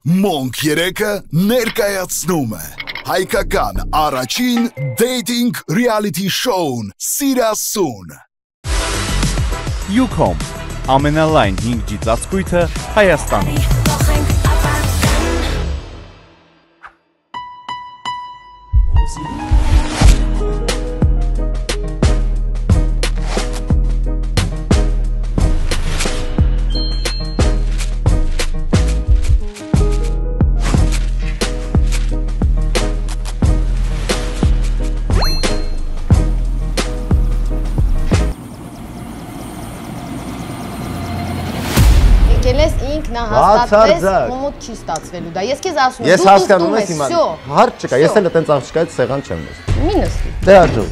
Monk 3-ը ներկայացնում է հայկական առաջին dating reality show-ն Սիրասուն։ Ucom ամենալայն 5G ծածկույթը Հայաստանում։ Եկելես ինքնահաստատվես, ումուտ չի ստացվելու դա, ես կեզ ասում ես հասկանում ես իման, հարդ չկա, ես էլ ատենց աղջկայից սեղան չեմ ես։ Մի նստի։ Դե աջող։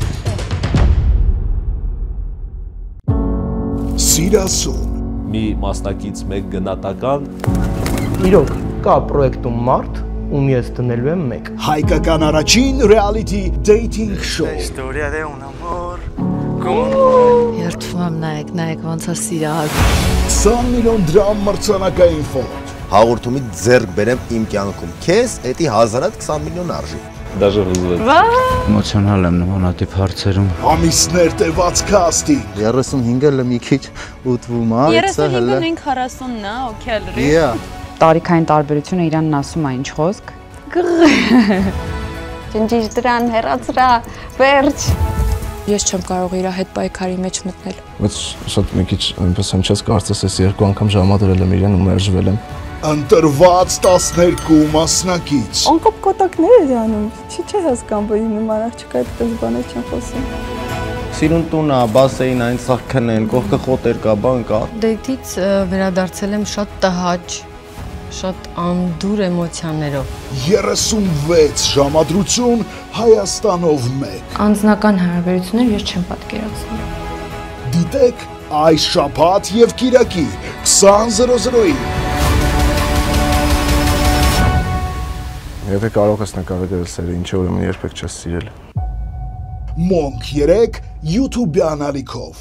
Սիրասուն։ Մի մասնակից մեկ գնատական։ Իրոք, կա պրոյեկտում մարդ, ում ես տնելու եմ մեկ։ Հայկական առաջին reality dating show։ Historia de un amor. Երդվում եմ նայեք ոնց է սիրահար։ 20 միլիոն դրամ մրցանակային ֆոնդ։ Հաղորդումից ձեռք բերեմ իմ կյանքում, քեզ էդի 1000-20 միլիոն արժի։ Դաժե հուզվել։ Էմոցիոնալ եմ նմանատիպ հարցերում։ Ամիսներ տևած casting։ 35-ը մի քիչ ուտվում է, Երեսը հելը։ 35-40-ն է, օքեյ։ Տարիքային տարբերությունը իրանն ասում է ինչ խոսք։ Ջնջիչ դրան, հեռացրա, վերջ։ Ես չեմ կարող իր հետ պայքարի մեջ մտնել։ Բայց շատ մի քիչ այնպես եմ չես կարծես ես երկու անգամ ժամադրել եմ իրեն ու մերժվել եմ։ Ընտրված 12 մասնակից։ Անկապ կոտակներ է անում, չի հասկանում, որ նման աղջիկա այդպես բաներ չեն խոսում։ Սիրուն տուն է, բասեին այն սաղ քնեն, կողքը խոտեր կա, բան կա։ Դեյթից վերադարձել եմ շատ տհաճ, շատ անդուր էմոցիաներով։ 36 ժամադրություն Հայաստանով մեկ։ Անձնական հարաբերություններ ես չեմ պատկերացնում։ Դիտեք այս շաբաթ եւ կիրակի 20:00-ին։ Եթե կարող ես նկարագրել սերը, ինչ ուրեմն երբեք չես սիրել։ Monk 3 YouTube-յան ալիքով։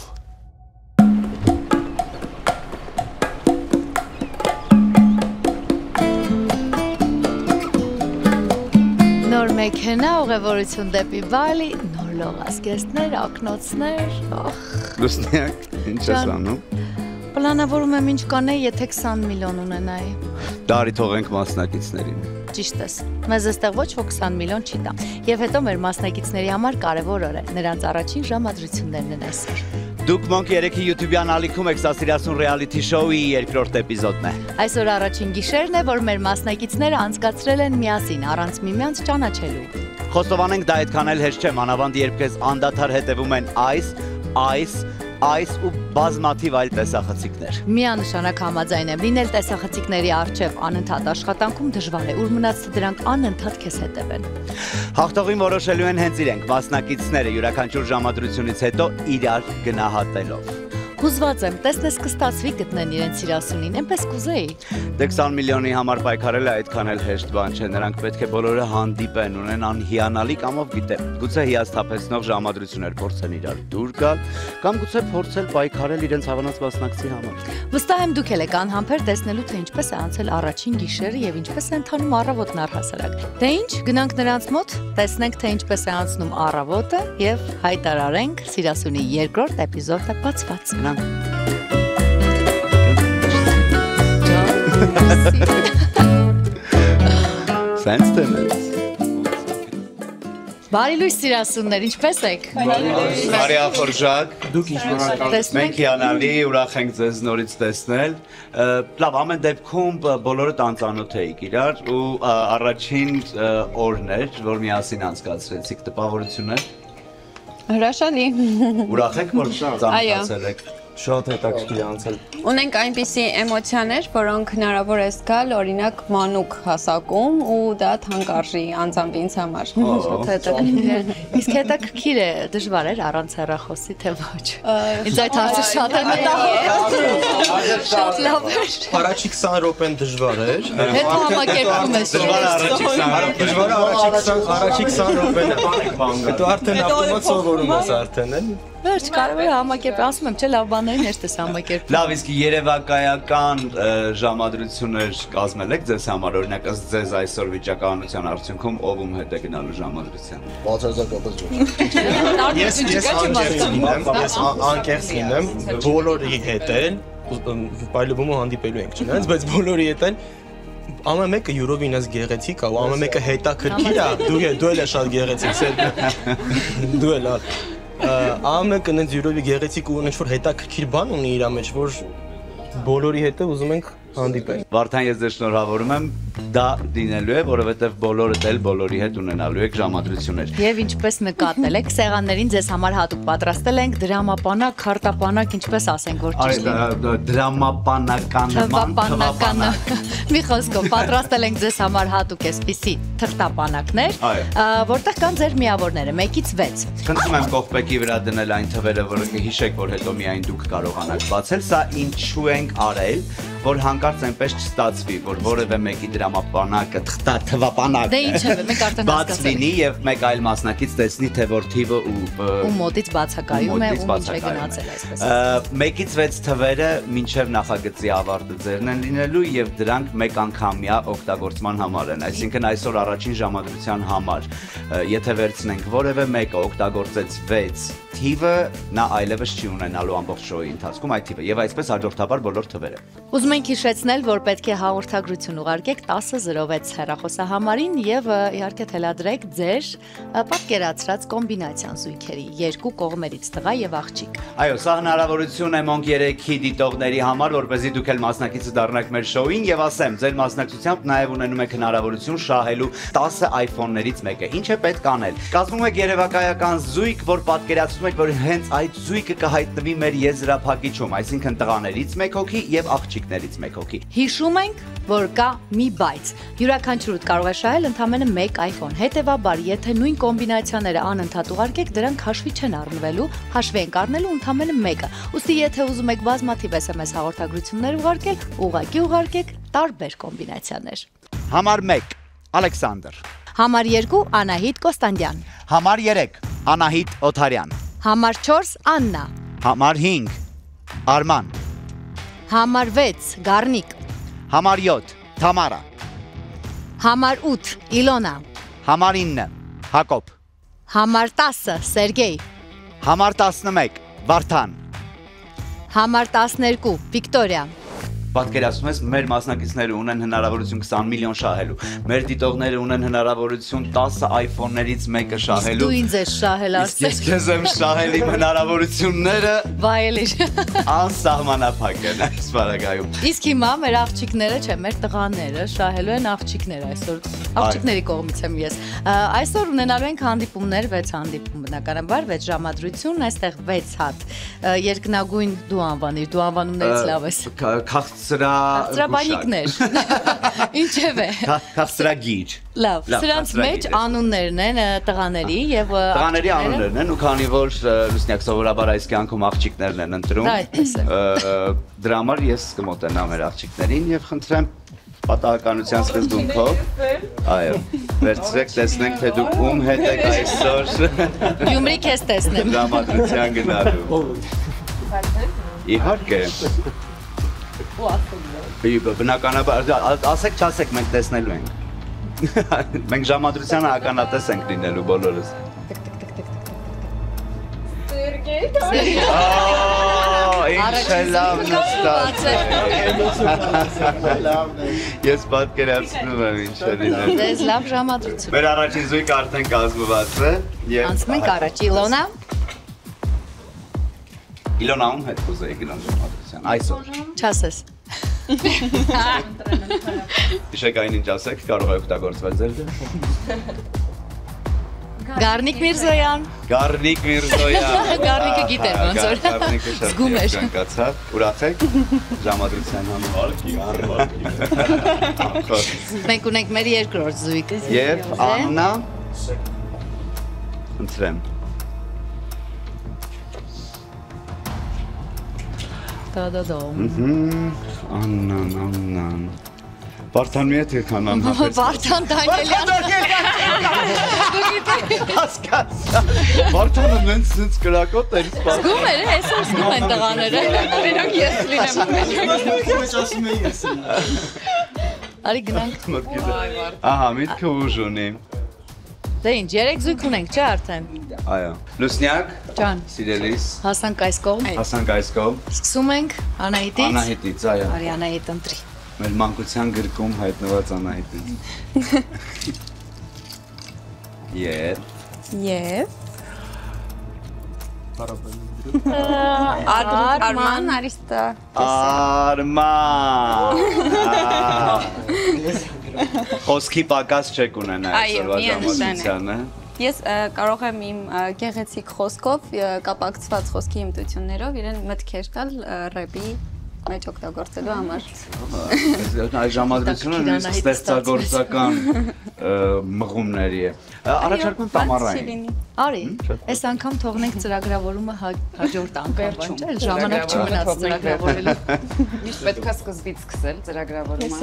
Նոր մեքենա, ուղևորություն դեպի Բալի, նոր լողազգեստներ, ակնոցներ, Լուսնյակ, ինչ ես անում։ Պլանավորում եմ ինչ կանեի, եթե 20 միլիոն ունենայի։ Տարի թողենք մասնակիցներին։ Ճիշտ ես, մեզ այստեղ ոչ ոք 20 միլիոն չի տա։ Եվ հետո մեր մասնակիցների համար կարևոր օր է, նրանց առաջին ժամադրություններն են այսօր։ Դուք Monk 3-ի YouTube-յան ալիքում եք, սա Սիրասուն reality show-ի երկրորդ էպիզոդն է։ Այսօր առաջին գիշերն է, որ մեր մասնակիցները անցկացրել են միասին, առանց միմյանց ճանաչելու։ Խոստովանենք դա այդքան էլ հեշտ չէ, մանավանդ երբ քեզ անդադար հետևում են այս ու բազմաթիվ այլ տեսախցիկներ։ Միանշանակ համաձայն եմ, լինել տեսախցիկների առջև անընդհատ աշխատանքում դժվար է, ուր մնաց թե դրանք անընդհատ քեզ հետևեն։ Հաղթողին որոշելու են հենց իրենք, մասնակիցները յուրաքանչյուր ժամադրությունից հետո իրար գնահատելով։ Հուզված եմ, տեսնես կստացվի գտնեն իրենց Սիրասունին, այնպես կուզեի։ Դե 20 միլիոնի համար պայքարելը այդքան էլ հեշտ բան չէ, նրանք պետք է բոլորը հանդիպեն, ունենան հիանալի կամով գիտեմ, գուցե հիասթափեցնող ժամադրություններ փորձեն իրար դուր գալ, կամ գուցե փորձել պայքարել իրենց հավանած մասնակցի համար։ Վստահ եմ դուք էլ եք անհամբեր տեսնելու, թե ինչպես է անցել առաջին գիշերը եւ ինչպես է ընթանում առավոտն առհասարակ։ Դե ինչ, գնանք նրանց մոտ, տեսնենք թե ինչպես է անցնում առավոտը եւ հայտարարենք Սիրասունի երկրորդ էպիզոդը բացված։ Սենց տնես։ Բարի լույս Սիրասուններ, ինչպես եք։ Բարի ախորժակ։ Դուք ինչ Մենք հիանալի ուրախ ենք ձեզ նորից տեսնել։ Լավ, ամեն դեպքում բոլորը անծանոթ էիք իրար ու առաջին օրն էր, որ միասին անցկացրեցիք տպավորություններ։ Հրաշալի։ Ուրախ եք, որ ծանոթացել եք։ շատ հետաքրքիր անցել։ Ունենք այնպիսի էմոցիաներ, որոնք հնարավոր է զգալ, օրինակ մանուկ հասակում ու դա թանկարժի անձամբ ինձ համար։ Շատ հետաքրքիր է։ Իսկ հետաքրքիր է, դժվար էր առանց հեռախոսի թե ոչ։ Ինձ այդ հարցը շատ է մտահոգում։ Շատ լավ էր։ Առաջի 20 րոպեն դժվար էր։ Հետո համակերպում ես։ Դժվար առաջի 20 րոպեն է։ Հետո արդեն ավտոմատ սովորում ես արդեն էլ։ Վերջ, կարող է համակերպել, ասում եմ, չէ, լավ բաներին ես համակերպել։ Լավ, իսկ երևակայական ժամադրություններ կազմել եք ձեզ համար, օրինակ ըստ ձեզ այսօր վիճակահանության արդյունքում ով հետ է գնալու ժամադրության։ Բացարձակապես ոչ։ Ես անկեղծ լինեմ, բոլորի հետ են, պայլովում հանդիպելու ենք, չնայած, բայց բոլորի հետ են ամեն մեկը յուրովին ես գեղեցիկ է, ու ամեն մեկը հետաքրքիր է, դու էլ ես շատ գեղեցիկ, դու էլ ամեն մեկը նենց յուրովի գեղեցիկ ու ինչ-որ հետաքրքիր բան ունի իր մեջ, որ բոլորի հետ ուզում ենք հանդիպել։ Վարդան, ես ձեզ շնորհավորում եմ, դա դինելու է, որովհետև բոլորդ էլ բոլորի հետ ունենալու եք ժամադրություններ։ Եվ ինչպես նկատել եք, սեղաններին ձեզ համար հատուկ պատրաստել ենք դրամապանակ, քարտապանակ, ինչպես ասենք, որ ճիշտ է։ Դրամապանական, մի խոսքով, պատրաստել ենք ձեզ համար հատուկ էսպիսի թղթապանակներ, որտեղ կան ձեր միավորները, 1-ից 6։ Խնդրում եմ կողպեքի վրա դնել այն թվերը, որ կհիշեք, որ հետո միայն դուք կարողանաք բացել, սա ինչու ենք արել, որ հանկարծ այնպես չստացվի, որ որևէ մեկի դրամապանակը, թվապանակը դե ինչևէ, մենք արդեն բաց լինի եւ մեկ այլ մասնակից տեսնի, թե որ թիվը ու մոտից բացակայում է, ու ինչ է գնացել այսպես։ 1-ից 6 թվերը մինչև նախագծի ավարտը ձերն են լինելու եւ դրանք մեկ անգամյա օգտագործման համար են, այսինքն այսօր առաջին ժամադրության համար, եթե վերցնենք որևէ մեկը օգտագործեց 6 թիվը, նա այլևս չի ունենալու ամբողջ շոուի ընթացքում այդ թիվը եւ այսպես հաջորդաբար բոլոր թվերը։ Ուզում ենք հիշեցնել, որ պետք է հաղորդագրություն ուղարկեք 1006 հեռախոսահամարին եւ իհարկե թելադրեք ձեր պատկերացրած կոմբինացիան զույգերի երկու կողմերից տղա եւ աղջիկ։ Այո, սա հնարավորություն է Monk 3-ի դիտողների համար, որպեսզի դուք էլ մասնակիցը դառնաք մեր շոուին եւ ասեմ, ձեր մասնակցությամբ նաեւ ունենում եք հնարավորություն շահելու 10 iPhone-ներից մեկը։ Ինչ է պետք անել։ Կազմում եք երևակայական զույգ, որ պատկերացնում եք, որ հենց այդ զույգը կհայտնվի մեր եզրափակիչում, այսինքն տղաներից 1 հոգի եւ աղջիկներից 1 հոգի։ Հիշում ենք, որ կա մի բայց։ Յուրաքանչյուրդ կարող է շահել ընդամենը 1 iPhone։ Հետևաբար, եթե նույն կոմբինացիաները անընդհատ ուղարկեք, դրանք հաշվի չեն առնվելու, հաշվի ենք առնելու ընդամենը 1-ը։ Ուստի եթե ուզում եք բազմաթիվ SMS հաղորդագրություններ ուղարկել, ուղղակի ուղարկեք տարբեր կոմբինացիաներ։ Համար 1 Ալեքսանդր։ Համար 2 Անահիտ Կոստանդյան։ Համար 3 Անահիտ Օթարյան։ Համար 4 Աննա։ Համար 5 Արման։ Համար 6 Գառնիկ։ Համար 7 Թամարա։ Համար 8 Իլոնա։ Համար 9 Հակոբ։ Համար 10 Սերգեյ։ Համար 11 Վարդան։ Համար 12 Վիկտորիա։ Պատկերացնում ես, մեր մասնակիցները ունեն հնարավորություն 20 միլիոն շահելու։ Մեր դիտողները ունեն հնարավորություն 10 iPhone-ներից մեկը շահելու։ Դու ինձ ես շահել ասել։ Ես քեզ եմ շահել իմ հնարավորությունները։ Վայելիր։ Անսահմանափակ են այս բaragայում։ Իսկ հիմա մեր աղջիկները, չէ, մեր տղաները շահելու են աղջիկներ այսօր։ Աղջիկների կողմից եմ ես։ Այսօր ունենալու ենք հանդիպումներ, 6 հանդիպում բնականաբար, 6 ժամադրություն, այստեղ 6 հատ երկնագույն դու անվանիր, դու անվանումներից լավ ես։ Քաղցրաբանիկներ։ Ինչև է։ Քաղցրագիր։ Լավ, սրանց մեջ անուններն են տղաների եւ տղաների անուններն են ու քանի որ լուսնյակ սովորաբար այս կյանքում աղջիկներն են ընտրում։ Դրա համար ես կմոտենամ մեր աղջիկներին եւ խնդրեմ պատահականության սկզբունքով։ Այո, վերցրեք, տեսնենք թե դուք ում հետ եք այսօր։ Գյումրի քեզ տեսնեմ։ Դրամատուրգիան գնալու։ Իհարկե։ Բնականաբար, ասեք, չասեք, մենք տեսնելու ենք։ Մենք ժամադրությանը ականատես ենք լինելու բոլորս։ Ինչ է լավ նստած։ Ես պատկերացնում եմ ինչ է լինելու։ Դες լավ ժամադրություն։ Մեր առաջին զույգը արդեն կազմված է։ Անցնում ենք առաջ Իլոնա։ Իլոնաում հետ կուզեի գնալ ժամադրության, այսօր։ Չասես։ Իշեք այն ինչ ասեք, կարող է օգտագործվել ձեր դեմ։ Գառնիկ Միրզոյան։ Գառնիկ Միրզոյան։ Գառնիկը գիտեր ոնց որ։ Գառնիկը շատ զգում էր։ կացավ։ Ուրախ եք ժամադրության համար։ Մենք ունենք մեր երկրորդ զույգը։ Եվ Աննա։ Ընտրեմ։ Դա-դա-դա։ Աննան։ Վարդանի հետ եկան անհապետ։ Վարդան Դանիելյան։ Հասկացա։ Վարդանը նենց կրակոտ էր սպասում։ Զգում էր, այսօր զգում են տղաները։ Իրոք ես լինեմ։ ասում եմ ես։ Արի գնանք։ Ահա, միտքը ուժ ունի։ Դե ինչ, 3 զույգ ունենք, չէ՞ արդեն։ Այո։ Լուսնյակ, Ջան, սիրելիս, հասանք այս կողմ։ հասանք այս կողմ։ Սկսում ենք Անահիտից։ Անահիտից, այո։ Արի Անահիտ ընտրի։ Մեր մանկության գրքում հայտնված Անահիտից։ Եվ Արման Արիստա Արման։ Խոսքի պակաս չեք ունենա այսօրվա ժամանակությանը։ Ես կարող եմ իմ գեղեցիկ խոսքով կապակցված խոսքի հմտություններով իրեն մտքեր տալ ռեպի մեջ օգտագործելու համար։ Այս ժամադրությունը նույնիսկ ստեղծագործական մղումների է։ Առաջարկում Տամարային։ Արի, այս անգամ թողնենք ծրագրավորումը հաջորդ անգամ, չէ՞, ժամանակ չմնաց ծրագրավորելու։ Միշտ պետքա սկզբից սկսել ծրագրավորումը։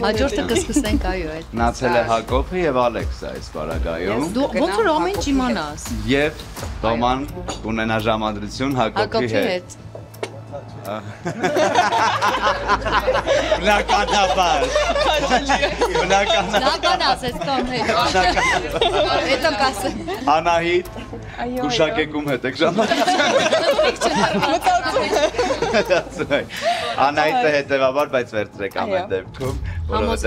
Հաջորդը կսկսենք այո այդ։ Նացել է Հակոբը եւ Ալեքսը այս բարագայում։ Դու ոնց որ ամեն ինչ իմանաս։ Եվ Թոման կունենա ժամադրություն Հակոբի հետ։ Բնականաբար։ Բնական ասես Տոմ հետ։ Հետո կասեմ։ Անահիտ, գուշակեկում հետ եք ժամանակ։ Անահիտը հետևաբար, բայց վերցրեք ամեն դեպքում, որովհետև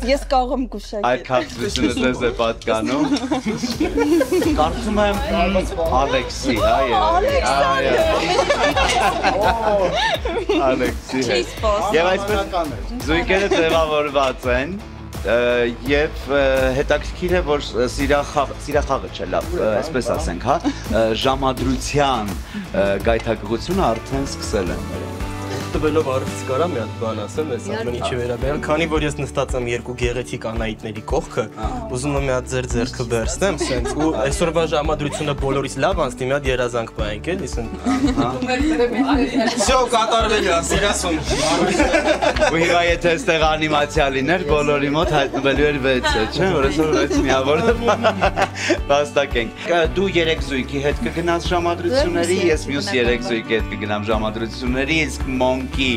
Ես կարող եմ գուշակել։ այդ քաղցրությունը ձեզ է պատկանում։ Կարծում եմ Ալեքսի, Ալեքսի հետ։ Եվ այսպես զույգերը ձևավորված են եւ հետաքրքիր է որ սիրախաղը չէ լավ, այսպես ասենք, հա, ժամադրության գայթակղությունը արդեն սկսել են։ Տվելով արվից կարա մի հատ բան ասեմ, այս ամեն ինչի վերաբերյալ, քանի որ ես նստած եմ երկու գեղեցիկ Անահիտների կողքը, ուզում եմ մի հատ ձեր ձեռքը բերստեմ, սենց ու այսօրվա ժամադրությունը բոլորից լավ անցնի, մի հատ երազանք պահենք, էլի, սենց։ Всё կատարվել է, ասում։ Ու հիմա եթե այստեղ անիմացիա լիներ, բոլորի մոտ հայտնվելու էր 6-ը, չէ՞, որ այսօր 6 միավորը վաստակենք։ Դու 3 զույգի հետ կգնաս ժամադրությունների, ես մյուս 3 զույգի հետ կգնամ ժամադրությունների, իսկ Մոնկի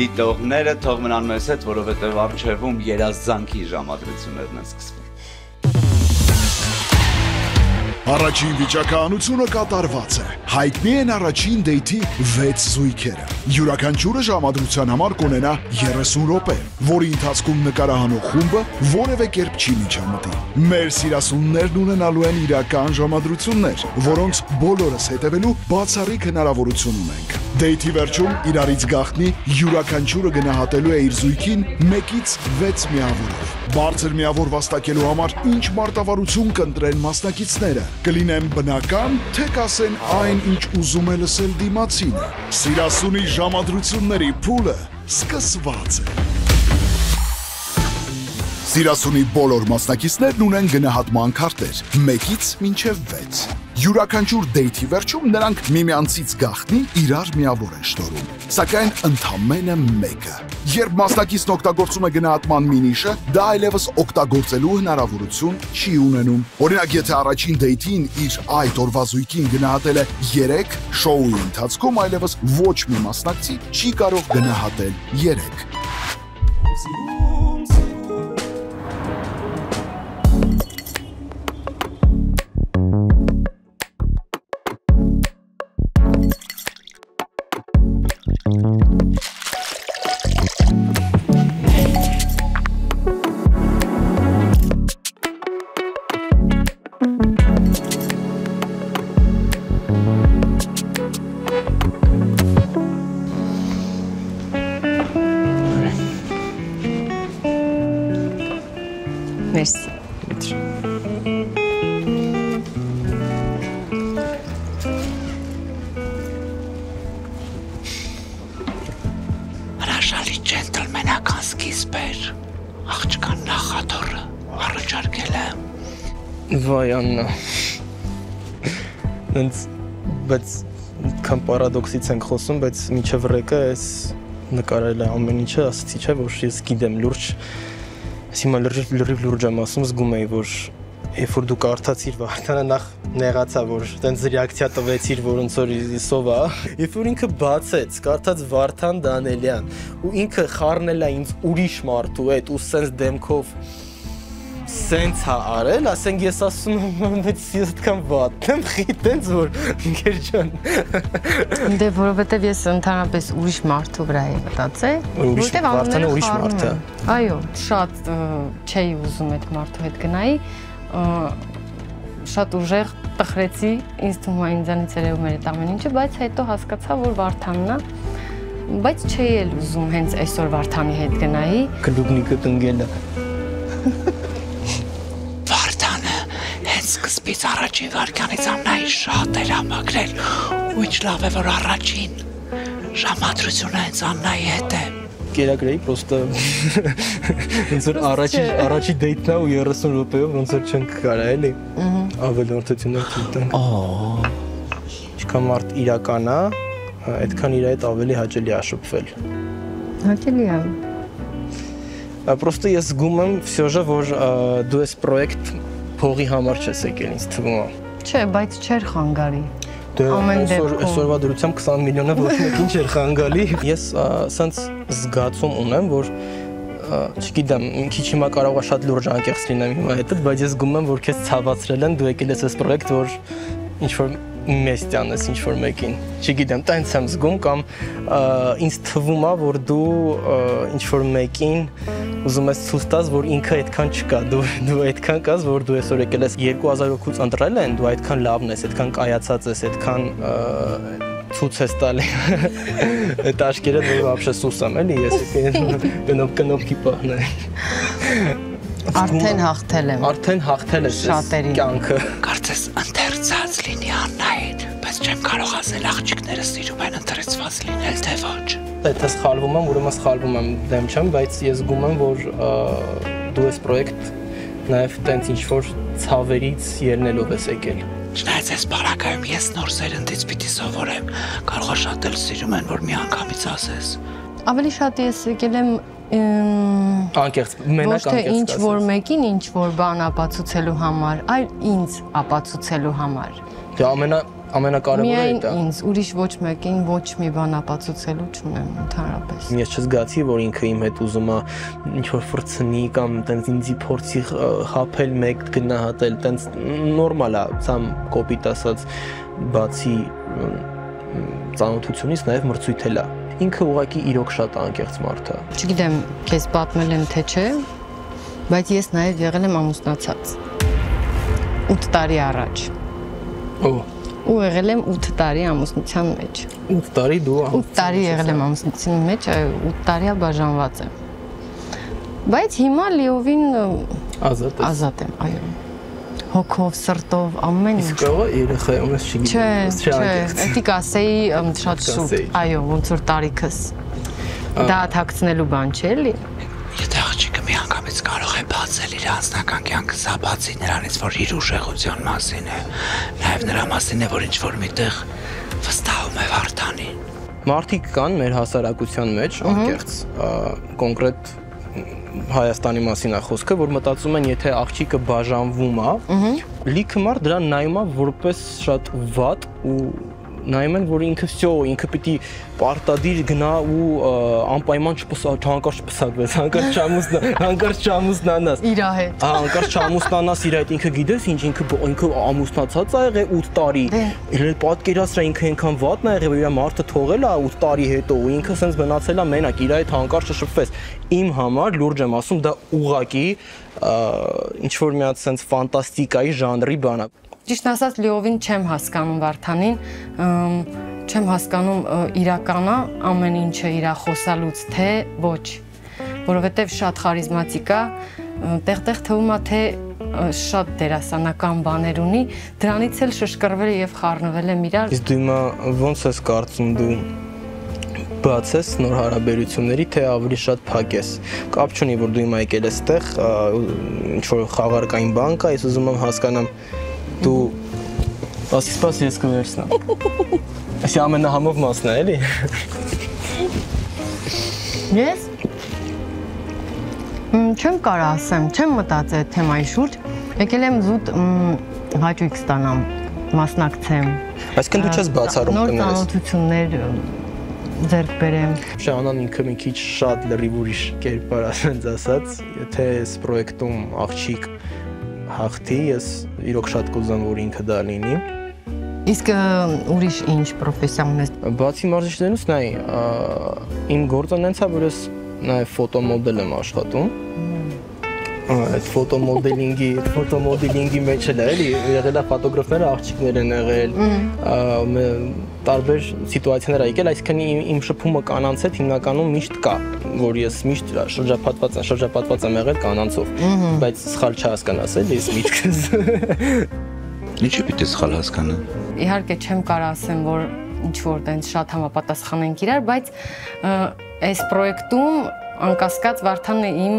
դիտողները թող մնան մեզ հետ, որովհետև առջևում երազանքի ժամադրություններն են սկսվում։ Առաջին վիճակահանությունը կատարված է։ Հայտնի են առաջին դեյթի 6 զույգերը։ Յուրաքանչյուրը ժամադրության համար կունենա 30 րոպե, որի ընթացքում նկարահանող խումբը որևէ կերպ չի միջամտի։ Մեր սիրասուններն ունենալու են իրական ժամադրություններ, որոնց բոլորս հետևելու բացառիկ հնարավորություն ունենք։ Դեյթի վերջում իրարից գաղտնի յուրաքանչյուրը գնահատելու է իր զույգին 1-ից 6 միավորով։ Բարձր միավոր վաստակելու համար ինչ մարտավարություն կընտրեն մասնակիցները։ Կլինեն բնական, թե կասեն այն, ինչ ուզում է լսել դիմացինը։ Սիրասունի ժամադրությունների փուլը սկսված է։ Սիրասունի բոլոր մասնակիցներն ունեն գնահատման քարտեր 1-ից մինչև 6։ Յուրաքանչյուր դեյթի վերջում նրանք միմյանցից գաղտնի իրար միավոր են շտորում, սակայն ընդամենը մեկը։ Երբ մասնակիցն օգտագործում է գնահատման մինիշը, դա այլևս օգտագործելու հնարավորություն չի ունենում։ Օրինակ, եթե առաջին դեյթին իր այդ օրվա զույգին գնահատել է 3, շոուի ընթացքում այլևս ոչ մի մասնակցի չի կարող գնահատել 3։ Մերսի։ Հրաշալի ջենտլմենական սկիզբեր, աղջկան նախատորը առաջարկել եմ։ Վայ Աննա։ Բայց քան պարադոքսից ենք խոսում, բայց մինչև ռեկը այս նկարել է ամեն ինչը, ասացի չէ, որ ես գիտեմ լուրջ, հիմա լրիվ լուրջ եմ ասում, զգում էի, որ երբ որ դու կարդացիր Վարդանը նախ նեղացա, որ տենց ռեակցիա տվեցիր, որ ոնց որ սով է, երբ որ ինքը բացեց, կարդաց Վարդան Դանելյան, ու ինքը խառնել է ինձ ուրիշ մարդու հետ, ու սենց դեմքով սենց հա արել, ասենք ես ասում եմ, բայց ես այդքան վատ եմ, խիտ տենց որ ընկեր ջան։ Դե որովհետև ես ընդհանրապես ուրիշ մարդու վրա եմ մտածել, որովհետև Վարդանը ուրիշ մարդ է։ Այո, շատ չէի ուզում այդ մարդու հետ գնայի, շատ ուժեղ տխրեցի, ինձ թվում է ինձանից երևում էր այդ ամեն ինչը, բայց հետո հասկացա, որ Վարդանն է, բայց չէի էլ ուզում հենց այսօր Վարդանի հետ գնայի։ Կլուբնիկը տնգել է։ Վարդանը հենց սկզբից առաջին վարքյանից Աննայի շատ էր համակրել, ու ինչ լավ է, որ առաջին ժամադրությունը հենց Աննայի հետ է։ Կերակրեի, պրոստը ոնց որ առաջի դեյթն է ու 30 րոպեով ոնց որ չենք կարա էլի ավելորդություններ ցույց ինչքան մարդ իրական է, այդքան իր հետ ավելի հաճելի է շփվել։ Հաճելի է։ Պրոստը ես զգում եմ всё-же, որ դու այս պրոյեկտ փողի համար չես եկել, ինձ թվում է։ Չէ, բայց չէր խանգարի։ Դե այսօրվա դրությամբ 20 միլիոնը ոչ մեկին չէր խանգալի։ Ես սենց զգացում ունեմ, որ չգիտեմ, քիչ հիմա կարող է շատ լուրջ անկեղծ լինեմ հիմա հետդ, բայց ես զգում եմ, որ քեզ ցավացրել են, դու եկել ես այս պրոյեկտ, որ ինչ-որ մեստ անես ինչ-որ մեկին։ Չգիտեմ, տենց եմ զգում կամ ինձ թվում է, որ դու ինչ-որ մեկին ուզում ես ցույց տաս, որ ինքը այդքան չկա, դու այդքան կաս, որ դու այսօր եկել ես 2000 հոգուց ընտրել են, դու այդքան լավն ես, այդքան կայացած ես, այդքան ցույց ես տալի։ Այդ աշկերը դու вообще սուս եմ, էլի, ես կնոպքի պահն է։ Արդեն հաղթել եմ։ Արդեն հաղթել ես կյանքը։ Կարծես ընթերցած լինի Աննային, բայց չեմ կարող ասել աղջիկները սիրում են ընթերցված լինել, թե ոչ։ Եթե սխալվում եմ, ուրեմն սխալվում եմ, դեմ չեմ, բայց ես զգում եմ, որ դու այս պրոյեկտ նաև տենց ինչ-որ ցավերից ելնելով ես եկել։ Չնայած այս բարակայում ես նոր սերնդից պիտի սովորեմ, կարող է շատ էլ սիրում են, որ մի անգամից ասես։ Ավելի շատ ես եկել եմ անկեղծ, մենակ անկեղծ ոչ թե ինչ-որ մեկին ինչ-որ բան ապացուցելու համար, այլ ինձ ապացուցելու համար։ Դե ամենակարևորը է դա։ Միայն ինձ, ուրիշ ոչ մեկին ոչ մի բան ապացուցելու չունեմ ընդհանրապես։ Ես չզգացի, որ ինքը իմ հետ ուզում է ինչ-որ ֆրցնի կամ տենց ինձի փորձի խաբել մեկ գնահատել, տենց նորմալ է, ցամ կոպիտ ասած, բացի ծանոթությունից նաև մրցույթ էլ է։ Ինքը ուղղակի իրոք շատ անկեղծ մարդ է։ Չգիտեմ, քեզ պատմել եմ թե չէ, բայց ես նաև եղել եմ ամուսնացած 8 տարի առաջ։ Ու եղել եմ 8 տարի ամուսնության մեջ։ 8 տարի դու 8 տարի եղել եմ ամուսնության մեջ, 8 տարիա բաժանված եմ։ Բայց հիմա լիովին ազատ եմ, այո։ Հոգով, սրտով, ամեն ինչ։ Իսկ կարող է երեխա ունես չգիտեմ։ Չէ, էդիկ ասեի շատ շուտ, այո, ոնց որ տարիքս։ Դա թաքցնելու բան չէ, էլի։ Եթե աղջիկը մի անգամից կարող է բացել իր անձնական կյանքը, սա բացի նրանից, որ իր ուժեղության մասին է, նաև նրա մասին է, որ ինչ-որ միտեղ վստահում է Վարդանին։ Մարդիկ կան մեր հասարակության մեջ, անկեղծ, կոնկրետ Հայաստանի մասին է խոսքը, որ մտածում են, եթե աղջիկը բաժանվում է, լիքը մարդ դրան նայում է որպես շատ վատ ու նայում են, որ ինքը всё, ինքը պիտի պարտադիր գնա ու անպայման հանկարծ չպսակվես, հանկարծ չամուսնանաս։ Իր հետ։ Հանկարծ չամուսնանաս իր հետ, ինքը գիտես ինչ, ինքը ամուսնացած է եղել 8 տարի։ Իրեն պատկերացրա ինքը այնքան վատն է եղել, որ իր մարդը թողել է 8 տարի հետո ու ինքը սենց մնացել է մենակ, իր հետ հանկարծ չշփվես։ Իմ համար լուրջ եմ ասում, դա ուղղակի ինչ որ մի հատ սենց ֆանտաստիկայի ժանրի բան է։ Ճիշտ ասած, լիովին չեմ հասկանում Վարդանին, չեմ հասկանում իրականը ամեն ինչը իր խոսալուց, թե ոչ, որովհետև շատ խարիզմատիկ է, տեղ-տեղ թվում է, թե շատ դերասանական բաներ ունի, դրանից էլ շշկրվել եւ խառնվել եմ իրար։ Իսկ դու հիմա ոնց ես կարծում դու բացես նոր հարաբերությունների, թե ավելի շատ փակես։ Կապ չունի, որ դու հիմա եկել ես այդտեղ, ինչ որ խաղարկային բան կա, ես ուզում եմ հասկանամ դու ասի ես կվերցնեմ։ Այսի ամենահամով մասն է, էլի։ Ես չեմ կարա ասեմ, չեմ մտածել այդ թեմայի շուրջ, եկել եմ զուտ հաճույք ստանամ, մասնակցեմ։ Այսինքն դու չես բացառում կներես։ Նոր ծանոթություններ ձեռք բերեմ։ Շանան ինքը մի քիչ շատ լրիվ ուրիշ կերպար ասած, եթե այս պրոյեկտում աղջիկ հաղթի, ես իրոք շատ կուզեմ, որ ինքը դա լինի։ Իսկ ուրիշ ինչ պրոֆեսիա ունես։ Բացի մարզիչներից նայ, իմ գործը նենց է, որ ես նաև ֆոտոմոդել եմ աշխատում։ Այդ ֆոտոմոդելինգի մեջ էլ էլի եղել է ֆոտոգրաֆները աղջիկներ են եղել, տարբեր սիտուացիաներ ա եկել, այսինքն իմ շփումը կանանց հետ հիմնականում միշտ կա, որ ես միշտ շրջապատված եմ եղել կանանցով, բայց սխալ չհասկանաս էլ ես միտքս։ Ինչու՞ պիտի սխալ հասկանա։ Իհարկե չեմ կարող ասեմ, որ ինչ որ տենց շատ համապատասխան ենք իրար, բայց այս պրոյեկտում անկասկած Վարդանն իմ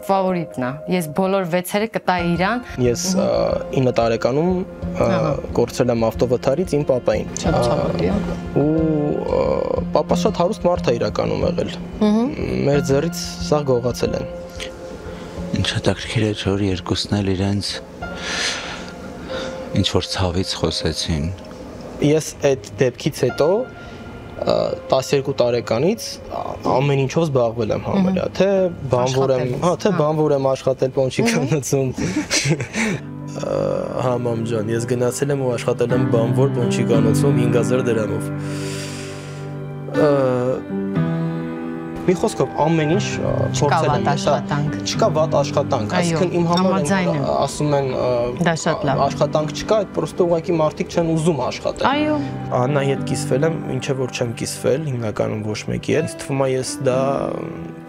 ֆավորիտն է։ Ես բոլոր 6-երը կտայի իրան։ Ես 9 տարեկանում կորցրել եմ ավտովթարից իմ պապային։ Շատ ցավոտ է։ Ու պապաս շատ հարուստ մարդ է իրականում եղել։ Մեր ձեռից սա գողացել են։ Ինչ հետաքրքիր է, որ երկուսն էլ իրենց ինչ որ ցավից խոսեցին։ Ես այդ դեպքից հետո 12 տարեկանից ամեն ինչով զբաղվել եմ համարյա, թե բանվոր եմ աշխատել Պոնչիկանոցում։ Հա մամ ջան, ես գնացել եմ ու աշխատել եմ բանվոր Պոնչիկանոցում 5000 դրամով։ Մի խոսքով ամեն ինչ փորձել եմ, չկա վատ աշխատանք, այսինքն իմ համար ասում են աշխատանք չկա, այդ պրոստը ուղղակի մարդիկ չեն ուզում աշխատել։ Այո։ Աննայի հետ կիսվել եմ, ինչը որ չեմ կիսվել, հիմնականում ոչ մեկի հետ, թվում է ես դա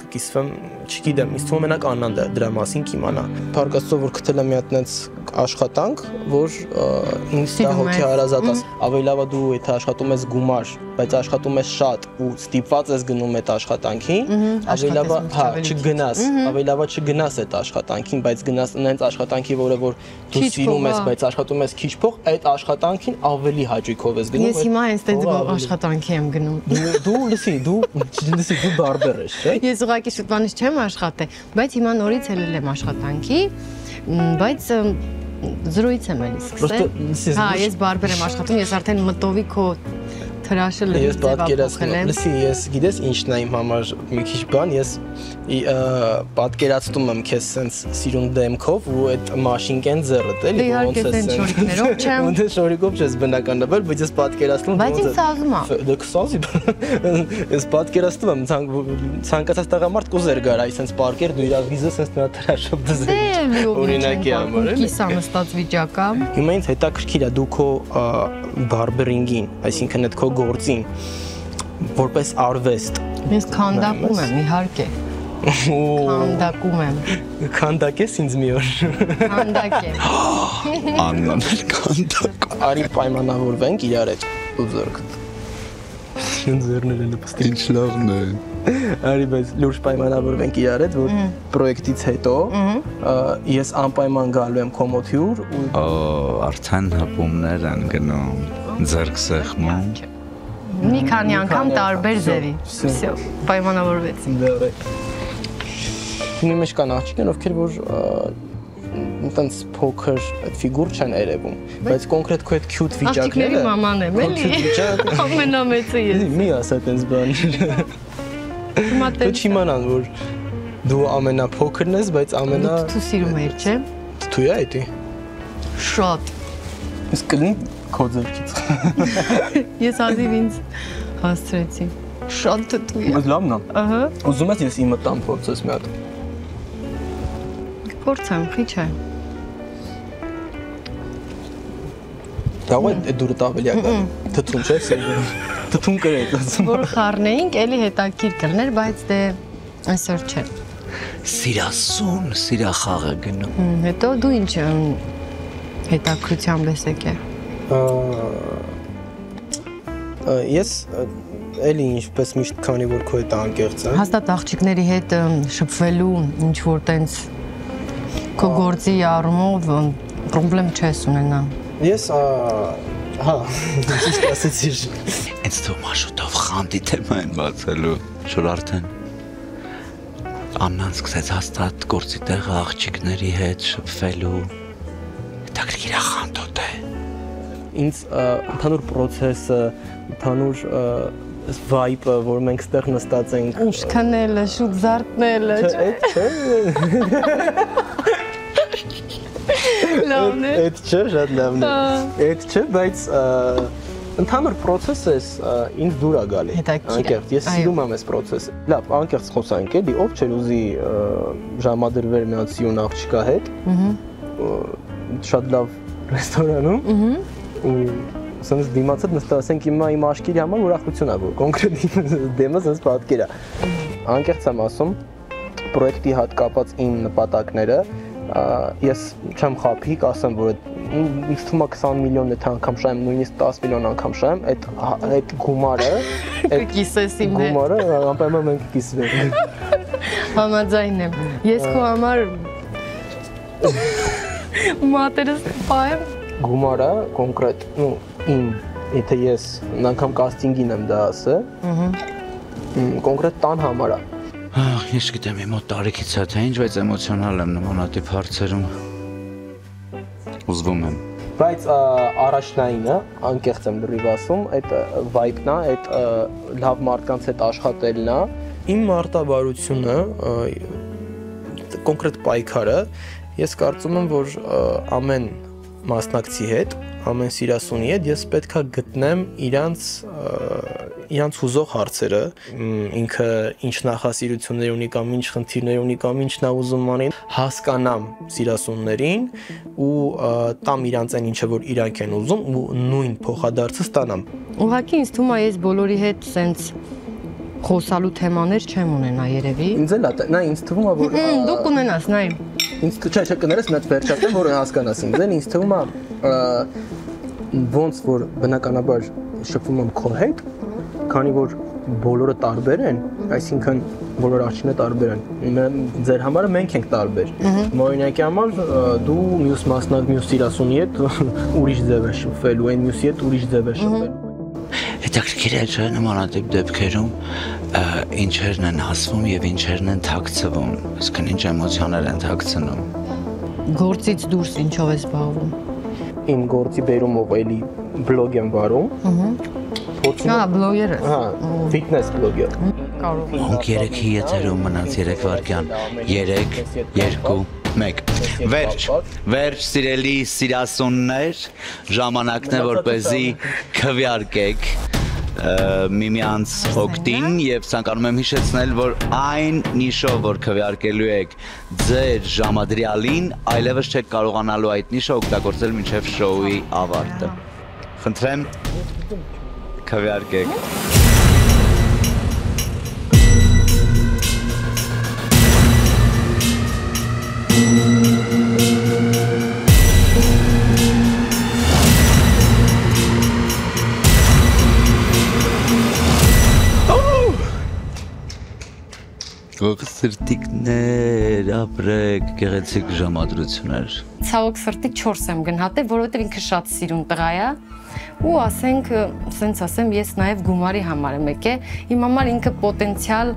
կիսվեմ, չգիտեմ, ինձ թվում է մենակ Աննան դրա մասին կիմանա։ Փառք Աստծո, որ գտել եմ մի հատ այնց աշխատանք, որ ինձ դա հոգեհարազատ է։ Ավելի լավ է դու եթե աշխատում ես գումար, բայց աշխատում ես շատ ու ստիպված ես գնում այդ աշխատանքին, ավելի լավ է, հա, չգնաս, ավելի լավ է չգնաս այդ աշխատանքին, բայց գնաս այնց աշխատանքի, որը որ դու սիրում ես, բայց աշխատում ես քիչ փող, այդ աշխատանքին ավելի հաճույքով ես գնում։ Ես հիմա հենց այդ աշխատանքի եմ գնում։ Դու լսի, դու բարբեր ես, չէ՞։ Ես ուղղակի շուտվանից չեմ աշխատել, բայց հիմա նորից ելել եմ աշխատանքի, բայց զրոյից եմ էլի սկսել։ Հա, ես բարբեր եմ աշխատում, ես արդեն մտովի քո թրաշել եմ, ես պատկերացնում եմ, լսի, ես գիտես ինչն է իմ համար մի քիչ բան, ես պատկերացնում եմ քեզ սենց սիրուն դեմքով ու այդ մաշինկեն ձեռդ էլի ոնց է սենց ոնց շորիկով չես բնականաբար, բայց ես պատկերացնում բայց ինձ սազում է։ Դե քսազի ես պատկերացնում եմ ցանկացած տղամարդ կուզեր գար այ սենց պարկեր դու իր վիզը սենց նրա թրաշով դզել օրինակի համար էլի կիսա նստած վիճակա։ Հիմա ինձ հետաքրքիր է դու քո բարբերինգին, այսինքն այդ քո գործին որպես արվեստ ես քանդակում եմ իհարկե քանդակում եմ քանդակ ես ինձ մի օր քանդակ եմ Աննան քանդակ արի պայմանավորվենք իրար հետ ու ձեռքդ ձեռները լպստիկ ինչ լավն է արի բայց լուրջ պայմանավորվենք իրար հետ որ պրոյեկտից հետո ես անպայման գալու եմ քո մոտ հյուր ու արդեն հպումներ են գնում ձեռք սեղմում մի քանի անգամ տարբեր ձևի всё պայմանավորվեցինք Իմ մեջ կան աղջիկներ, ովքեր որ այնտենց փոքր ֆիգուր չեն երևում, բայց կոնկրետ քո այդ cute վիճակները աղջիկների մաման եմ, էլի։ Ամենամեծը ես։ Մի ասա այդպես բան։ Դու չիմանան, որ դու ամենափոքրն ես, բայց ամենա Դու սիրում ես, չէ՞։ Դու է դա։ Շատ։ Իսկ կլինի քո ձեռքից։ Ես ազիվ ինձ հասցրեցի։ Շատ թթու է։ Բայց լավն է։ Ահա։ Ուզում ես ես իմը տամ փորձես մի հատ։ Փորձեմ, քիչ է։ Դա ու դուրը ավելի ակա։ Թթուն չէ՞, թթուն կրետ ասում։ Որ խառնեինք, էլի հետաքրքիր կլներ, բայց դե այսօր չէ։ Սիրասուն, սիրախաղ է գնում։ Հետո դու ինչ հետաքրությամբ ես եկել։ Ես էլի ինչպես միշտ քանի որ քո հետ անկեղծ եմ։ Հաստատ աղջիկների հետ շփվելու ինչ որ տենց քո գործի առումով խնդրեմ չես ունենա։ Ես հա, ճիշտ ասեցիր։ Ինձ թվում է շուտով խանդի թեմա են բացելու, շուտ արդեն։ Աննան սկսեց հաստատ գործի տեղը աղջիկների հետ շփվելու։ Հետաքրքիր է խանդոտ է։ Ինձ ընդհանուր process-ը, ընդհանուր vibe-ը, որ մենք ստեղ նստած ենք։ Ուշ քնելը, շուտ զարթնելը։ Լավն է։ Այդ չէ, շատ լավն է։ Այդ չէ, բայց ընդհանուր process-ը ինձ դուր է գալի։ Անկեղծ, ես սիրում եմ այս process-ը։ Լավ, անկեղծ խոսանք էլի, ով չէր ուզի ժամադրվեր մի հատ սիրուն աղջկա հետ։ Շատ լավ ռեստորանում։ Ու սենց դիմացած նստած ենք իմ աշկերի համար ուրախություն է, որ կոնկրետ դեմս ինձ պատկեր է։ Անկեղծ եմ ասում, պրոյեկտի հետ կապած իմ նպատակները ես չեմ խաբի, ասեմ, որ ինձ թվում է 20 միլիոն եթե անգամ շահեմ, նույնիսկ 10 միլիոն անգամ շահեմ, այդ գումարը, կիսես իմ հետ։ Գումարը անպայման մենք կիսվենք։ Համաձայն եմ։ Ես քո համար մատերս պահեմ։ Գումարը կոնկրետ, իմ, եթե ես անգամ կաստինգին եմ դա ասել, կոնկրետ տան համար է։ Ես գիտեմ, իմ մոտ տարիքից է թե ինչ, բայց էմոցիոնալ եմ նմանատիպ հարցերում։ Ուզվում եմ։ Բայց առաջնայինը, անկեղծ եմ լրիվ ասում, այդ vibe-ն է, այդ լավ մարդկանց հետ աշխատելն է։ Իմ մարտավարությունը, կոնկրետ պայքարը, ես կարծում եմ, որ ամեն մասնակցի հետ, ամեն սիրասունի հետ ես պետքա գտնեմ իրանց հուզող հարցերը, ինքը ինչ նախասիրություններ ունի կամ ինչ խնդիրներ ունի կամ ինչ նա ուզում անի, հասկանամ սիրասուններին ու տամ իրանց այն ինչը որ իրանք են ուզում ու նույն փոխադարձը ստանամ։ Ուղղակի ինձ թվում է ես բոլորի հետ սենց խոսալու թեմաներ չեմ ունենա երևի։ Ինձ էլ է, նա ինձ թվում է որ դու կունենաս, նայ։ Ինձ չէ կներես, մեծ վերջացեմ, որ հասկանաս ինձ թվում է ոնց որ բնականաբար շփվում եմ քո հետ, քանի որ բոլորը տարբեր են, այսինքն բոլոր աղջիկները տարբեր են։ Ձեր համար մենք ենք տարբեր։ Օրինակի համար դու մյուս մասնակ մյուս սիրասունի հետ ուրիշ ձև ես շփվելու, այն մյուսի հետ ուրիշ ձև ես շփվելու։ Հետաքրքիր է չէ նմանատիպ դեպքերում ինչերն են ասվում եւ ինչերն են թաքցվում, այսինքն ինչ էմոցիաներ են թաքցնում։ Գործից դուրս ինչով ես զբաղվում։ Իմ գործի բերումով էլի բլոգ եմ վարում։ Բլոգեր ես։ Հա, ֆիթնես բլոգեր։ Կարող եմ։ Հոնք 3-ի եթերում մնաց 3 վայրկյան։ 3, 2, 1։ Վերջ, սիրելի սիրասուններ, ժամանակն է որպեսզի քվեարկեք միմյանց օգտին եւ ցանկանում եմ հիշեցնել, որ այն նիշով, որ քվեարկելու եք ձեր ժամադրյալին, այլևս չեք կարողանալու այդ նիշը օգտագործել մինչեւ շոուի ավարտը։ Խնդրեմ, քվեարկեք։ Սրտիկներ, ապրեք, գեղեցիկ ժամադրություններ։ Ցավոք սրտի 4 եմ գնահատել, որովհետև ինքը շատ սիրուն տղա է, ու ասենք, սենց ասեմ, ես նաև գումարի համար եմ եկել, իմ համար ինքը պոտենցիալ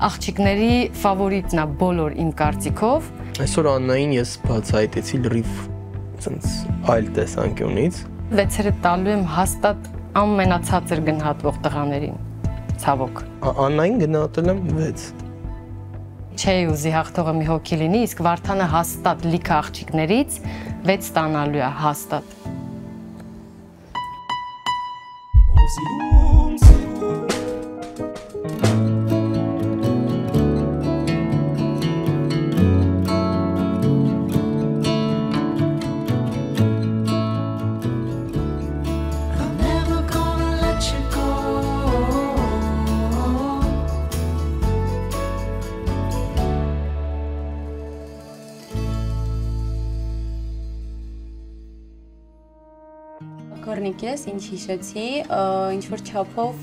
աղջիկների ֆավորիտն է բոլոր իմ կարծիքով։ Այսօր Աննային ես բացահայտեցի լրիվ սենց այլ տեսանկյունից։ 6-ը տալու եմ հաստատ ամենացածր գնահատվող տղաներին, ցավոք։ Աննային գնահատել եմ 6։ Չէի ուզի հաղթողը մի հոգի լինի, իսկ Վարդանը հաստատ լիքը աղջիկներից 6 ստանալու է, հաստատ։ Կորնիկ ես, ինչ հիշեցի, ինչ որ չափով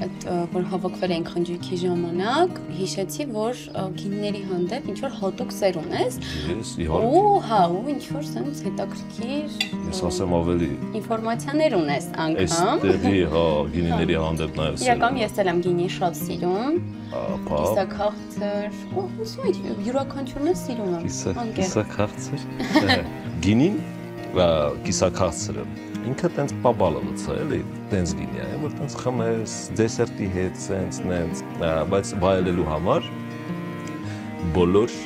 այդ որ հավաքվել ենք խնջույքի ժամանակ, հիշեցի, որ գինիների հանդեպ ինչ որ հատուկ սեր ունես։ Ես իհարկե։ Ու հա, ու ինչ որ sense հետաքրքիր։ Ես ասեմ ավելի ինֆորմացիաներ ունես անգամ։ Այստեղի, հա, գինիների հանդեպ նաև սեր։ Իրական ես էլ եմ գինի շատ սիրում։ Ապա։ Կիսաքաղցր։ Ուսում յուրաքանչյուրն է սիրում եմ։ Կիսաքաղցր։ Գինին կիսաքաղցրը ինքը տենց պաբալովց է, էլի, տենց գինի է, որ տենց խմես, դեսերտի հետ, սենց, նենց, բայց վայելելու համար բոլոր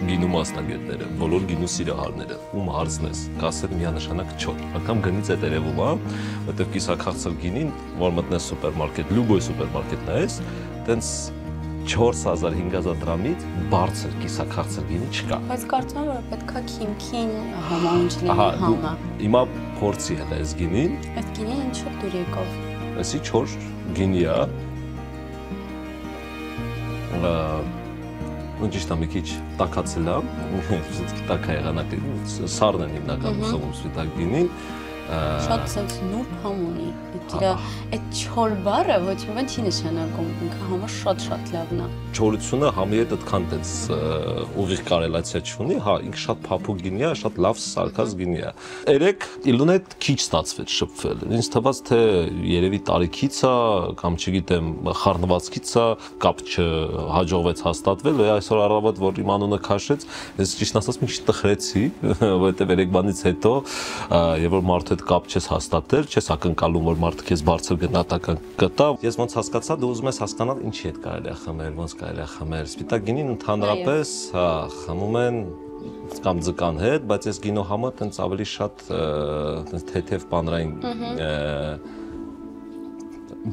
գինու մասնագետները, բոլոր գինու սիրահարները, ում հարցնես, կասեն միանշանակ չոր, անգամ գնից է տերևում, որտեղ կիսաքաղցր գինին, որ մտնես սուպերմարկետ, լյուբոյ սուպերմարկետ նայես, տենց 4000-5000 դրամից բարձր կիսաքաղցր գինի չկա։ Բայց կարծում եմ, որ պետքա քիմքին համաունջ լինի համա։ Հիմա փորձի հետ այս գինին։ Այդ գինին ինչու դուր եկավ։ Այսի 4 գինի է։ Ու ճիշտ է մի քիչ տաքացել է, все-таки տաք է եղանակը, սառն են հիմնականում խմում սպիտակ գինին։ Շատ sense նուրբ համ ունի։ Այդ չոր բառը ոչ մի բան չի նշանակում, ինքը համար շատ լավն է։ Չորությունը համի հետ այդքան տենց ուղիղ կորելացիա չունի, հա, ինքը շատ փափուկ գինի է, շատ լավ սարքած գինի է։ Երեք Իլուն հետ քիչ ստացվեց շփվել։ Ինձ թվաց թե երևի տարիքից է կամ չգիտեմ խառնվածքից է, կապ չհաջողվեց հաստատվել, ու այսօր առավոտ որ իմ անունը քաշեց, ես ճիշտ ասած մի քիչ տխրեցի, որովհետև երեք բանից հետո եւ որ մարդու հետ կապ չես հաստատել, չես ակնկալում որ մարդը քեզ բարձր գնահատական կտա։ Ես ոնց հասկացա, դու ուզում ես հասկանալ ինչի հետ կարելի է խմել, ոնց կարելի է խմել։ Սպիտակ գինին ընդհանրապես, հա, խմում են կամ ձկան հետ, բայց այս գինո համը տենց ավելի շատ տենց թեթև պանրային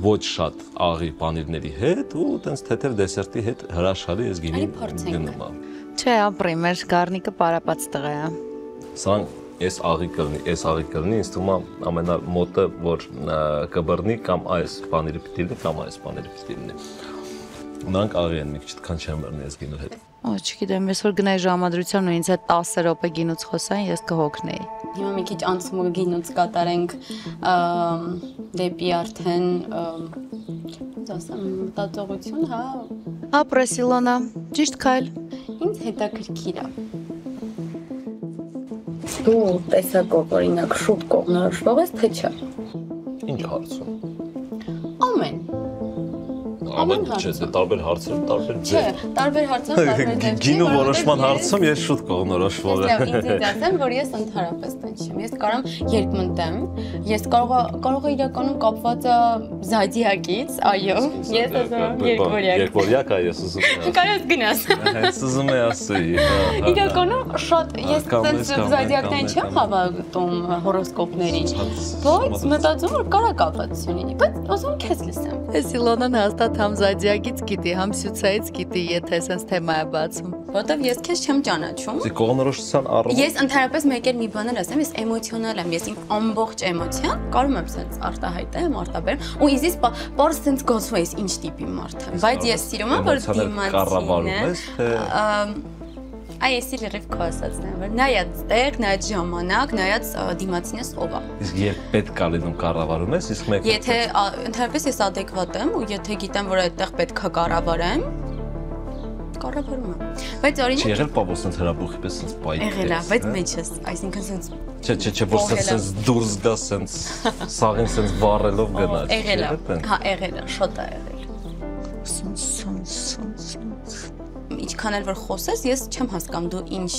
ոչ շատ աղի պանիրների հետ ու տենց թեթև դեսերտի հետ հրաշալի այս գինին գնում է։ Չէ, ապրի, մեր գառնիկը պարապած տղա է։ Սան Ես աղի կրնի, ինձ թվում է ամենամոտը, որ կբռնի կամ այս պանիրը պիտի լինի, կամ այս պանիրը պիտի լինի։ Նրանք աղի են, մի քիչ տքան չեմ բռնի այս գինու հետ։ Ո, չգիտեմ, ես որ գնայի ժամադրության ու ինձ հետ 10 րոպե գինուց խոսային, ես կհոգնեի։ Հիմա մի քիչ անցումը գինուց կատարենք դեպի արդեն ոնց ասեմ, մտածողություն, հա։ Ապրես Իլոնա, ճիշտ քայլ։ Ինձ հետաքրքիր է։ Դու տեսակով օրինակ շուտ կողնորոշվող ես, թե չէ։ Ինչ հարցում։ Ամեն Ամեն չէ, տարբեր հարցեր, տարբեր ձև։ Չէ, տարբեր հարցեր, տարբեր ձև։ Գինու որոշման հարցում ես շուտ կողնորոշվող եմ։ Ինձ ասեմ, որ ես ընդհանրապես տենց չեմ։ Ես կարող եմ երկմտեմ, ես կարող է իրականում կապված է զոդիակից, այո։ Ես ասում եմ երկվորյակ։ Երկվորյակ է, ես ուզում եմ։ Կարո՞ղ գնաս։ Հենց ուզում եմ ասեի։ Իրականում շատ ես տենց զոդիակներին չեմ հավատում հորոսկոպներին, բայց մտածում որ կարա կապվածություն լինի, բայց ուզում քեզ լսեմ։ Ես Իլոնան հաստատ համ զոդիակից գիտի, համ սյուցայից գիտի, եթե sense թեմա է բացում։ Որտեվ ես քեզ չեմ ճանաչում։ Կողնորոշության առումով Ես ընդհանրապես մեկ էլ մի բաներ ասեմ, ես էմոցիոնալ եմ, ես իմ ամբողջ էմոցիան կարող եմ sense արտահայտեմ, արտաբերեմ, ու իզիս պարզ sense գոսու ես ինչ տիպի մարդ եմ, բայց ես սիրում եմ որ դիմացին Այ էսի լրիվ քո ասածն է, որ նայած տեղ, նայած ժամանակ, նայած դիմացինս ով է։ Իսկ երբ պետք է լինում կառավարում ես, իսկ մեկ Եթե ընդհանրապես ես adekvat եմ ու եթե գիտեմ որ այդտեղ պետք է կառավարեմ, կառավարում եմ։ Բայց օրինակ Չի եղել պապոս sense հրաբուխի պես sense պայթ։ Եղել է, բայց մեջս, այսինքն sense Չէ, որ sense դուրս գա sense սաղին sense վառելով գնա։ Եղել է, հա, եղել է, շատ է եղել։ Ինչքան էլ որ խոսես, ես չեմ հասկանում դու ինչ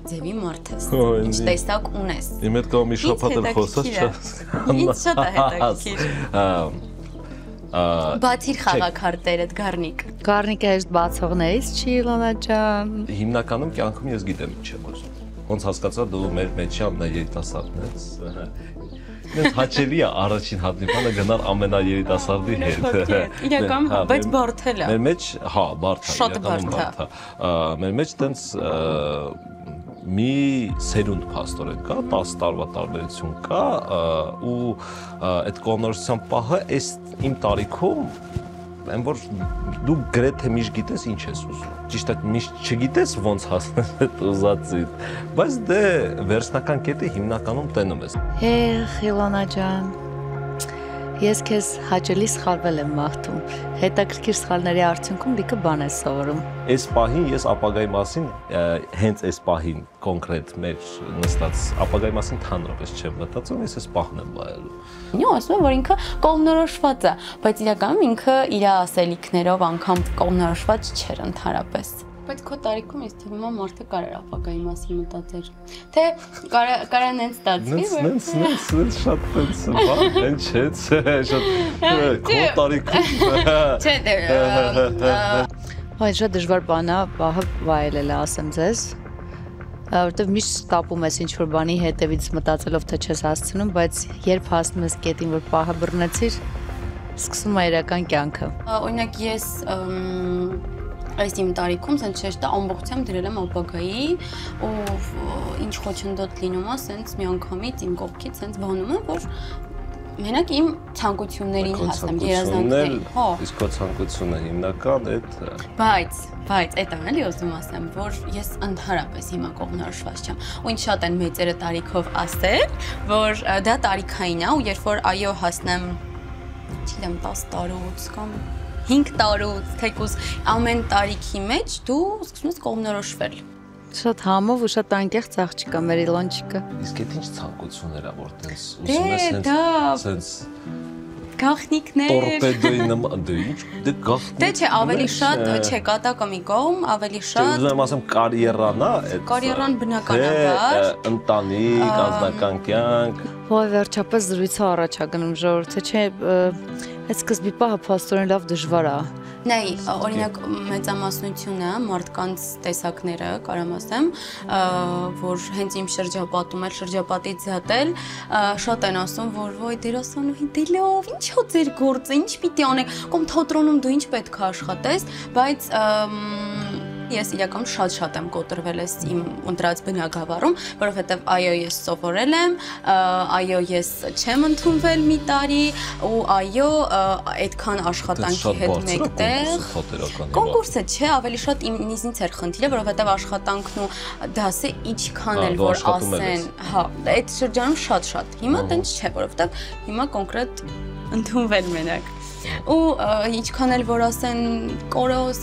ձևի մարդ ես, ինչ տեսակ ունես։ Իմ հետ կա մի շաբաթ էլ խոսած չհասկանում։ Ինչ շատ է հետաքրքիր։ Բացիր խաղաքարտերդ Գառնիկ։ Գառնիկը հեշտ բացողներից չի Իլոնա ջան։ Հիմնականում կյանքում ես գիտեմ ինչ եմ ուզում։ Ոնց հասկացա դու մեր մեջ ամենաերիտասարդն ես։ Մենք հաճելի է առաջին հանդիպանը գնալ ամենաերիտասարդի հետ։ Իրական, բայց բարդ է։ Մեր մեջ, հա, բարդ է, Շատ բարդ է։ Մեր մեջ տենց մի սերունդ փաստորեն կա, 10 տարվա տարբերություն կա ու այդ կողնորոշության պահը այս իմ տարիքում այն որ դու գրեթե միշտ գիտես ինչ ես ուզում։ Ճիշտ է, միշտ չգիտես ոնց հասնել այդ ուզածից, բայց դե վերջնական կետը հիմնականում տենում ես։ Իլոնա ջան։ Ես քեզ հաճելի սխալվել եմ մաղթում։ Հետաքրքիր սխալների արդյունքում լիքը բան ես սովորում։ Այս պահին ես ապագայի մասին, հենց այս պահին կոնկրետ մեր նստած ապագայի մասին թանրապես չեմ մտածում, ես այս պահն եմ վայելում։ Նո, ասում եմ, որ ինքը կողմնորոշված է, բայց իրականում ինքը իր ասելիքներով անգամ կողմնորոշված չէր ընդհանրապես։ Բայց քո տարիքում ես թվում է մարդը կարար ապագայի մասին մտածեր։ Թե կարա նենց ստացվի, որ նենց շատ տենց բան, չէ, շատ քո տարիքում։ Չէ, Բայց շատ դժվար բան է, պահը վայելել է, ասեմ ձեզ, որովհետև միշտ տապում ես ինչ-որ բանի հետևից մտածելով, թե չես հասցնում, բայց երբ հասնում ես կետին, որ պահը բռնեցիր, սկսում է իրական կյանքը։ Օրինակ ես այս իմ տարիքում սենց շեշտը ամբողջությամբ դրել եմ ապագայի ու ինչ խոչընդոտ լինում է, սենց մի անգամից իմ կողքից սենց բանում եմ, որ մենակ իմ ցանկություններին հասնեմ, երազանքներին, հո։ Իսկ քո ցանկությունը հիմնական այդ Բայց այդ է էլի ուզում ասեմ, որ ես ընդհանրապես հիմա կողմնորոշված չեմ։ Ու ինչ շատ են մեծերը տարիքով ասել, որ դա տարիքային է ու երբ որ այո հասնեմ, չգիտեմ 10 տարուց կամ 5 տարուց, թեկուզ ամեն տարիքի մեջ դու սկսում ես կողմնորոշվել։ Շատ համով ու շատ անկեղծ աղջիկա մեր Իլոնչիկը։ Իսկ այդ ինչ ցանկություններ ա որ տես ուզում ես սենց գախնիկներ տորպեդոյի նման դե ինչ դե գախնիկ Դե չէ ավելի շատ չէ կատակը մի կողմ ավելի շատ ուզում եմ ասեմ կարիերան ա կարիերան բնականաբար ընտանիք անձնական կյանք Ո՞վ վերջապես զրույցը առաջ ա գնում ժողովուրդը չէ այդ սկզբի պահը փաստորեն լավ դժվար է Նայ, օրինակ մեծամասնությունը մարդկանց տեսակները, կարամ ասեմ, որ հենց իմ շրջապատում էլ շրջապատից զատել, շատ են ասում, որ ոյ դերասանուհի դե լավ, ինչ է ձեր գործը, ինչ պիտի անեք, կամ թատրոնում դու ինչ պետք է աշխատես, բայց ես իրական շատ եմ կոտրվել ես իմ ընտրած բնագավառում, որովհետև այո ես սովորել եմ, այո ես չեմ ընդունվել մի տարի ու այո այդքան աշխատանքի հետ մեկտեղ կոնկուրսը չէ, ավելի շատ ինձնից էր խնդիրը, որովհետև աշխատանքն ու դասը ինչքան էլ որ ասեն, հա, այդ շրջանում շատ, հիմա տենց չէ, որովհետև հիմա կոնկրետ ընդունվել մենակ ու ինչքան էլ որ ասեն կորոս,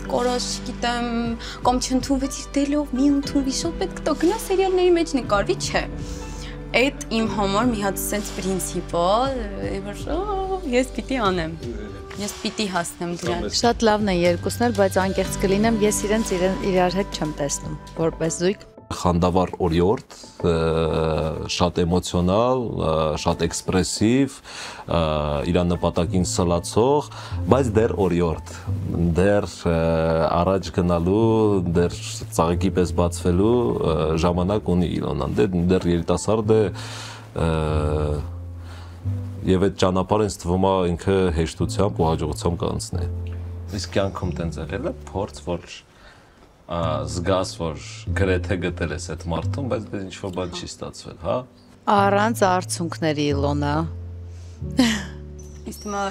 չգիտեմ, կամ չընդունվեցիր դելով, մի ընդունվի, շատ պետք է գնա սերիալների մեջ նկարվի, չէ։ Այդ իմ համար մի հատ սենց պրինցիպ է, որ ես պիտի անեմ։ Ես պիտի հասնեմ դրան։ Շատ լավն են երկուսն էլ, բայց անկեղծ կլինեմ, ես իրենց իրար հետ չեմ տեսնում, որպես զույգ։ Խանդավառ օրիորդ, շատ էմոցիոնալ, շատ էքսպրեսիվ, իր նպատակին սլացող, բայց դեռ օրիորդ, դեռ առաջ գնալու, դեռ ծաղիկի պես բացվելու ժամանակ ունի Իլոնան, դեռ երիտասարդ է եւ այդ ճանապարհը ինձ թվում է ինքը հեշտությամբ ու հաջողությամբ կանցնի։ Իսկ կյանքում տենց եղել է փորձ, որ զգաս, որ գրեթե գտել ես այդ մարդուն, բայց դες ինչ-որ բան չի ստացվել, հա? Առանց արցունքների Իլոնա։ Իսկ հիմա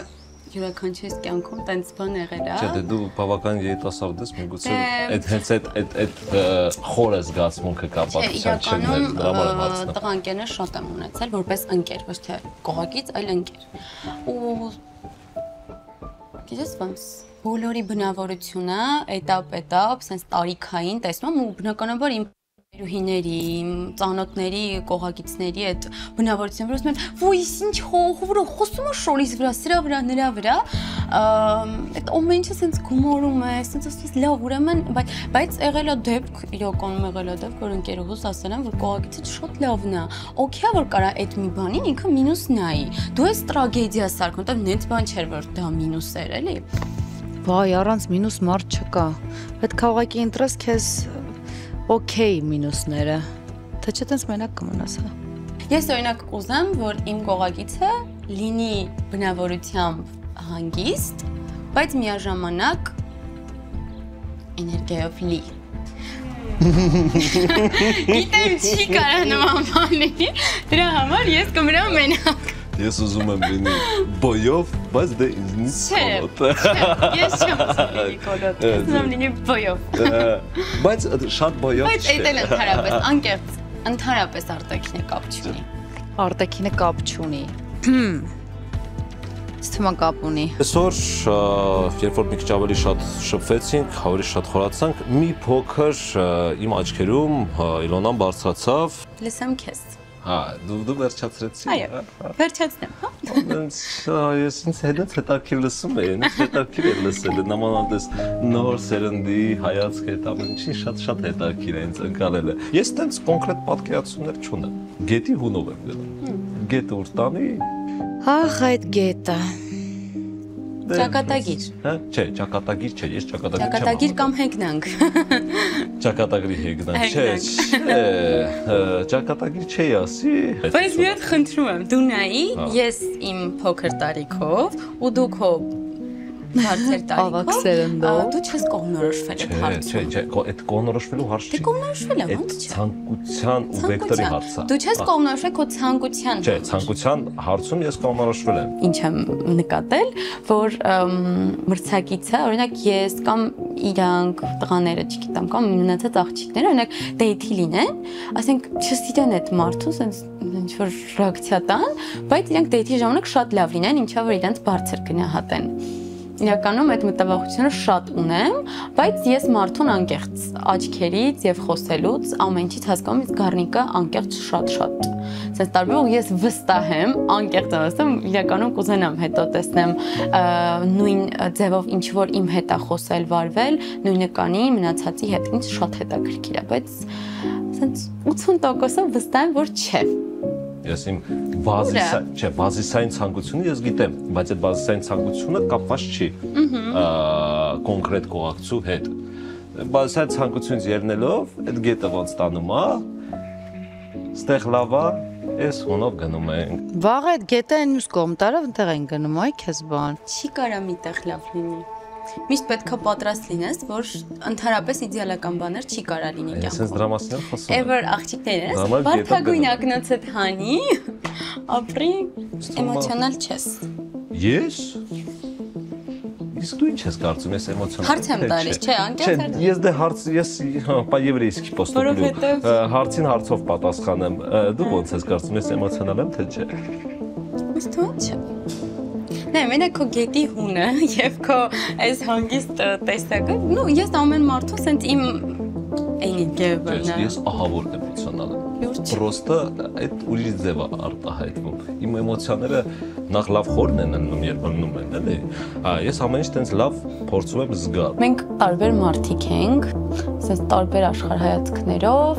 յուրաքանչյուր կյանքում տենց բան եղել է։ Չէ, դե դու բավական երիտասարդ ես, միգուցե այդ հենց այդ խորը զգացմունքը կապակցության չլիներ, դրա համար եմ հարցնում։ Տղանկերներ շատ եմ ունեցել, որպես ընկեր, ոչ թե կողակից, այլ ընկեր։ Ու գիտես ոնց բոլորի բնավորությունը էտապ, սենց տարիքային տեսնում ու բնականաբար իմ երուհիների, իմ ծանոթների, կողակիցների այդ բնավորությունը, որ ասում են, «Ոյ, ինչ հողը խոսում է շորից վրա, սրա վրա, նրա վրա», այդ ամեն ինչը սենց գումարում է, սենց ասում ես, լավ, ուրեմն, բայց եղել է դեպք, իրականում եղել է դեպք, որ ընկերուհուս ասել են, որ կողակիցից շատ լավն է, օքեյ որ կարա այդ մի բանին ինքը մինուս նայի, դու ես տրագեդիա սարքում, որտեղ նենց բան չէր, որ դա մինուս էր, էլի։ Վայ, առանց մինուս մարդ չկա։ Պետք է ուղղակի ընտրես քեզ օքեյ մինուսները։ Թե չէ տենց մենակ կմնաս, հա։ Ես օրինակ կուզեմ, որ իմ կողակիցը լինի բնավորությամբ հանգիստ, բայց միաժամանակ էներգիայով լի։ Գիտեմ չի կարա նման բաների, դրա համար ես կմնամ մենակ։ Ես ուզում եմ լինի բոյով, բայց դե ինձնից կոլոտ։ Ես չեմ ուզում լինի կոլոտ, ես ուզում լինի բոյով։ Բայց շատ բոյով չէ։ Բայց այդ էլ ընդհանրապես, անկեղծ, ընդհանրապես արտաքինը կապ չունի։ Արտաքինը կապ չունի։ Թվում է կապ ունի։ Այսօր երբ որ մի քիչ ավելի շատ շփվեցինք, ավելի շատ խորացանք, մի փոքր իմ աչքերում Իլոնան բարձրացավ։ Լսեմ քեզ։ Հա, դու վերջացրեցի։ Այո, վերջացնեմ, հա։ Ես ինձ հետաքրքիր լսում եմ, ինձ հետաքրքիր է լսել, նմանատես նոր սերնդի հայացք հետ ամեն ինչին շատ հետաքրքիր է ինձ ընկալելը։ Ես տենց կոնկրետ պատկերացումներ չունեմ։ Գետի հունով եմ գնում։ Գետը ուր տանի։ Ահ, այդ գետը։ Ճակատագիր։ Հա, չէ, ճակատագիր չէ, ես ճակատագիր չեմ։ Ճակատագիր կամ հեգնանք։ Ճակատագրի հեգնանք, չէ, ճակատագիր չէի ասի։ Բայց մի հատ խնդրում եմ, դու նայի, ես իմ փոքր տարիքով ու դու քո բարձր տարիքով, դու չես կողմնորոշվել այդ հարցում։ Չէ, այդ կողմնորոշվելու հարց չի։ Դե կողմնորոշվել եմ, ո՞նց չէ։ Ցանկության ու վեկտորի հարցը։ Դու չես կողմնորոշվել քո ցանկության։ Չէ, ցանկության հարցում ես կողմնորոշվել եմ։ Ինչ եմ նկատել, որ մրցակիցը, օրինակ ես կամ իրանք տղաները, չգիտեմ, կամ մնացած աղջիկները, օրինակ դեյթի լինեն, ասենք չսիրեն այդ մարդուն, ասենց ինչ որ ռեակցիա տան, բայց իրանք դեյթի ժամանակ շատ լավ լինեն, ինչա որ իրանք բարձր գնահատեն։ Իրականում այդ մտավախությունը շատ ունեմ, բայց ես մարդուն անկեղծ աչքերից եւ խոսելուց ամեն ինչից հասկանում եմ գառնիկը անկեղծ շատ։ Սենց տարբերով ես վստահ եմ, անկեղծ ասեմ, իրականում կուզենամ հետո տեսնեմ նույն ձևով ինչ որ իմ հետ է խոսել, վարվել, նույնը կանի մնացածի հետ, ինձ շատ հետաքրքիր է, բայց սենց 80%-ով վստահ եմ, որ չէ։ Ես իմ բազիսային ցանկությունը ես գիտեմ, բայց այդ բազիսային ցանկությունը կապված չի կոնկրետ կողակցու հետ։ Բազիսային ցանկությունից ելնելով, այդ գետը ոնց տանում է, ստեղ լավ է, ես հոնով գնում ենք։ Վաղ այդ գետը այն մյուս կողմ տարավ այնտեղ են գնում, այ քեզ բան։ Չի կարա մի տեղ լավ լինի։ Միշտ պետք է պատրաստ լինես, որ ընդհանրապես իդեալական բաներ չի կարա լինի կյանքում։ Ես այս դրա մասին եմ խոսում։ Ever աղջիկներս, բարդագույն ակնոցդ հանի, ապրի, էմոցիոնալ չես։ Ես։ Իսկ դու ինչ ես կարծում, ես էմոցիոնալ։ Հարց եմ տալիս, չէ, անկեղծ եմ։ Ես դե հարց, ես по-еврейски поступлю։ Հարցին հարցով պատասխանեմ։ Դու ո՞նց ես կարծում, ես էմոցիոնալ եմ, թե չէ։ Ըստ չէ։ Նե, մենակ քո գետի հունը եւ քո այս հանգիստ տեսակը, նո, ես ամեն մարդու սենց իմ էներգիան։ Ես ահավոր էմոցիոնալ եմ։ Պրոստը այդ ուրիշ ձև է արտահայտվում։ Իմ էմոցիաները նախ լավ խորն են ըննում, երբ ըննում են, էլի։ Ես ամեն ինչ տենց լավ փորձում եմ զգալ։ Մենք տարբեր մարդիկ ենք, սենց տարբեր աշխարհայացքներով,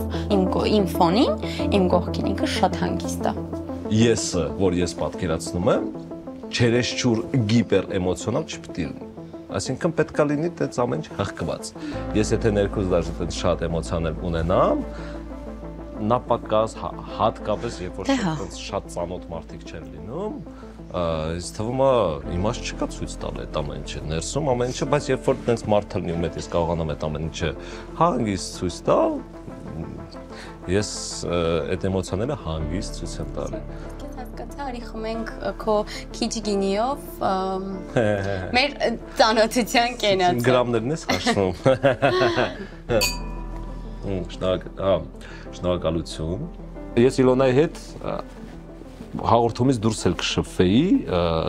իմ ֆոնին, իմ կողքին ինքը շատ հանգիստ է։ Եսը, որ ես պատկերացնում եմ, չերեշչուր գիպեր էմոցիոնալ չպետք է լինի։ Այսինքն պետք է լինի տենց ամեն ինչ հղկված։ Ես եթե ներքուս դաժե տենց շատ էմոցիաներ ունենամ, նա պակաս հատկապես երբ որ շատ ծանոթ մարդիկ չեն լինում, ինձ թվում է իմաստ չկա ցույց տալ այդ ամեն ինչը, ներսում ամեն ինչը, բայց երբ որ տենց մարդը լինի ու մեծ ես կարողանամ այդ ամեն ինչը հանգիստ ցույց տալ, ես այդ էմոցիաները հանգիստ ցույց եմ տալի։ Հասկացա, արի խմենք քո քիչ գինիով մեր ծանոթության կենացը։ Գրամներն ես հաշվում։ Շնորհակալություն։ Ես Իլոնայի հետ հաղորդումից դուրս էլ կշփվեի,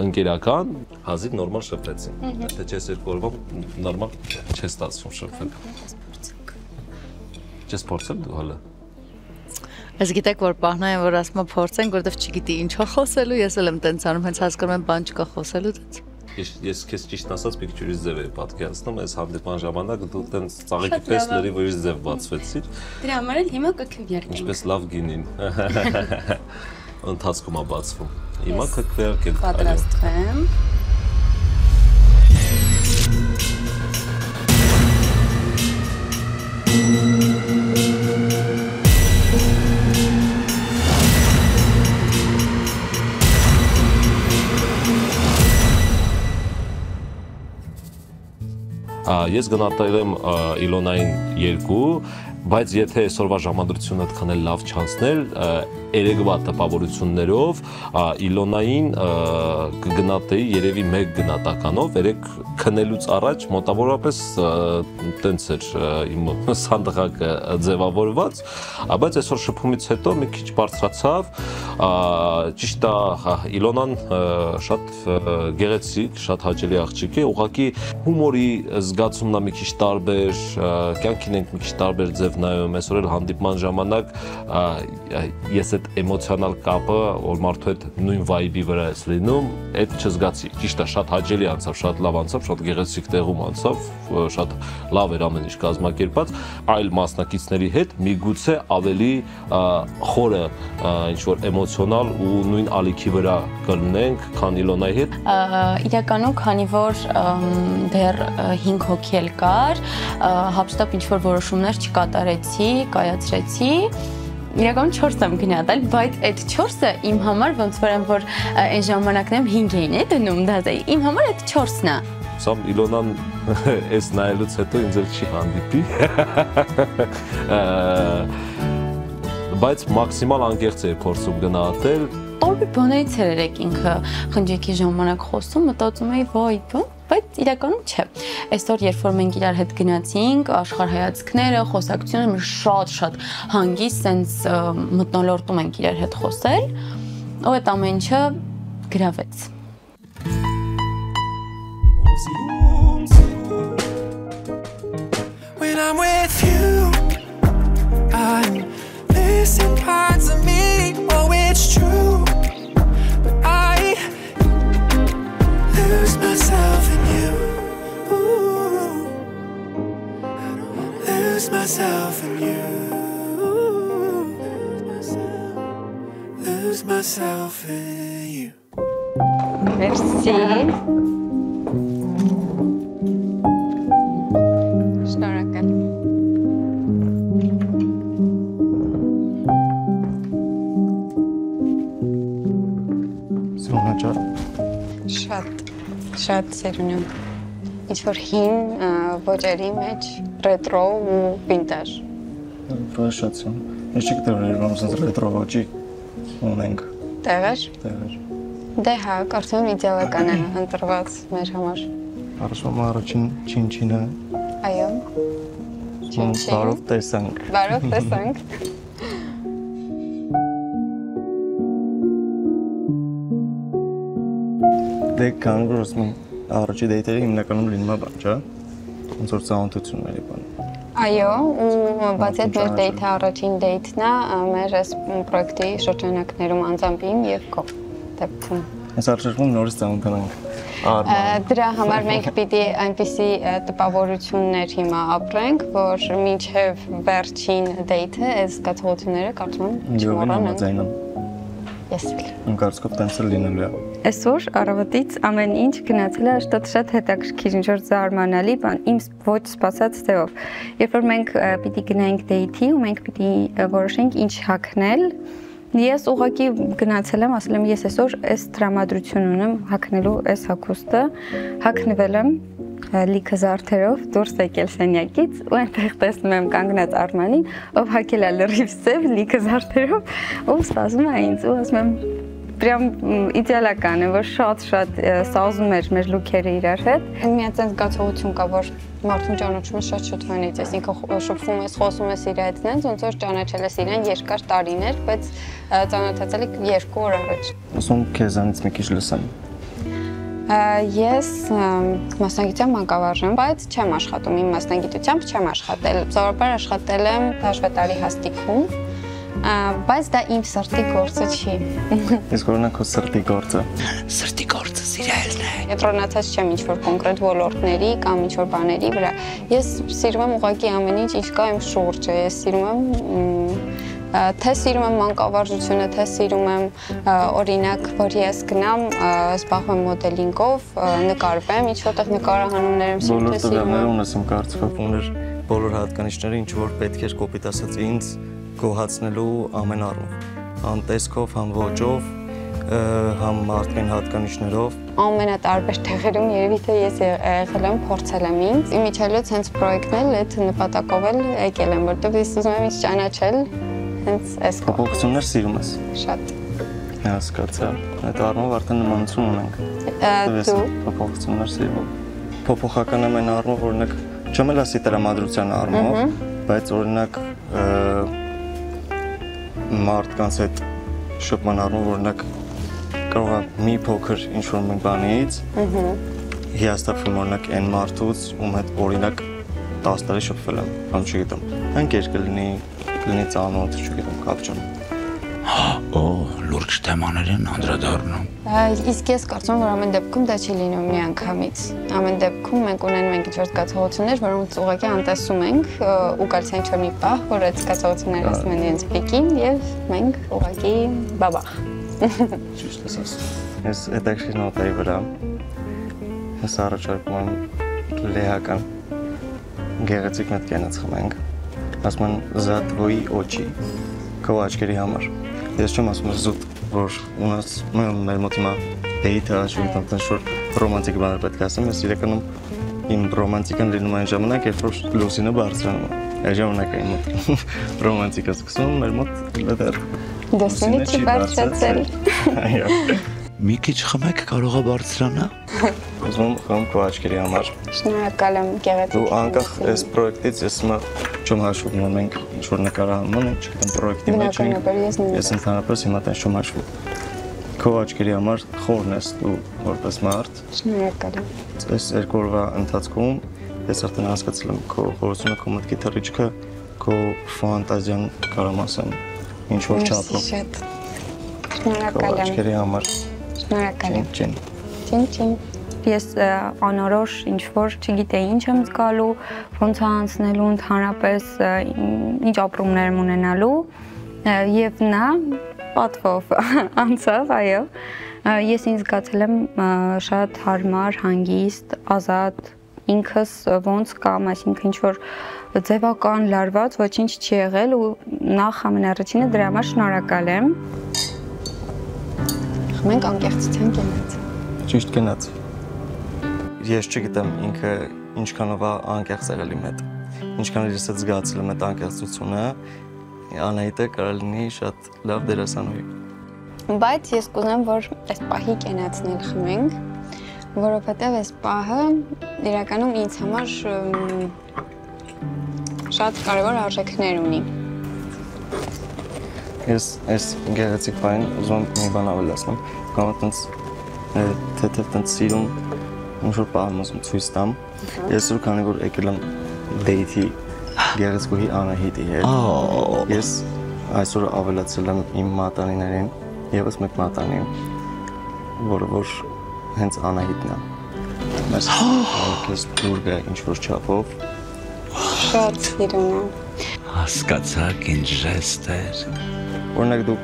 ընկերական, հազիվ նորմալ շփվեցին։ Եթե չես երկու օրվա նորմալ չես ստացվում շփվել։ Չես փորձել դու հələ։ Ես գիտեք, որ պահնա եմ, որ ասում եմ փորձենք, որովհետև չգիտի ինչա խոսելու, ես էլ եմ տենց անում, հենց հասկանում եմ բան չկա խոսելու դից։ Ես քեզ ճիշտ ասած մի քիչ ուրիշ ձև էի պատկերացնում, այս հանդիպման ժամանակ դու տենց ծաղիկի պես լրիվ ուրիշ ձև բացվեցիր։ Դրա համար էլ հիմա կքվեարկենք։ Ինչպես լավ գինին։ Ընթացքում է բացվում։ Հիմա կքվեարկենք։ Պատրաստվեմ։ Ես գնահատել եմ Իլոնային 2, բայց եթե այսօրվա ժամադրությունը այդքան էլ լավ չանցներ, երեգվա տպավորություններով Իլոնային կգնատեի երևի 1 գնատականով, երեք քնելուց առաջ մոտավորապես տենց էր իմ սանդղակը ձևավորված, բայց այսօր շփումից հետո մի քիչ բարձրացավ, ճիշտ է, Իլոնան շատ գեղեցիկ, շատ հաճելի աղջիկ է, ուղղակի հումորի զգացումն է մի քիչ տարբեր, կյանքին ենք մի քիչ տարբեր ձև նայում, այսօր էլ հանդիպման ժամանակ ես այդ էմոցիոնալ կապը, որ մարդու հետ նույն վայբի վրա ես լինում, այդ չզգացի, ճիշտ է, շատ հաճելի անցավ, շատ լավ անցավ, շատ գեղեցիկ տեղում անցավ, շատ լավ էր ամեն ինչ կազմակերպած, այլ մասնակիցների հետ միգուցե ավելի խորը ինչ-որ էմոցիոնալ ու նույն ալիքի վրա կլինենք, քան Իլոնայի հետ։ Իրականում, քանի որ դեռ 5 հոգի էլ կար, հապստապ ինչ-որ որոշումներ չկատարեցի, կայացրեցի, իրականում 4 եմ գնահատել, բայց այդ 4-ը իմ համար ոնց որ այն ժամանակներում 5 էին դնում դասի, իմ համար այդ 4-ն է։ Սամ Իլոնան այս նայելուց հետո ինձ էլ չի հանդիպի, բայց մաքսիմալ անկեղծ էի փորձում գնահատել։ Տարբեր բաներից էր երեք ինքը խնջույքի ժամանակ խոսում, մտածում էի վայ, բայց իրականում չէ։ Այսօր երբ որ մենք իրար հետ գնացինք, աշխարհայացքները, խոսակցությունը մեր շատ հանգիստ sense մտնոլորտում ենք իրար հետ խոսել, ու այդ ամեն ինչը գրավեց։ When I'm with you, I'm missing parts of me. Oh, it's true, but I lose myself in you. Ooh, lose myself in you. Lose myself in you. Merci. Շնորհակալ։ Սիրունաճար։ Շատ սիրուն եմ։ Ինչ-որ հին ոճերի մեջ ռետրո ու վինտաժ։ Շատ սիրուն։ Ես չգիտեմ, որ ասենց ռետրո ոճի ունենք։ Տեղեր։ Տեղեր։ Դե հա, կարծում եմ իդեալական է ընտրված մեր համար։ Արժում առաջին չինչինը։ Այո։ Բարով տեսանք։ Բարով տեսանք։ Դե կան որ ասում առաջի դեյթերը հիմնականում լինում է բան, չէ՞։ Ոնց որ ծանոթությունների բան։ Այո, ու բացի այդ մեր դեյթը առաջին դեյթն է, մեր այս պրոյեկտի շրջանակներում անձամբ իմ եւ քո դեպքում։ Այս արժեվում նորից ծանոթանանք։ Դրա համար մենք պիտի այնպիսի տպավորություններ հիմա ապրենք, որ մինչև վերջին դեյթը այս զգացողությունները կարծում եմ չմոռանանք։ Ես էլ։ Իմ կարծիքով տենց էլ լինելու է։ Այսօր առավոտից ամեն ինչ գնացել է շատ հետաքրքիր, ինչ-որ զարմանալի բան, իմ ոչ սպասած ձևով։ Երբ որ մենք պիտի գնայինք դեյթի ու մենք պիտի որոշենք ինչ հագնել, ես ուղղակի գնացել եմ, ասել եմ ես այսօր այս տրամադրություն ունեմ հագնելու այս հագուստը, հագնվել եմ լիքը զարդերով դուրս եկել սենյակից ու այնտեղ տեսնում եմ կանգնած Արմանին, ով հագել է լրիվ սև լիքը զարդերով ու սպասում է ինձ ու ասում եմ Прям իդեալական է, որ շատ սազում էր մեր լուքերը իրար հետ։ Մի այդպես զգացողություն կա, որ մարդուն ճանաչում ես շատ շուտվանից, այսինքն շփվում ես, խոսում ես իր հետ, ոնց որ ճանաչել ես իրեն երկար տարիներ, բայց ծանոթացել եք 2 օր առաջ։ Ասում քեզանից մի քիչ լսեմ։ Ես մասնագիտությամբ մանկավարժ եմ, բայց չեմ աշխատում, իմ մասնագիտությամբ չեմ աշխատել։ Սովորաբար աշխատել եմ հաշվետարի հաստիքում, բայց դա իմ սրտի գործը չի։ Իսկ որն է քո սրտի գործը։ Սրտի գործը սիրելն է։ Կենտրոնացած չեմ ինչ-որ կոնկրետ ոլորտների կամ ինչ-որ բաների վրա։ Ես սիրում եմ ուղղակի ամեն ինչ կա իմ շուրջը։ Ես սիրում եմ թե սիրում եմ մանկավարժությունը, թե սիրում եմ օրինակ, որ ես գնամ, զբաղվեմ մոդելինգով, նկարվեմ, ինչ-որտեղ նկարահանումներ եմ սիրում, թե սիրում եմ։ Ունես իմ կարծիքով ուներ բոլոր հատկանիշները, ինչ որ պետք էր կոպիտ ասած ինձ գոհացնելու ամեն առումով, համ տեսքով, համ ոճով, համ մարդկային հատկանիշներով։ Ամենատարբեր տեղերում երևի թե ես եղել եմ, փորձել եմ ինձ։ Իմիջիալոց հենց պրոյեկտն էլ այդ նպատակով էլ եկել եմ, որտեղ ես ուզում եմ ինձ ճանաչել հենց այս փոփոխություններ սիրում ես։ Շատ։ Հասկացա։ Այդ առումով արդեն նմանություն ունենք։ Դու փոփոխություններ սիրում։ Փոփոխական եմ այն առումով, օրինակ, չեմ էլ ասի տրամադրության առումով, բայց օրինակ մարդկանց հետ շփման առումով, օրինակ կարող է մի փոքր ինչ-որ մի բանից հիասթափվում օրինակ այն մարդուց, ում հետ օրինակ 10 տարի շփվել եմ, կամ չգիտեմ, ընկեր կլինի ծանոթ, չգիտեմ, կապ չունի։ Օ, լուրջ թեմաներ են անդրադառնում։ Իսկ ես կարծում եմ, որ ամեն դեպքում դա չի լինում միանգամից։ Ամեն դեպքում մենք ունենում ենք ինչ-որ զգացողություններ, որոնց ուղղակի անտեսում ենք ու կարծես ինչ-որ մի պահ, որ այդ զգացողությունները ասում են իրենց պիկին եւ մենք ուղղակի բաբախ։ Ճիշտ ես ասում։ Ես հետաքրքիր նոտայի վրա ես առաջարկում եմ լեհական գեղեցիկ մեծ կենաց խմենք։ Ասում են «Զատվոյի օչի» քո աչքերի համար։ Ես չեմ ասում զուտ, որ ունես մեր մոտ հիմա դեյթը, չգիտեմ, ինչ-որ ռոմանտիկ բաներ պետք է ասեմ, ես իրականում իմ ռոմանտիկան լինում այն ժամանակ, երբ որ լուսինը բարձրանում է։ Այդ ժամանակ է իմ մոտ ռոմանտիկը սկսում, մեր մոտ դեռ լուսինը չի բարձրացել։ Այո։ Մի քիչ խմեք կարող է բարձրանա։ Ուզում խմեմ քո աչքերի համար։ Շնորհակալ եմ գեղեցիկ։ Դու անկախ այս պրոյեկտից ես հիմա չեմ հաշվում, որ մենք ինչ-որ նկարահանում ենք, չգիտեմ, պրոյեկտի մեջ ենք։ Ես ընդհանրապես հիմա տես չեմ հաշվում։ Քո աչքերի համար խորն ես դու որպես մարդ։ Շնորհակալ եմ։ Այս երկու օրվա ընթացքում ես արդեն հասկացել եմ քո խորությունը, քո մտքի թռիչքը, քո ֆանտազիան կարամ ասեմ, ինչ-որ չափով։ Շնորհակալ եմ։ Աչքերի համար։ Շնորհակալ եմ։ Ջին։ Ես անորոշ ինչ-որ չգիտեի ինչ եմ զգալու, ոնց անցնելու, ընդհանրապես ինչ ապրումներ եմ ունենալու եւ նա պատվով անցավ, այո։ Ես ինձ զգացել եմ շատ հարմար, հանգիստ, ազատ, ինքս ոնց կամ, այսինքն ինչ-որ ձևական, լարված, ոչինչ չի եղել ու նախ ամենառաջինը դրա համար շնորհակալ եմ։ Մենք անկեղծության կենաց։ Ճիշտ կենաց։ Ես չգիտեմ ինքը ինչքանով է անկեղծ եղել իմ հետ։ Ինչքան ես այդ զգացել եմ այդ անկեղծությունը, Անահիտը կարող լինի շատ լավ դերասանուհի։ Բայց ես կուզեմ, որ այս պահի կենացն էլ խմենք, որովհետև այս պահը իրականում ինձ համար շատ կարևոր արժեքներ ունի։ Ես այս գեղեցիկ բանին ուզում եմ մի բան ավելացնել, կամ այտենց թեթև տենց սիրում ինչ-որ պահում ուզում ցույց տամ։ Ես որ քանի որ եկել եմ դեյթի գեղեցկուհի Անահիտի հետ, ես այսօր ավելացել եմ իմ մատանիներին, եւս մեկ մատանի, որը որ հենց Անահիտն է։ Մեզ քեզ դուրգ է ինչ-որ չափով։ Շատ սիրուն է։ Հասկացաք ինչ ժեստ էր։ Օրինակ դուք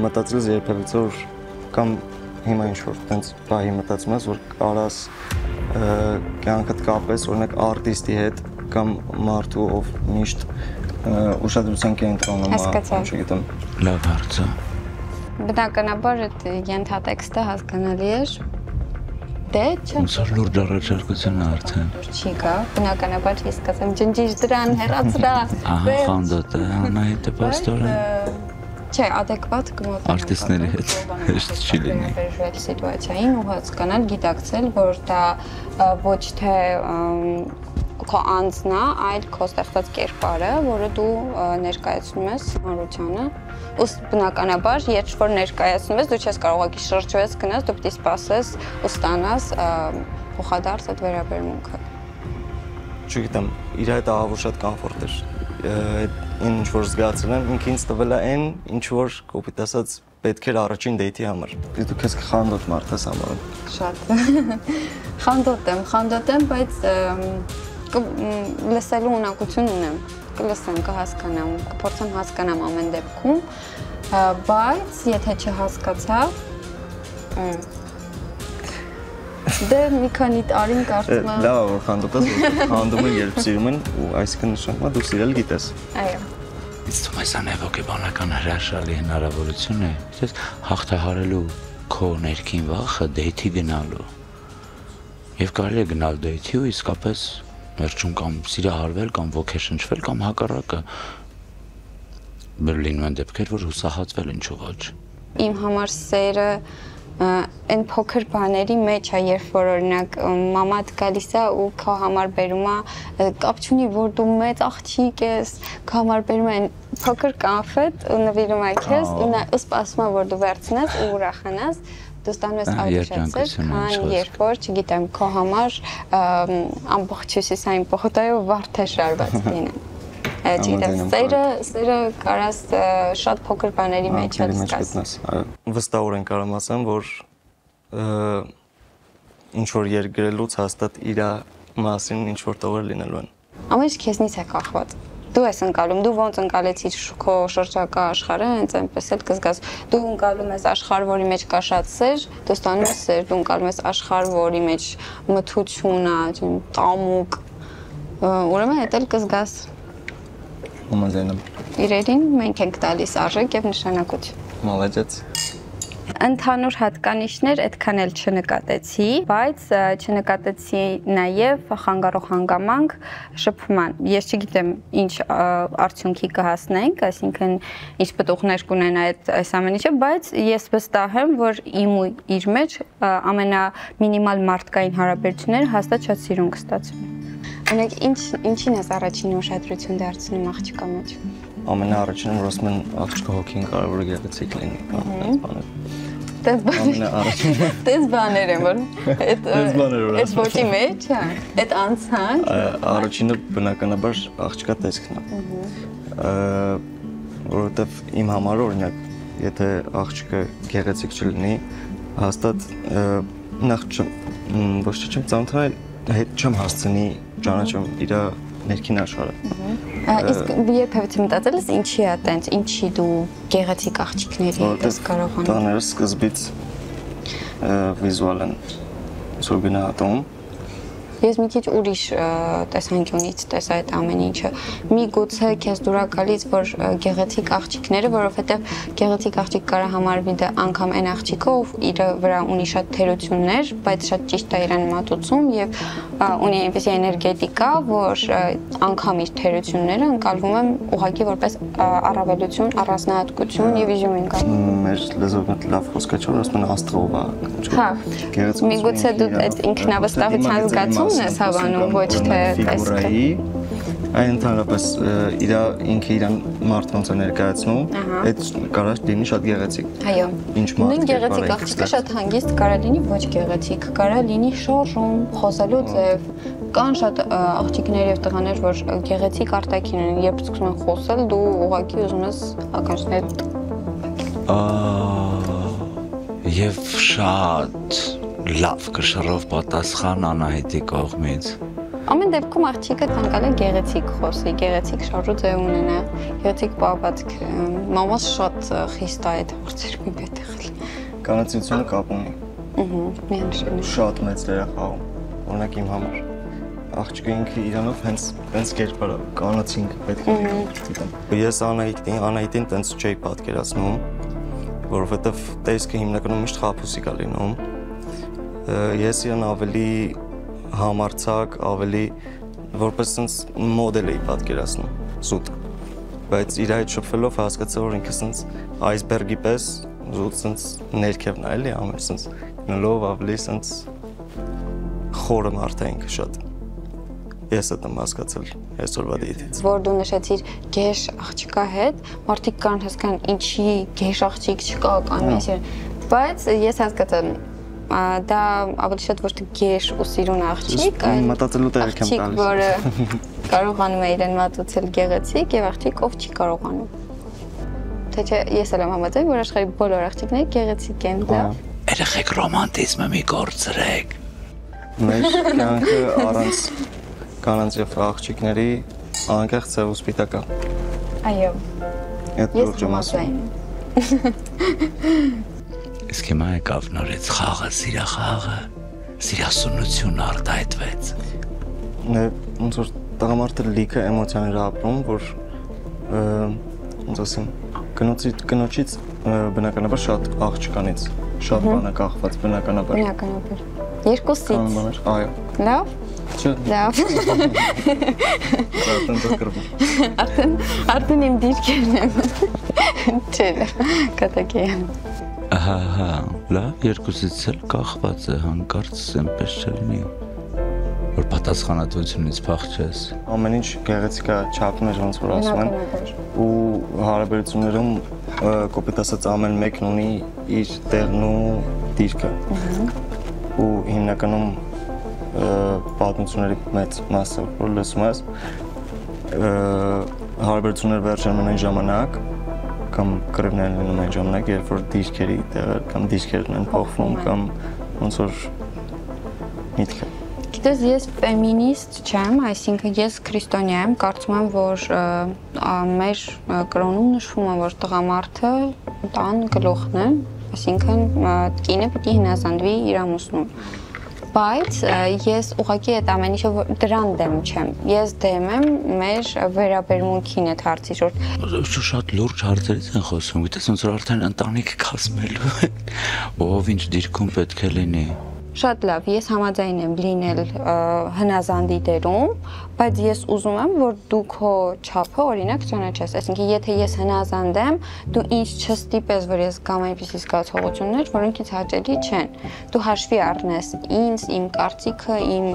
մտածել ես երբևիցե որ կամ հիմա ինչ-որ տենց բահի մտածում ես, որ կարաս կյանքդ կապես օրինակ արտիստի հետ կամ մարդու ով միշտ ուշադրության կենտրոնում է, չգիտեմ։ Լավ հարց է։ Բնականաբար այդ ենթատեքստը հասկանալի էր։ Դե չէ։ Ոնց որ լուրջ առաջարկություն է արդեն։ Չի գա, բնականաբար ես կասեմ ջնջիր դրան, հեռացրա։ Ահա, խանդոտ է, Անահիտը պաստորեն։ Չէ, adekvat կմոտենալ։ Արտիստների հետ հեշտ չի լինի։ Վերժվել սիտուացիային ու հասկանալ, գիտակցել, որ դա ոչ թե քո անձն է, այլ քո ստեղծած կերպարը, որը դու ներկայացնում ես հանրությանը։ Ու բնականաբար, երբ որ ներկայացնում ես, դու չես կարող ակի շրջվես, գնաս, դու պիտի սպասես ու ստանաս փոխադարձ այդ վերաբերմունքը։ Չգիտեմ, իր հետ ահավոր շատ կոմֆորտ էր։ Ինչ որ զգացել եմ, ինքը ինձ տվել է այն, ինչ որ կոպիտ ասած պետք էր առաջին դեյթի համար։ Դու քեզ խանդոտ մարդ ես համարում։ Շատ։ Խանդոտ եմ, բայց լսելու ունակություն ունեմ։ Կլսեմ, կհասկանամ, կփորձեմ հասկանամ ամեն դեպքում, բայց եթե չհասկացա, դե մի քանի տարին կարծում եմ։ Լավ, որ խանդոտ ես, որ խանդում են, երբ սիրում են, ու այսինքն նշանակում է դու սիրել գիտես։ Այո։ Ինձ թվում է սա հոգեբանական հրաշալի հնարավորություն է, ես հաղթահարելու քո ներքին վախը դեյթի գնալու։ Եվ կարելի է գնալ դեյթի ու իսկապես վերջում կամ սիրահարվել կամ ոգեշնչվել կամ հակառակը լինում են դեպքեր, որ հուսահատվել ինչու ոչ։ Իմ համար սերը այն փոքր բաների մեջ է, երբ որ օրինակ մամադ գալիս է ու քո համար բերում է, կապ չունի որ դու մեծ աղջիկ ես, քո համար բերում է փոքր կոնֆետ ու նվիրում է քեզ ու նա սպասում է որ դու վերցնես ու ուրախանաս, դու ստանում ես աղջիկներ, քան երբ որ, չգիտեմ, քո համար ամբողջ հյուսիսային պողոտայով վարդ է շարված լինեն։ Չգիտեմ, սերը կարաս շատ փոքր բաների մեջ է զգաս։ Վստահորեն կարամ ասեմ, որ ինչ որ երգրելուց հաստատ իր մասին ինչ որ տողեր լինելու են։ Ամեն ինչ քեզնից է կախված։ Դու ես ընկալում, դու ոնց ընկալեցիր քո շրջակա աշխարհը, հենց այնպես էլ կզգաս։ Դու ընկալում ես աշխարհ, որի մեջ կա շատ սեր, դու ստանում ես սեր, դու ընկալում ես աշխարհ, որի մեջ մթություն է, տամուկ, ուրեմն հետ էլ կզգաս։ Համաձայն եմ։ Իրերին մենք ենք տալիս արժեք եւ նշանակություն։ Մալեջեց։ Ընդհանուր հատկանիշներ այդքան էլ չնկատեցի, բայց չնկատեցի նաև խանգարող հանգամանք շփման։ Ես չգիտեմ ինչ արդյունքի կհասնենք, այսինքն ինչ պտուղներ կունենա այս ամեն ինչը, բայց ես վստահ եմ, որ իմ ու իր մեջ ամենամինիմալ մարդկային հարաբերությունները հաստատ շատ սիրուն կստացվի։ Օրինակ ինչին ես առաջին ուշադրություն դարձնում աղջկա մեջ։ Ամենաառաջինը որ ասում են աղջկա հոգին կարող է գեղեցիկ լինի, Տես բաներ են, որ այդ ոճի մեջ, այդ անցանք։ Առաջինը բնականաբար աղջկա տեսքն է, որովհետև իմ համար օրինակ, եթե աղջկը գեղեցիկ չլինի, հաստատ նախ ոչ թե չեմ ծանոթանալ, հետ չեմ հասցնի ճանաչում իր ներքին աշխարհը։ Իսկ երբևէ մտածել ես ինչի է այդպես, ինչի դու գեղեցիկ աղջիկների հետ ես կարողանում։ Տաները սկզբից վիզուալ են ցույց գնահատում։ Ես մի քիչ ուրիշ տեսանկյունից տեսա այդ ամեն ինչը։ Միգուցե քեզ դուր է գալիս, որ գեղեցիկ աղջիկները, որովհետև գեղեցիկ աղջիկ կարա համարվի դա անգամ այն աղջիկը, ով իր վրա ունի շատ թերություններ, բայց շատ ճիշտ է իրեն մատուցում եւ ունի այնպիսի էներգետիկա, որ անգամ իր թերությունները ընկալվում են ուղղակի որպես առավելություն, առանձնահատկություն եւ իժում են գալիս։ Մեր լեզվով լավ խոսք է, որ ասում են աստղով է։ Հա։ Միգուցե դու այդ ինքնավստահության զգացում ես հավանում, ոչ թե տեսքը։ Այն ընդհանրապես իր ինքը իրան մարդ ոնց է ներկայացնում, այդ կարա լինի շատ գեղեցիկ։ Այո։ Ինչ մարդ նույն գեղեցիկ աղջիկը շատ հանգիստ կարա լինի ոչ գեղեցիկ, կարա լինի շարժում, խոսալու ձև։ Կան շատ աղջիկներ եւ տղաներ, որ գեղեցիկ արտաքին են, երբ սկսում են խոսել, դու ուղղակի ուզում ես ականջներ։ Եվ շատ լավ կշռով պատասխան Անահիտի կողմից։ Ամեն դեպքում աղջիկը ցանկալ է գեղեցիկ խոսի, գեղեցիկ շարժու ձև ունենա, գեղեցիկ պահվածք։ Մամաս շատ խիստ է այդ հարցերում այդտեղ։ Կանացիությունը կապ ունի։ Միանշանակ։ Շատ մեծ դեր է խաղում։ Օրինակ իմ համար աղջիկը ինքը իրանով հենց կերպարա կանացինք պետք է գիտեմ։ Ես Անահիտին տենց չէի պատկերացնում, որովհետև տեսքը հիմնականում միշտ խաբուսիկ է լինում։ Ես իրան ավելի համարձակ, ավելի որպես sense մոդել էի պատկերացնում, զուտ։ Բայց իր այդ շփվելով հասկացա, որ ինքը sense iceberg-ի պես զուտ sense ներքևն է, էլի ամեն sense գնալով ավելի sense խորը մարդ է ինքը շատ։ Ես այդ եմ հասկացել այսօրվա դիտից։ Որ դու նշեցիր գեշ աղջկա հետ, մարդիկ կան հասկանան ինչի գեշ աղջիկ չկա կամ այսինքն, բայց ես հասկացա դա ավելի շատ ոչ թե գեշ ու սիրուն աղջիկ, այլ մտածելու տեղ եմ տալիս։ Աղջիկ, որը կարողանում է իրեն մատուցել գեղեցիկ եւ աղջիկ, ով չի կարողանում։ Թե չէ, ես էլ եմ համաձայն, որ աշխարհի բոլոր աղջիկները գեղեցիկ են, լավ։ Երեխեք ռոմանտիզմը մի գործրեք։ Մեր կյանքը առանց կանանց եւ աղջիկների անկեղծ է ու սպիտակ է։ Այո։ Այդ լուրջ եմ ասում։ Իսկ հիմա եկավ նորից խաղը, սիրասունություն արտահայտվեց։ Ոնց որ տղամարդը լիքը էմոցիաներ ապրում, որ ոնց ասեմ, կնոջից բնականաբար շատ աղջկանից, շատ բան է կախված բնականաբար։ Բնականաբար։ Երկուսից։ Այո։ Լավ։ Լավ։ Արդեն իմ դիրքերն եմ։ Չէ, կատակեյան։ Հա, լավ, երկուսից էլ կախված է, հանկարծ այնպես չլինի, որ պատասխանատվությունից փախչես։ Ամեն ինչ գեղեցիկ է, չափն է, ոնց որ ասում են, ու հարաբերություններում կոպիտ ասած ամեն մեկն ունի իր տեղն ու դիրքը։ Ու հիմնականում պատմությունների մեծ մասը, որ լսում ես, հարաբերությունները վերջանում են այն ժամանակ, կամ կռիվներն լինում այն ժամանակ, երբ որ դիրքերի տեղը կամ դիրքերն են փոխվում կամ ոնց որ միտքը։ Գիտես, ես ֆեմինիստ չեմ, այսինքն ես քրիստոնյա եմ, կարծում եմ, որ մեր կրոնում նշվում է, որ տղամարդը տան գլուխն է, այսինքն կինը պիտի հնազանդվի իր ամուսնուն։ Բայց ես ուղղակի այդ ամեն ինչը դրան դեմ չեմ։ Ես դեմ եմ մեր վերաբերմունքին այդ հարցի շուրջ։ Շատ լուրջ հարցերից են խոսում, գիտես ոնց որ արդեն ընտանիք կազմելու են, ով ինչ դիրքում պետք է լինի։ Շատ լավ, ես համաձայն եմ լինել հնազանդի դերում, բայց ես ուզում եմ, որ դու քո չափը օրինակ ճանաչես, այսինքն եթե ես հնազանդ եմ, դու ինձ չստիպես, որ ես կամ այնպիսի զգացողություններ, որոնք ինձ հաճելի չեն։ Դու հաշվի առնես ինձ, իմ կարծիքը, իմ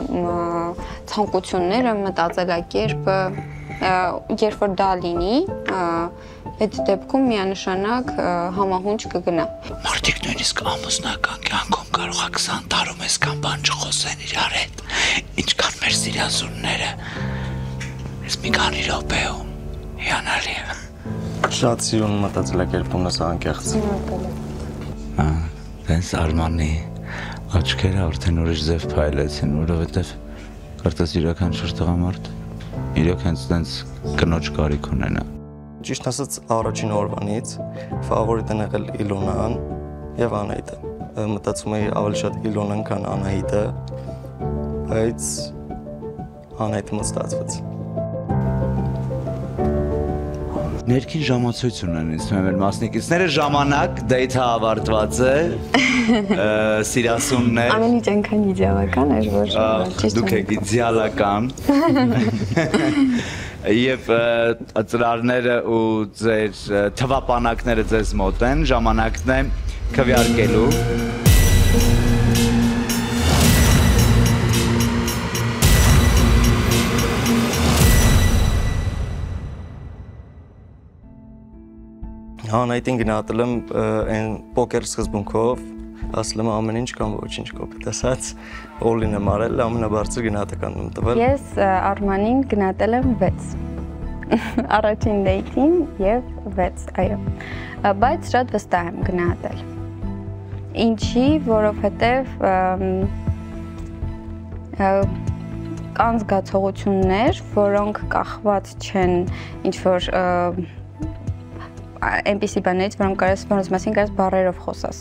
ցանկությունները, մտածելակերպը, երբ որ դա լինի, այդ դեպքում միանշանակ համահունչ կգնա։ Մարդիկ նույնիսկ ամուսնական կյանքում կարող է 20 տարում այսքան բան չխոսեն իրար հետ, ինչքան մեր սիրազունները։ Ես մի քանի րոպեում հիանալի է։ Շատ սիրուն մտածելակերպում ես անկեղծ։ Դենց Արմանի աչքերը արդեն ուրիշ ձև փայլեցին, որովհետև կարծես յուրաքանչյուր տղամարդ իրոք հենց դենց կնոջ կարիք ունենա։ Ճիշտ ասած առաջին օրվանից ֆավորիտ են եղել Իլոնան եւ Անահիտը։ Մտածում էի ավելի շատ Իլոնան, քան Անահիտը, բայց Անահիտը մոտ ստացվեց։ Ներքին ժամացույց ունեն ինձ մեր մասնիկիցները, ժամանակ, դեյթը ավարտված է, սիրասուններ։ Ամեն ինչ այնքան իդեալական էր, որ ճիշտ։ Դուք եք իդեալական։ Եվ ծրարները ու ձեր թվապանակները ձեզ մոտ են, ժամանակն է քվեարկելու։ Անահիտին գնահատել եմ այն պոկեր սկզբունքով, ասել եմ ամեն ինչ կամ ոչինչ կոպիտ ասած, all-in եմ արել, ամենաբարձր գնահատականն եմ տվել։ Ես Արմանին գնահատել եմ 6։ Առաջին դեյթին եւ 6, այո։ Բայց շատ վստահ եմ գնահատել։ Ինչի, որովհետեւ կան զգացողություններ, որոնք կախված չեն ինչ-որ այնպիսի բաներից, որոնց մասին կարես բառերով խոսաս։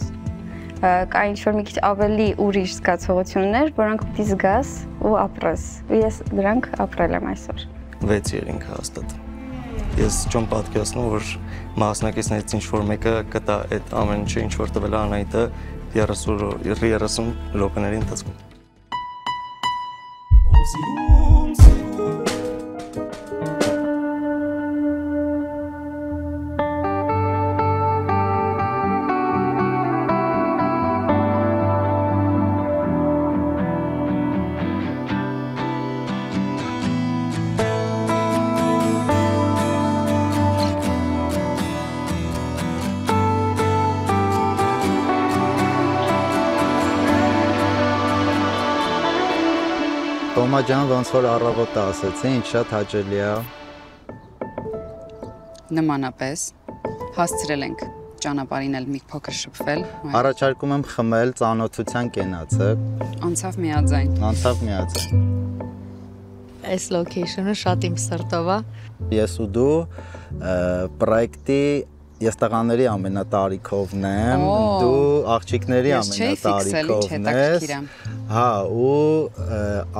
Կա ինչ-որ մի քիչ ավելի ուրիշ զգացողություններ, որոնք պիտի զգաս ու ապրես։ Ես դրանք ապրել եմ այսօր։ 6-րինք հաստատ։ Ես չեմ պատկերացնում, որ մասնակիցներից ինչ-որ մեկը կտա այդ ամեն ինչը, ինչ-որ տվել է Անահիտը 30 րոպեների ընթացքում։ Տոմա ջան, ոնց որ առավոտը ասեցի, ինչ շատ հաճելի է։ Նմանապես հասցրել ենք ճանապարհին էլ մի փոքր շփվել։ Առաջարկում եմ խմել, ծանոթության կենացը։ Անցավ միաձայն։ Անցավ միաձայն։ Այս լոքեյշնը շատ իմ սրտով է։ Ես ու դու պրոյեկտի ես տղաների ամենատարիքովն եմ, դու աղջիկների ամենատարիքովն ես։ Հա, ու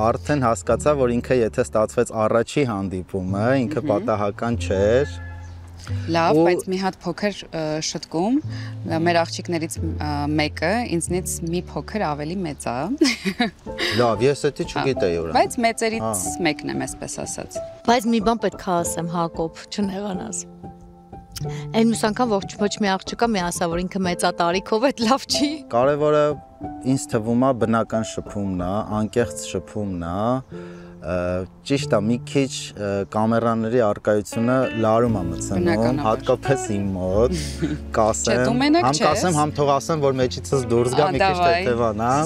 արդեն հասկացա, որ ինքը եթե ստացվեց առաջի հանդիպումը, ինքը պատահական չէր։ Լավ, բայց մի հատ փոքր շտկում, մեր աղջիկներից մեկը ինձնից մի փոքր ավելի մեծ է։ Լավ, ես դա չգիտեի ուրա։ Բայց մեծերից մեկն եմ, այսպես ասած։ Բայց մի բան պետք է ասեմ, Հակոբ, չնեղանաս։ Այն մյուս անգամ ոչ մի աղջիկա մի ասա, որ ինքը մեծա տարիքով է, լավ չի։ Կարևորը ինձ թվում է բնական շփումն է, անկեղծ շփումն է, ճիշտ է, մի քիչ կամերաների արկայությունը լարում է մտցնում, հատկապես իմ մոտ, կասեմ, համ կասեմ, համ թող ասեմ, որ մեջիցս դուրս գա, մի քիչ թեթևանամ,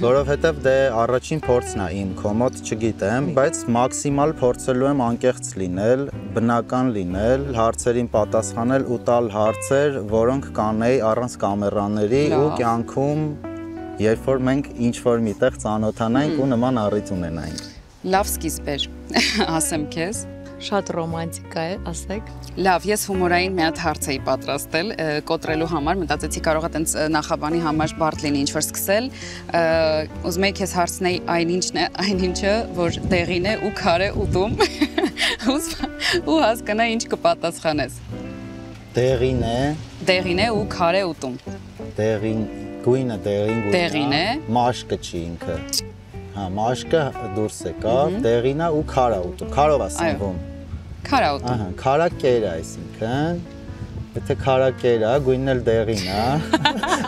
որովհետև դե առաջին փորձն է իմ, քո մոտ չգիտեմ, բայց մաքսիմալ փորձելու եմ անկեղծ լինել, բնական լինել, հարցերին պատասխանել ու տալ հարցեր, որոնք կանեի առանց կամերաների ու կյանքում, երբ որ մենք ինչ-որ միտեղ ծանոթանայինք ու նման առիթ ունենայինք։ Լավ սկիզբ էր, ասեմ քեզ։ Շատ ռոմանտիկ է, ասեք։ Լավ, ես հումորային մի հատ հարց էի պատրաստել, կոտրելու համար, մտածեցի կարող է տենց նախաբանի համար բարդ լինի ինչ-որ սկսել։ Ուզում եի քեզ հարցնեի այնինչը, որ դեղին է ու քար է ուտում, ու հասկանա ինչ կպատասխանես։ Դեղին է ու քար է ուտում։ Դեղին, գույնը դեղին է, մաշկը չի ինքը։ Հա, մաշկը դուրս եկա, դեղին է ու քարա ուտում, քարով է սնվում։ Քարա ուտում։ Ահա, քարակեր է, այսինքն, եթե քարակեր է, գույնն էլ դեղին է,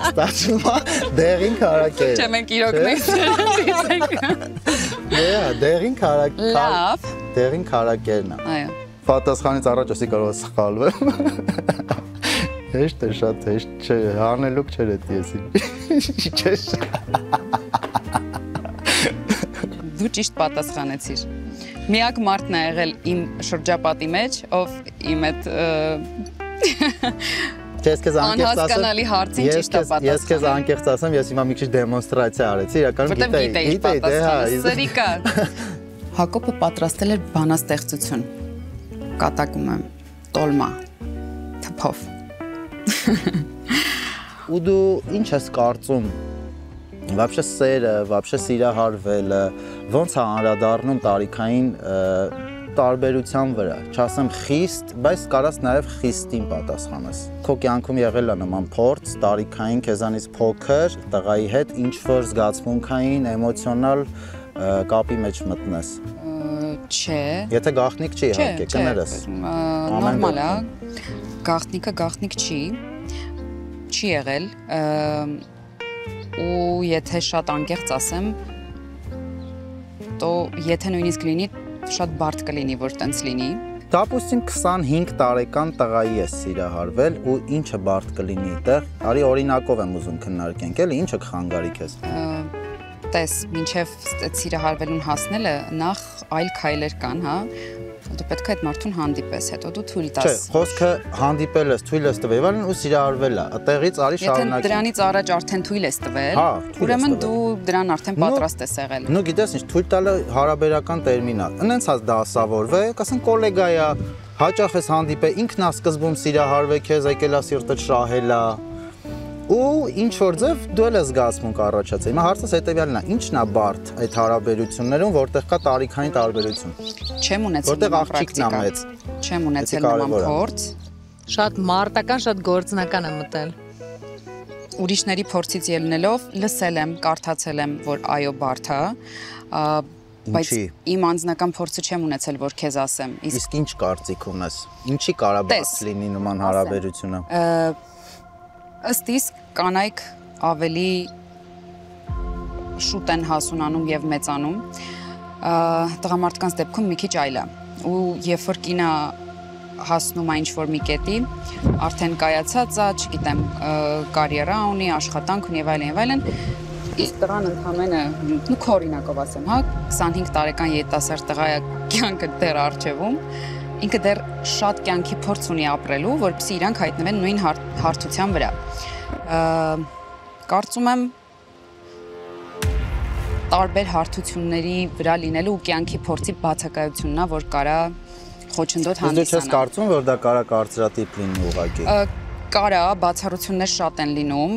ստացվում է դեղին քարակեր։ Չէ, մենք իրոք մենք դեղին քարակեր։ Լավ։ Դեղին քարակերն է։ Այո։ Պատասխանից առաջ ասի կարող է սխալվեմ։ Հեշտ է, շատ հեշտ չէ, հանելուկ չէր էդ եսի։ Չես։ Դու ճիշտ պատասխանեցիր։ Միակ մարդն է եղել իմ շրջապատի մեջ, ով իմ այդ անհասկանալի հարցին ճիշտ է պատասխանել։ Ես քեզ անկեղծ ասեմ, ես հիմա մի քիչ դեմոնստրացիա արեցի, իրականում գիտեի, սրիկա։ Հակոբը պատրաստել էր բանաստեղծություն։ Կատակում եմ, տոլմա, թփով։ Ու դու ինչ ես կարծում, вообще սերը, вообще սիրահարվելը, ոնց է անդրադառնում տարիքային տարբերության վրա, չասեմ խիստ, բայց կարաս նաև խիստին պատասխանես։ Քո կյանքում եղել է նման փորձ, տարիքային քեզանից փոքր, տղայի հետ ինչ-որ զգացմունքային, էմոցիոնալ կապի մեջ մտնես։ Չէ։ Եթե գաղտնիք չի իհարկե, կներես։ Նորմալ է։ Գաղտնիքը գաղտնիք չի եղել, ու եթե շատ անկեղծ ասեմ, то եթե նույնիսկ լինի, շատ բարդ կլինի, որ տենց լինի։ Դապուստին 25 տարեկան տղայի ես սիրահարվել ու ինչը բարդ կլինի այդտեղ, արի օրինակով եմ ուզում քննարկենք, էլի ինչը կխանգարի քեզ։ Տես, մինչև սիրահարվելուն հասնելը նախ այլ քայլեր կան, հա։ Դու պետք է այդ մարդուն հանդիպես, հետո դու թույլ տաս։ Չէ, խոսքը հանդիպել ես, թույլ ես տվել, ու սիրահարվել է, այդտեղից արի շարունակի։ Եթե դրանից առաջ արդեն թույլ ես տվել, ուրեմն դու դրան արդեն պատրաստ ես եղել։ Ну, գիտես ինչ, թույլ տալը հարաբերական տերմին է։ Ընենց հաց դասավորվել, կասեն կոլեգա է, հաճախ ես հանդիպել, ինքն է սկզբում սիրահարվել քեզ, եկել է սիրտը շահել է։ Ու ինչ որ ձև դու էլ ես զգացմունք առաջացել։ Հիմա հարցս հետևյալն է, ի՞նչն է բարդ այդ հարաբերություններում, որտեղ կա տարիքային տարբերություն։ Չեմ ունեցել որտեղ աղջիկն է մեծ։ Չեմ ունեցել նման փորձ։ Շատ մարտական, շատ գործնական եմ մտել։ Ուրիշների փորձից ելնելով լսել եմ, կարդացել եմ, որ այո բարդ է, բայց իմ անձնական փորձը չեմ ունեցել, որ քեզ ասեմ։ Իսկ ինչ կարծիք ունես։ Ինչի կարա բարդ լինի նման հարաբերությունը։ Ըստ իս կանայք ավելի շուտ են հասունանում եւ մեծանում, տղամարդկանց դեպքում մի քիչ այլ է։ Ու երբ որ կինը հասնում է ինչ-որ մի կետի, արդեն կայացած է, չգիտեմ, կարիերա ունի, աշխատանք ունի եւ այլն, իսկ տղան ընդամենը, նու քո օրինակով ասեմ, հա, 25 տարեկան երիտասարդ տղա է, կյանքը դեռ առջևում, ինքը դեռ շատ կյանքի փորձ ունի ապրելու, որպեսզի իրանք հայտնվեն նույն հարթության վրա։ Կարծում եմ տարբեր հարթությունների վրա լինելու ու կյանքի փորձի բացակայությունն է, որ կարա խոչընդոտ հանդիսանալ։ Դու չես կարծում, որ դա կարա կարծրատիպ լինի ուղղակի։ Կարա, բացառություններ շատ են լինում,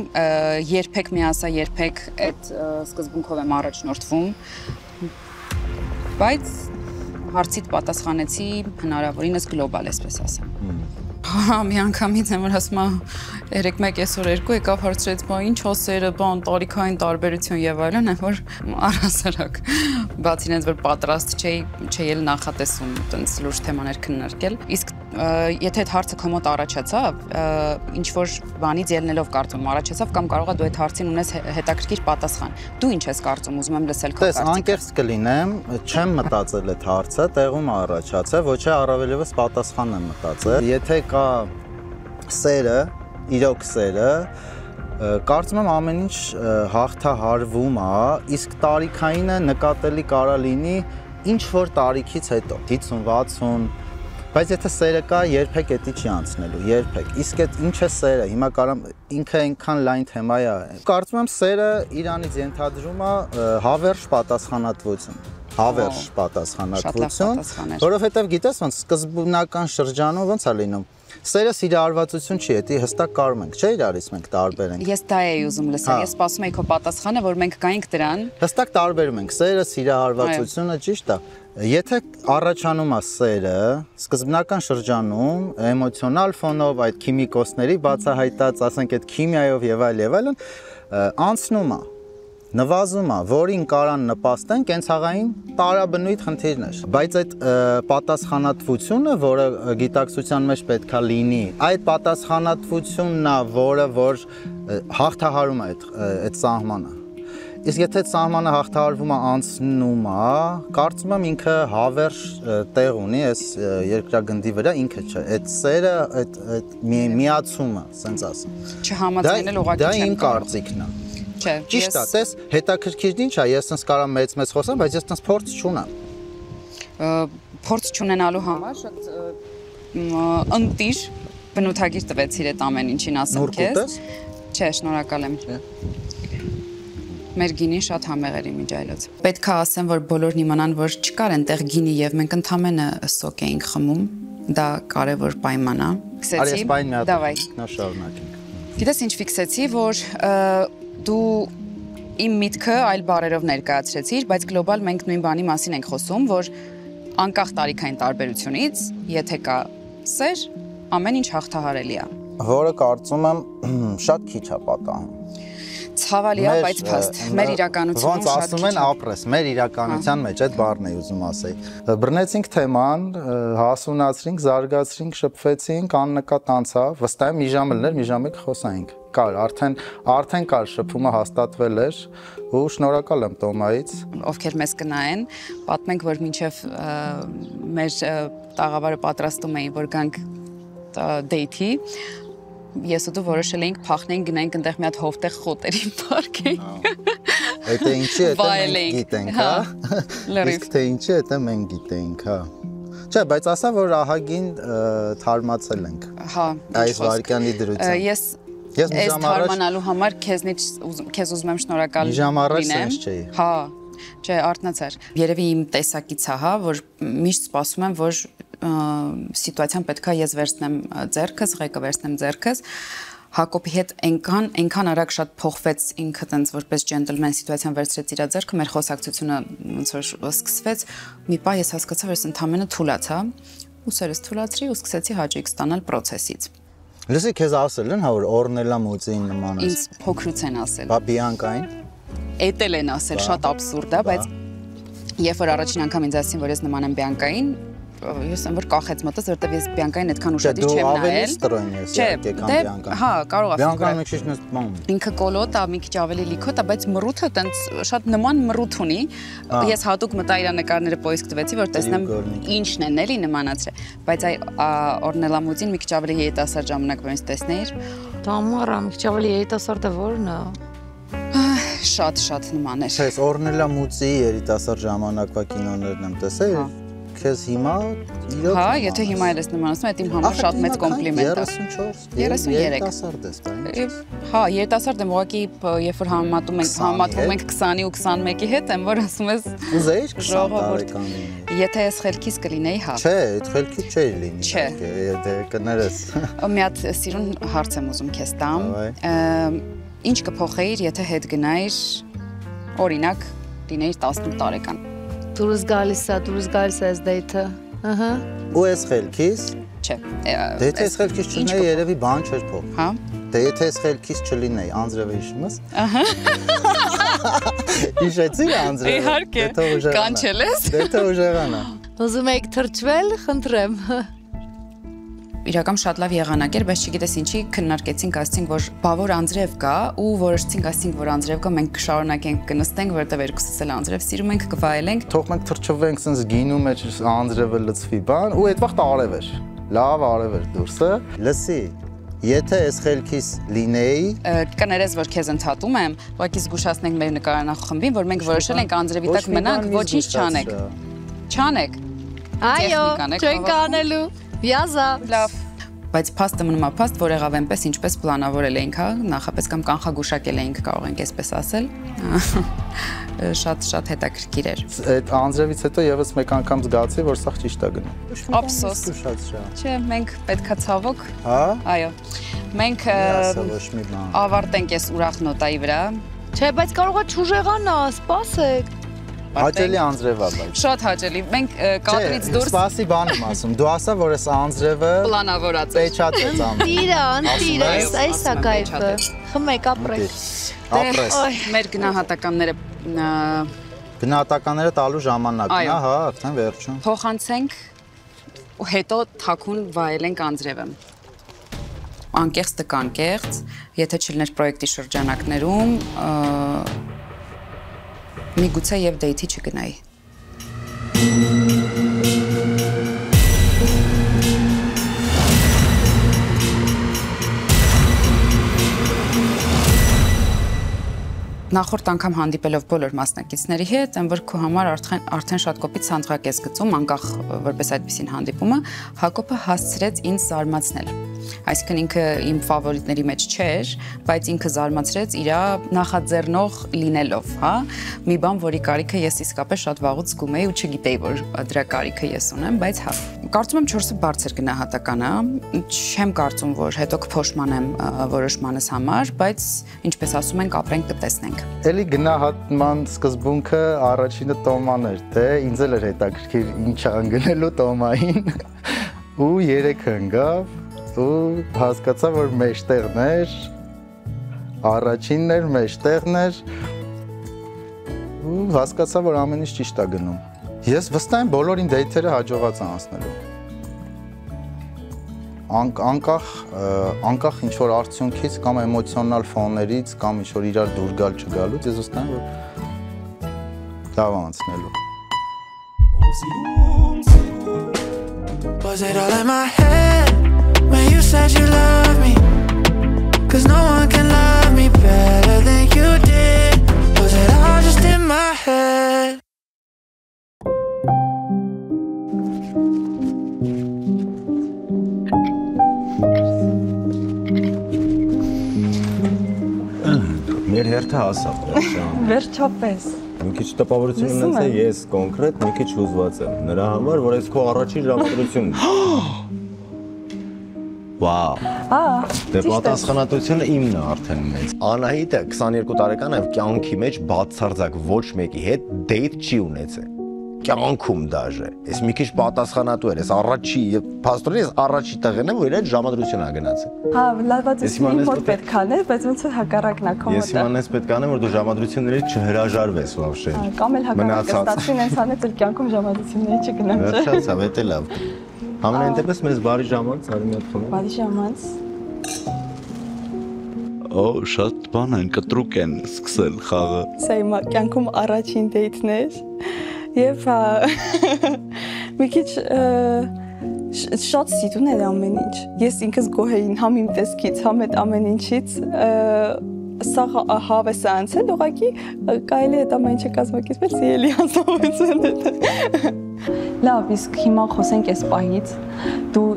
երբեք մի ասա, երբեք այդ սկզբունքով եմ առաջնորդվում, բայց հարցիդ պատասխանեցի հնարավորինս գլոբալ, այսպես ասեմ։ Հա, մի անգամից եմ որ ասում եմ 3-1 այսօր 2 եկավ հարցրեց, բա ինչ հոսերը, բան տարիքային տարբերություն եւ այլն, որ առհասարակ բացի այնց որ պատրաստ չէի էլ նախատեսում տենց լուրջ թեմաներ քննարկել։ Իսկ եթե այդ հարցը քո մոտ առաջացավ, ինչ որ բանից ելնելով կարծում առաջացավ կամ կարողա դու այդ հարցին ունես հետաքրքիր պատասխան։ Դու ինչ ես կարծում, ուզում եմ լսել քո կարծիքը։ Տես, անկեղծ կլինեմ, չեմ մտածել այդ հարցը, տեղում առաջացավ, ոչ է առավելևս պատասխան եմ մտածել։ Եթե կա սերը, իրոք սերը, կարծում եմ ամեն ինչ հաղթահարվում է, իսկ տարիքայինը նկատելի կարա լինի ինչ որ տարիքից հետո, 50-60, բայց եթե սերը կա, երբեք էդի չի անցնելու, երբեք։ Իսկ այդ ինչ է սերը, հիմա կարամ ինքը այնքան լայն թեմա է։ Կարծում եմ սերը իրանից ենթադրում է հավերժ պատասխանատվություն։ Հավերժ պատասխանատվություն, որովհետև գիտես ոնց սկզբնական շրջանում ոնց է լինում։ Սերը սիրահարվածություն չի, դա հստակ կարում ենք, չէ՞ իրարից մենք տարբեր ենք։ Ես դա էի ուզում լսել, ես սպասում եի քո պատասխանը, որ մենք գայինք դրան։ Հստակ տարբերում ենք, սերը սիրահարվածությունը ճիշտ է։ Եթե առաջանում է սերը, սկզբնական շրջանում, էմոցիոնալ ֆոնով, այդ քիմիկոսների բացահայտած, ասենք այդ քիմիայով եւ այլն, անցնում է նվազում է, որին կարան նպաստեն կենցաղային տարաբնույթ խնդիրներ, բայց այդ պատասխանատվությունը, որը գիտակցության մեջ պետքա լինի, այդ պատասխանատվությունն է, որը որ հաղթահարում է այդ սահմանը։ Իսկ եթե այդ սահմանը հաղթահարվում է անցնում է, կարծում եմ ինքը հավերժ տեղ ունի այս երկրագնդի վրա, ինքը չէ, այդ սերը, այդ միացումը, ասենց ասեմ։ Չհամաձայնել ուղղակի չեմ կարող։ Դա իմ կարծիքն է։ Ճիշտ է, տես, հետաքրքիր ինչ է, ես sense կարամ մեծ խոսեմ, բայց ես sense փորձ չունեմ։ Փորձ չունենալու համար շատ ընտիր բնութագիր տվեցիր այդ ամեն ինչին ասեմ քեզ։ Չէ, շնորհակալ եմ։ Մեր գինին շատ համեղ էր իմիջ այլոց։ Պետք է ասեմ, որ բոլորն իմանան, որ չկար այնտեղ գինի եւ մենք ընդամենը սոկ էինք խմում, դա կարևոր պայման է։ Արի պայն մի հատ նա շարունակենք։ Գիտես ինչ ֆիքսեցի, որ դու իմ միտքը այլ բառերով ներկայացրեցիր, բայց գլոբալ մենք նույն բանի մասին ենք խոսում, որ անկախ տարիքային տարբերությունից, եթե կա սեր, ամեն ինչ հաղթահարելի է։ Որը կարծում եմ շատ քիչ է պատահում։ Ցավալի է, բայց փաստ։ Մեր իրականությունում շատ քիչ է։ Ոնց ասում են ապրես, մեր իրականության մեջ այդ բառն է ուզում ասեի։ Բռնեցինք թեման, հասունացրինք, զարգացրինք, շփվեցինք, աննկատ անցավ, վստահ եմ մի ժամ լներ, մի ժամ եք խոսայինք։ Կար, արդեն կար շփումը հաստատվել էր ու շնորհակալ եմ Տոմայից։ Ովքեր մեզ կնայեն, պատմենք, որ մինչև մեր տաղավարը պատրաստում էին, որ գանք դեյթի, ես ու դու որոշել էինք փախնենք գնանք այնտեղ մի հատ հովտեղ խոտերի պարկենք։ Դա ինչի է, դա մենք գիտենք, հա։ Իսկ թե ինչի է, դա մենք գիտենք, հա։ Չէ, բայց ասա որ ահագին թարմացել ենք։ Հա։ Այս վարկյանի դրությամբ։ Ես մի ժամ առաջ թարմանալու համար քեզ ուզում եմ շնորհակալ լինեմ։ Մի ժամ առաջ sense չէի։ Հա։ Չէ, արտնացար։ Երևի իմ տեսակից է, հա, որ միշտ սպասում եմ, որ սիտուացիան պետքա ես վերցնեմ ձեռքս, ղեկը վերցնեմ ձեռքս։ Հակոբի հետ այնքան արագ շատ փոխվեց ինքը տենց որպես ջենտլմեն սիտուացիան վերցրեց իր ձեռքը, մեր խոսակցությունը ոնց որ սկսվեց, մի պահ ես հասկացա, որ ես ընդամենը թուլացա, ուսերս թուլացրի ու սկսեցի հաճույք ստանալ process-ից։ Լսի, քեզ ասել են, հա, որ Օրնելա Մուծին նման է։ Ինձ փոքրուց են ասել։ Բա Բիանկային։ Էտել են ասել, շատ աբսուրդ է, բայց երբ որ առաջին անգամ ինձ ասին, որ ես նման եմ Բիանկային, ես եմ որ կախեց մտած, որտեվ ես Բիանկային այդքան ուշադիր չեմ նայել։ Չէ, հա, կարող է։ Բիանկան մի քիչ նման։ Ինքը կոլոտ է, մի քիչ ավելի լիքոտ է, բայց մռութը տենց շատ նման մռութ ունի։ Ես հատուկ մտա իր նկարները պոյսկ տվեցի, որ տեսնեմ ինչն են էլի նմանացրել։ Բայց այ Օրնելա Մուծին մի քիչ ավելի երիտասարդ ժամանակվա ինձ տեսնեիր։ Տամարա, մի քիչ ավելի երիտասարդը ո՞րն է։ Շատ նման էր։ Չէ, Օրնելա Մուծի երիտասարդ ժամանակվա կինոներն եմ տեսել։ Քեզ հիմա իրոք։ Հա, եթե հիմա ես նմանացնում, այդ իմ համար շատ մեծ կոմպլիմենտ է։ 34, 33 երիտասարդ ես, դա։ Հա, երիտասարդ եմ, ուղղակի երբ որ համատվում ենք 20-ի ու 21-ի հետ, եմ որ ասում ես ուզեիր 20 տարեկան լինել։ Եթե ես խելքից կլինեի, հա։ Չէ, այդ խելքի չէի լինի։ Չէ, դե կներես։ Մի հատ սիրուն հարց եմ ուզում քեզ տամ։ Ինչ կփոխեիր, եթե հետ գնայիր, օրինակ, լինեիր 18 տարեկան։ Դուրս գալիս է այս դեյթը։ Ահա։ Ու ես խելքից չէ։ Դե եթե ես խելքից չլինեի, երևի բան չէր փոխ։ Հա։ Դե եթե ես խելքից չլինեի, անձրևը հիշում ես։ Ահա։ Հիշեցի անձրևը։ Իհարկե։ Կանչել ես։ Դե թե ուժեղանա։ Ուզում եք թրջվել, խնդրեմ։ Իրական շատ լավ եղանակ էր, բայց չգիտես ինչի քննարկեցինք, ասացինք, որ բավոր անձրև կա ու որոշեցինք, ասացինք, որ անձրև կա, մենք կշարունակենք կնստենք, որտեղ երկուսս էլ անձրև սիրում ենք, կվայելենք։ Թող մենք թրջվենք, sense գինու մեջ անձրևը լցվի բան, ու այդ վաղ արև էր։ Լավ արև էր դուրսը։ Լսի, եթե ես խելքիս լինեի, կներես, որ քեզ ընդհատում եմ, ուղղակի զգուշացնենք մեր նկարանախմբին, որ մենք որոշել ենք անձրևի տակ մնանք, ոչինչ չանենք։ Չանեք։ Այո, չենք անելու։ Վյազա։ Լավ։ Բայց փաստը մնում է փաստ, որ եղավ այնպես, ինչպես պլանավորել էինք, հա, նախապես կամ կանխագուշակել էինք, կարող ենք այսպես ասել։ Շատ հետաքրքիր էր։ Այդ անձրևից հետո եւս մեկ անգամ զգացի, որ սա ճիշտ է գնում։ Ափսոս։ Չէ, մենք պետքա ցավոք։ Հա։ Այո։ Մենք ավարտենք այս ուրախ նոտայի վրա։ Չէ, բայց կարող է չուժեղանա, սպասեք։ Հաճելի անձրև է, բայց։ Շատ հաճելի։ Մենք կադրից դուրս սպասի բան եմ ասում։ Դու ասա, որ այս անձրևը պլանավորած է։ Պեչատեց անում։ Տիրա, այս է կայֆը։ Խմեք, ապրեք։ Ապրես։ Մեր գնահատականները գնահատականները տալու ժամանակն է, հա, արդեն վերջում։ Փոխանցենք ու հետո թաքուն վայելենք անձրևը։ Անկեղծ տկանկեղծ, եթե չլիներ պրոյեկտի շրջանակներում, միգուցե եւ դեյթի չգնայի։ Նախորդ անգամ հանդիպելով բոլոր մասնակիցների հետ, այն որ քո համար արդեն շատ կոպիտ սանդղակ ես գծում, անկախ որպես այդպիսին հանդիպումը, Հակոբը հասցրեց ինձ զարմացնել։ Այսինքն ինքը իմ ֆավորիտների մեջ չէր, բայց ինքը զարմացրեց իր նախաձեռնող լինելով, հա, մի բան, որի կարիքը ես իսկապես շատ վաղուց զգում էի ու չգիտեի, որ դրա կարիքը ես ունեմ, բայց հա։ Կարծում եմ 4-ը բարձր գնահատական է, չեմ կարծում, որ հետո կփոշմանեմ որոշմանս համար, բայց ինչպես ասում ենք, ապրենք կտեսնենք։ Էլի գնահատման սկզբունքը առաջինը Տոման էր, թե ինձ էլ էր հետաքրքիր ինչ անգնելու Տոմային ու 3 ընկավ ու հասկացա, որ մեջտեղն էր, առաջինն էր, մեջտեղն էր ու հասկացա, որ ամեն ինչ ճիշտ է գնում։ Ես վստահ եմ բոլորին դեյթերը հաջողած են անցնելու։ Անկախ ինչ-որ արդյունքից կամ էմոցիոնալ ֆոններից կամ ինչ-որ իրար դուր գալ չգալուց, ես վստահ եմ, որ լավ անցնելու։ Was it all in my head when you said you love me? 'Cause no one can love me better than you did. Was it all just in my head? Մեր հերթը հասավ։ Վերջապես։ Մի քիչ տպավորություն ունեցա ես կոնկրետ, մի քիչ հուզված եմ։ Նրա համար, որ այս քո առաջին ժամադրությունն է։ Վաու։ Դե պատասխանատվությունը իմն է արդեն մեծ։ Անահիտը 22 տարեկան է, կյանքի մեջ բացարձակ ոչ մեկի հետ դեյթ չի ունեցել։ Կյանքում դաժե։ Ես մի քիչ պատասխանատու էր, ես առաջի, փաստորեն ես առաջի տեղն եմ, որ իր հետ ժամադրություն ա գնացել։ Հա, լավացիային մոտ պետք է անել, բայց ոնց է հակառակն է կոմոդը։ Ես իմանես պետք է անեմ, որ դու ժամադրություններից չհրաժարվես вообще։ Կամ էլ հակառակը ստացվին, հենց անեց էլ կյանքում ժամադրությունների չգնամ, չէ։ Վերջացավ, դա է լավ։ Համենայն դեպս մեզ բարի ժամանց, արի մի հատ խմենք։ Բարի ժամանց։ Օ, շատ բան են, կտրուկ են սկսել խաղը։ Սա իմ կյանքում առաջին դեյթն էր։ Եվ մի քիչ շատ սիրուն էր ամեն ինչ։ Ես ինքս գոհ էի համ իմ տեսքից, համ այդ ամեն ինչից։ Սա հավես է անցել, ուղղակի կարելի է այդ ամեն ինչը կազմակերպել սիրելի անձնավորություն է։ Լավ, իսկ հիմա խոսենք այս պահից։ Դու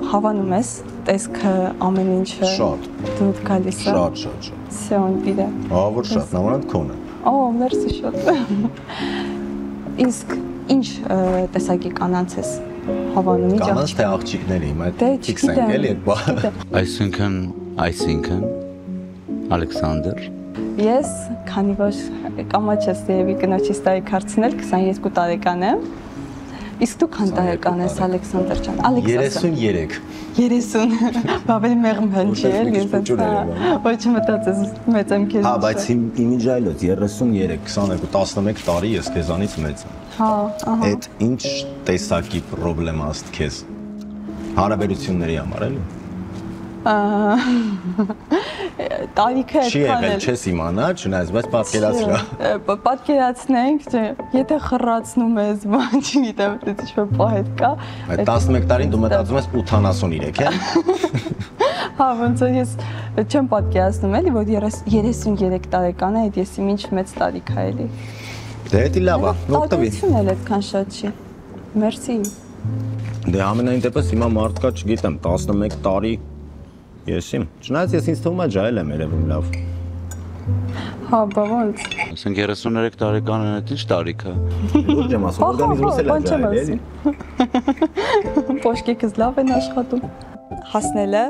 հավանում ես տեսքը ամեն ինչը։ Շատ։ Դու գալիս ես։ Շատ։ Սյոն դիդա։ Որ շատ, նամանդ քոնը։ Օ, մերսի շատ։ Իսկ ինչ տեսակի կանանց ես հավանում ինչ կանանց թե աղջիկների, հիմա ֆիքս ենք էլի այդ բանը։ Այսինքն Ալեքսանդր։ Ես, քանի որ կամաչ ես երևի կնոջից տարիք հարցնել, 22 տարեկան եմ, Իսկ դու քան տարեկան ես Ալեքսանդր ջան։ 33։ 30։ Ավելի մեղմ հնչի էլ ես ոչ մտածես մեծ եմ քեզ։ Հա, բայց իմիջ այլոց 33, 22, 11 տարի ես քեզանից մեծ եմ։ Հա, ահա։ Այդ ինչ տեսակի խնդրեմ աստ քեզ։ Հարաբերությունների համար էլի։ Տարիքը չի եղել չես իմանա, չնայած, բայց պատկերացրա։ Պատկերացնենք, եթե խռացնում ես, բան չգիտեմ, դա ինչ-որ պահետ կա։ Այդ 11 տարին դու մտածում ես 83, է։ Հա, ոնց որ ես չեմ պատկերացնում էլի, որ 33 տարեկան է, այդ ես ինչ մեծ տարիք է էլի։ Դե դա լավ է, օգտվի։ Տարիքն էլ այդքան շատ չի։ Մերսի։ Դե ամենայն դեպս հիմա մարդկա, չգիտեմ, 11 տարի Եսիմ, չնայած ես ինձ թվում է ջայել եմ երևում լավ։ Հա, բա ոնց։ Ասենք 33 տարեկան է, ինչ տարիք է։ Լուրջ եմ ասում, օրգանիզմս էլ է ջայել, էլի։ Պոշկիկս լավ են աշխատում։ Հասնելը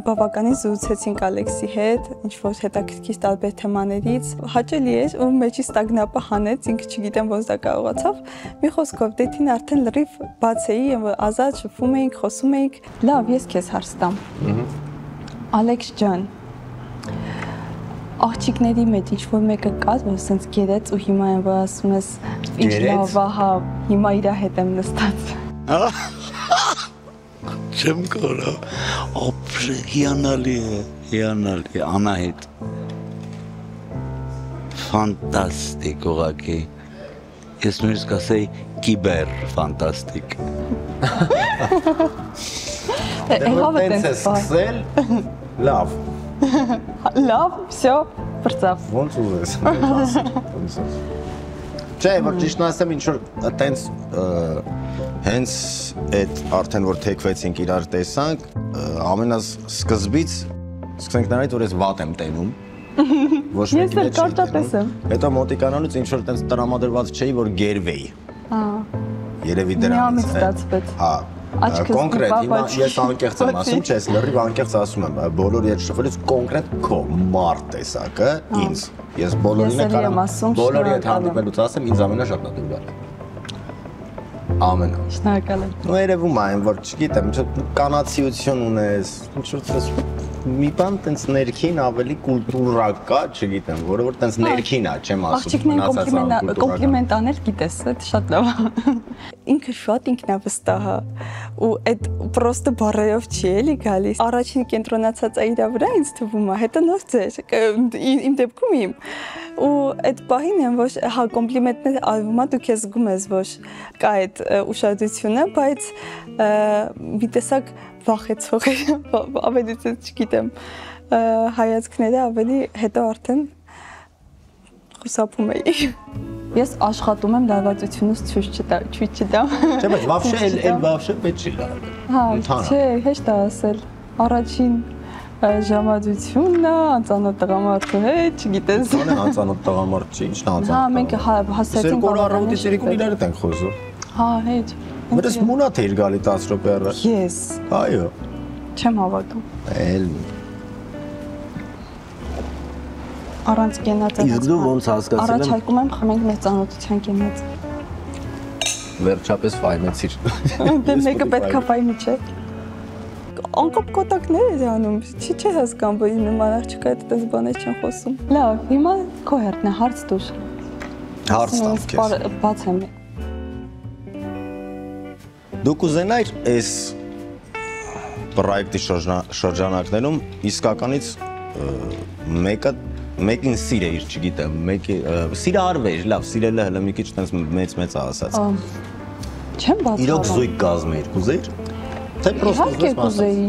բավականին զրուցեցինք Ալեքսի հետ, ինչ-որ հետաքրքիր տարբեր թեմաներից։ Հաճելի էր ու մեջի ստագնապը հանեց, ինքը չգիտեմ ոնց դա կարողացավ։ Մի խոսքով դեթին արդեն լրիվ բաց էի, ազատ շփվում էինք, խոսում էինք։ Լավ, ես քեզ հարց տամ։ Ալեքս ջան, աղջիկների մեջ ինչ-որ մեկը կա, որ սենց գերեց ու հիմա են որ ասում ես ինչ լավ է, հա, հիմա իրա հետ եմ նստած։ Չեմ կարող, ապրե, հիանալի է, Անահիտ, ֆանտաստիկ ուղղակի, ես նույնիսկ ասեի կիբեր ֆանտաստիկ։ Եղավ է տենց սկսել, լավ։ Լավ, վсё, բրծավ։ Ոնց ուզես։ Չէ, որ ճիշտն ասեմ, ինչ որ տենց հենց այդ արդեն որ թեքվեցինք իրար տեսանք, ամենասկզբից սկսենք նրանից որ ես վատ եմ տենում։ Ոչ ես էլ կարճատես եմ։ Հետո մոտիկանալուց ինչ որ տենց տրամադրված չէի որ գերվեի։ Հա։ Երևի դրանից։ Միամիտ ստացվեց։ Հա։ Կոնկրետ, հիմա ես անկեղծ եմ ասում, չէ, ես լրիվ անկեղծ ասում եմ, բոլորի հետ շփվելուց կոնկրետ քո մարդ տեսակը ինձ։ Ես բոլորին եմ կարող բոլորի հետ հանդիպելուց ասեմ, ինձ ամենաշատն է դու գալու։ Ամենը։ Շնորհակալ եմ։ Ու երևում է այն, որ չգիտեմ, կանացիություն ունես, ինչ որ մի բան տենց ներքին ավելի կուլտուրա կա, չգիտեմ, որը որ տենց ներքին է, չեմ ասում, աղջիկներին կոմպլիմենտ անել գիտես, դա շատ լավ է։ Ինքը շատ ինքնավստահ է ու այդ պրոստը բառերով չի էլի գալիս։ Առաջին կենտրոնացած է իր վրա ինձ թվում է, հետո նոր ձեր, իմ դեպքում իմ։ Ու այդ պահին եմ ոչ հա կոմպլիմենտներ արվում է, դու քեզ զգում ես ոչ կա այդ ուշադրությունը, բայց մի տեսակ վախեցող է, ավելի չգիտեմ, հայացքները ավելի հետո արդեն խուսափում էի։ Ես աշխատում եմ լավացությունս ցույց չտամ։ Չէ, բայց վավշե պետք չի լավ։ Հա, չէ, հեշտ է ասել։ Առաջին ժամադրությունն է, անծանոթ տղամարդու հետ, չգիտես։ Ոնց է անծանոթ տղամարդ չի, ինչն է անծանոթ։ Հա, մենք հասեցինք առավոտից երեկոն իրար հետ ենք խոսում։ Հա, հետ։ Մերս մունա թե իր գալի 10 րոպե առաջ։ Ես։ Այո։ Չեմ հավատում։ Էլ Առանց կենացած։ Իսկ դու ոնց հասկացել եմ։ Առաջարկում եմ խմենք մեր ծանոթության կենաց։ Վերջապես ֆայմեցիր։ Դե մեկը պետքա ֆայմի չէ։ Անկապ կոտակներ է անում, չի հասկանում, որ նման աղջիկը այդպես բաներ չեն խոսում։ Լավ, հիմա քո հերթն է, հարց տուր։ Հարց տամ քեզ։ Բաց եմ։ Դու կուզենայիր այս պրոյեկտի շրջանակներում իսկականից մեկին սիրեիր, չգիտեմ, մեկի սիրարվեր, լավ, սիրելը հələ մի քիչ տենց մեծ ասած։ Չեմ բացառում։ Իրոք զույգ կազմեիր, կուզեիր։ Թե պրոստը իհարկե կուզեի,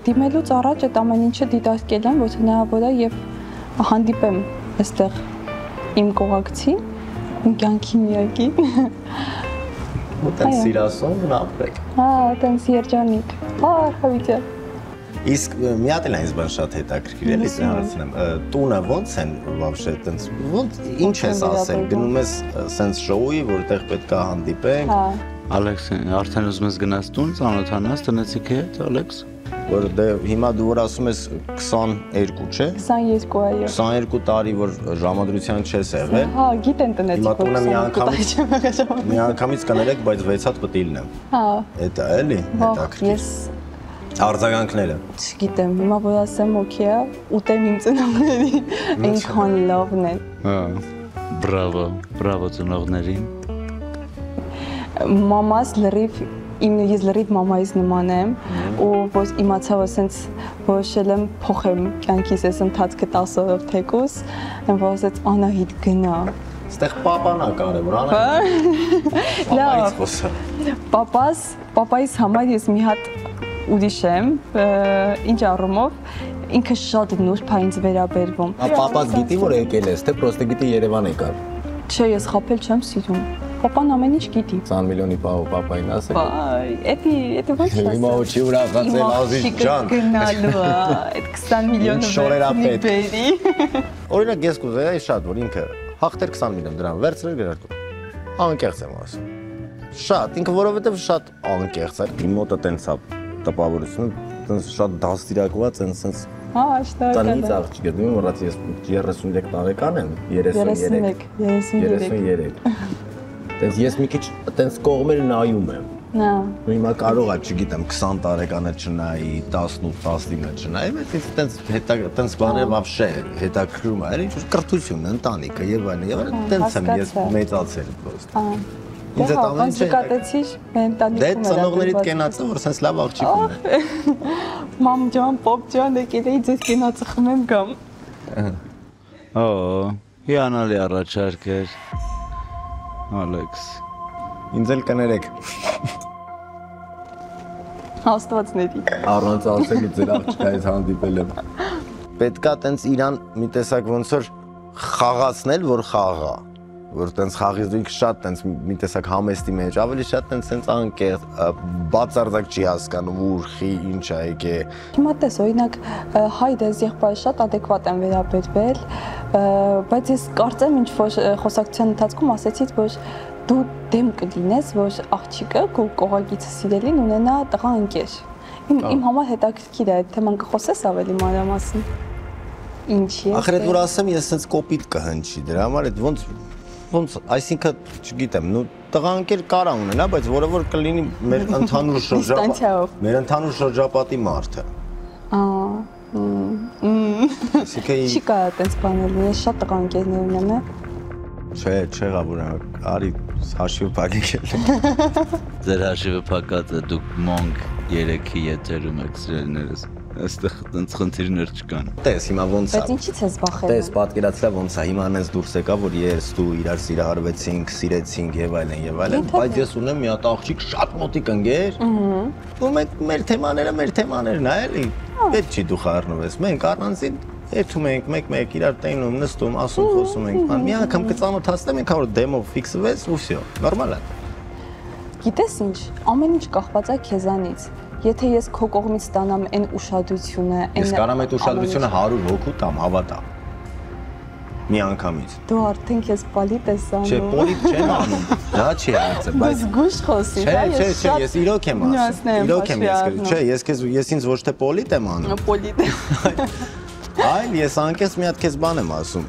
դիմելուց առաջ այդ ամեն ինչը դիտարկել եմ, որ հնարավոր է եւ հանդիպեմ այստեղ իմ կողակցին, իմ կյանքի միակի։ Ու տենց սիրասուն ապրեք։ Հա, տենց երջանիկ։ Հա, հավիտյա։ Իսկ մի հատ էլ այնպես բան շատ հետաքրքիր էլի հարցնեմ։ Տունը ոնց են вообще տենց ոնց ինչ ես ասել, գնում ես սենց շոուի, որտեղ պետք է հանդիպենք։ Ալեքս, արդեն ուզում ես գնաս տուն, ծանոթանաս, տնեցիք հետ, Ալեքս։ որ դե հիմա դու որ ասում ես 22, չէ? 22, այո։ 22 տարի որ ժամադրության չես եղել։ Հա, գիտեն տնեցի։ Հիմա տունը միանգամից կներեք, բայց 6 հատ պտիլն եմ։ Հա։ Էդ է, էլի։ Ես արձագանքները։ Չգիտեմ, հիմա որ ասեմ օքեյ է, ուտեմ իմ ծնողների, այնքան լավն են։ Հա, բրավո ծնողներին։ Մամաս լրիվ ես լրիվ մամայից նման եմ ու որ իմացա որ ասենց որոշել եմ փոխեմ կյանքիս այս ընթացքը 10 օրով թեկուս եմ որ ասեց Անահիտ գնա Ստեղ պապան է կարևոր Անահիտ լավ պապայիս համար ես մի հատ ուրիշ եմ ինչ առումով ինքը շատ նուրբ է ինձ վերաբերվում Պապաս գիտի որ եկել ես թե պրոստը գիտի Երևան եկար Չէ ես խաբել չեմ սիրում Պապան ամեն ինչ գիտի 20 միլիոնի պապային ասեք Վայ, էդի ոչ ասա Հիմա ոչի ուրախացել Ազիզ ջան Գնալու է, այդ 20 միլիոնը բերի Օրինակ ես կուզեի շատ որ ինքը հաղթեր 20 միլիոն դրամ վերցրել գրարկում Անկեղծ եմ ասում Շատ, ինքը որովհետև շատ անկեղծ է Իմ մոտը տենց է տպավորությունը տենց շատ դաստիարակված տենց Հա, շնորհակալ եմ Տնից աղջիկ եմ, մոռաց ես 33 տարեկան եմ 33 Տենց ես մի քիչ տենց կողմեր նայում եմ Նա Հիմա կարող է, չգիտեմ, 20 տարեկանը չնայի, 18-19-ը չնայի, բայց տենց բաները վաբշե հետաքրում է, ինչ-որ կրթություն, ընտանիքը եւ այլն, տենց եմ ես մեծացել պրոստը։ Ինձ այդ ամեն ինչը նկատեցիր, մեր ընտանիքում Դե ծնողներիդ կենացը, որ sense լավ աղջիկ ունեն։ Մամ ջան, պապ ջան, եկել էի ձեզ կենացը խմեմ գամ։ Օ, հիանալի առաջարկ էր։ Ալեքս Ինձ էլ կներեք Աստվածների Առանց ասելու ձեր աղջկայից հանդիպել եմ Պետքա տենց իրան մի տեսակ ոնց որ խաղացնել, որ խաղա Որ տենց խաղից ինքը շատ տենց մի տեսակ համեստի մեջ Ավելի շատ տենց անկեղծ բացարձակ չի հասկանում ուր խի ինչ է եկե Հիմա տես օրինակ հայրս եղբայրը շատ adekvat են վերաբերվել բայց ես կարծեմ ինչ որ խոսակցության ընթացքում ասեցիք որ դու դեմ կլինես որ աղջիկը քո կողակիցը սիրելին ունենա տղա ընկեր Իմ համար հետաքրքիր է այդ թեման կխոսես ավելի մանրամասն Ինչի է Ախր այդ որ ասեմ ես sense կոպիտ կհնչի դրա համար այդ ոնց այսինքն չգիտեմ նու տղանկեր կարա ունենա բայց որը որ կլինի մեր ընդհանուր շրջապատի մարդը Չի կարա տենց բանել ես շատ տղանկերներ ունեմ Չէ չեղավ ուրեմն արի հաշիվը փակել Ձեր հաշիվը փակած է դուք մոնք 3-ի եթերում եք սիրելիներս Այստեղ տենց խնդիրներ չկան Տես հիմա ոնց է Բայց ինչից ես բախել Տես պատկերացրա ոնց է հիմա այնպես դուրս եկա որ ես դու իրար սիրահարվեցինք սիրեցինք եւ այլն բայց ես ունեմ մի հատ աղջիկ շատ մոտիկ ընկեր ու մեր թեմաներն է էլի պետք չի դու խառնվես մենք առանցին Եթում ենք մեկ իրար տենում, նստում, ասում, խոսում ենք, մի անգամ կծանոթացնեմ ենք, որ դեմով ֆիքսվեց ու վсё, նորմալ է։ Գիտես ինչ, ամեն ինչ կախված է քեզանից։ Եթե ես քո կողմից ստանամ այն ուշադրությունը, Ես կարամ այդ ուշադրությունը 100 հոգու տամ, հավատա։ Մի անգամից։ Դու արդեն քեզ պոլիտ ես անում։ Չէ, պոլիտ չեմ անում։ Դա չի հարցը, բայց զգուշ խոսի, հա, Չէ, ես իրոք եմ ասում։ Իրոք եմ ես։ Չէ, ես ինձ ոչ թե պոլիտ եմ անում։ Պոլիտ։ Այլ ես անկես մի հատ քեզ բան եմ ասում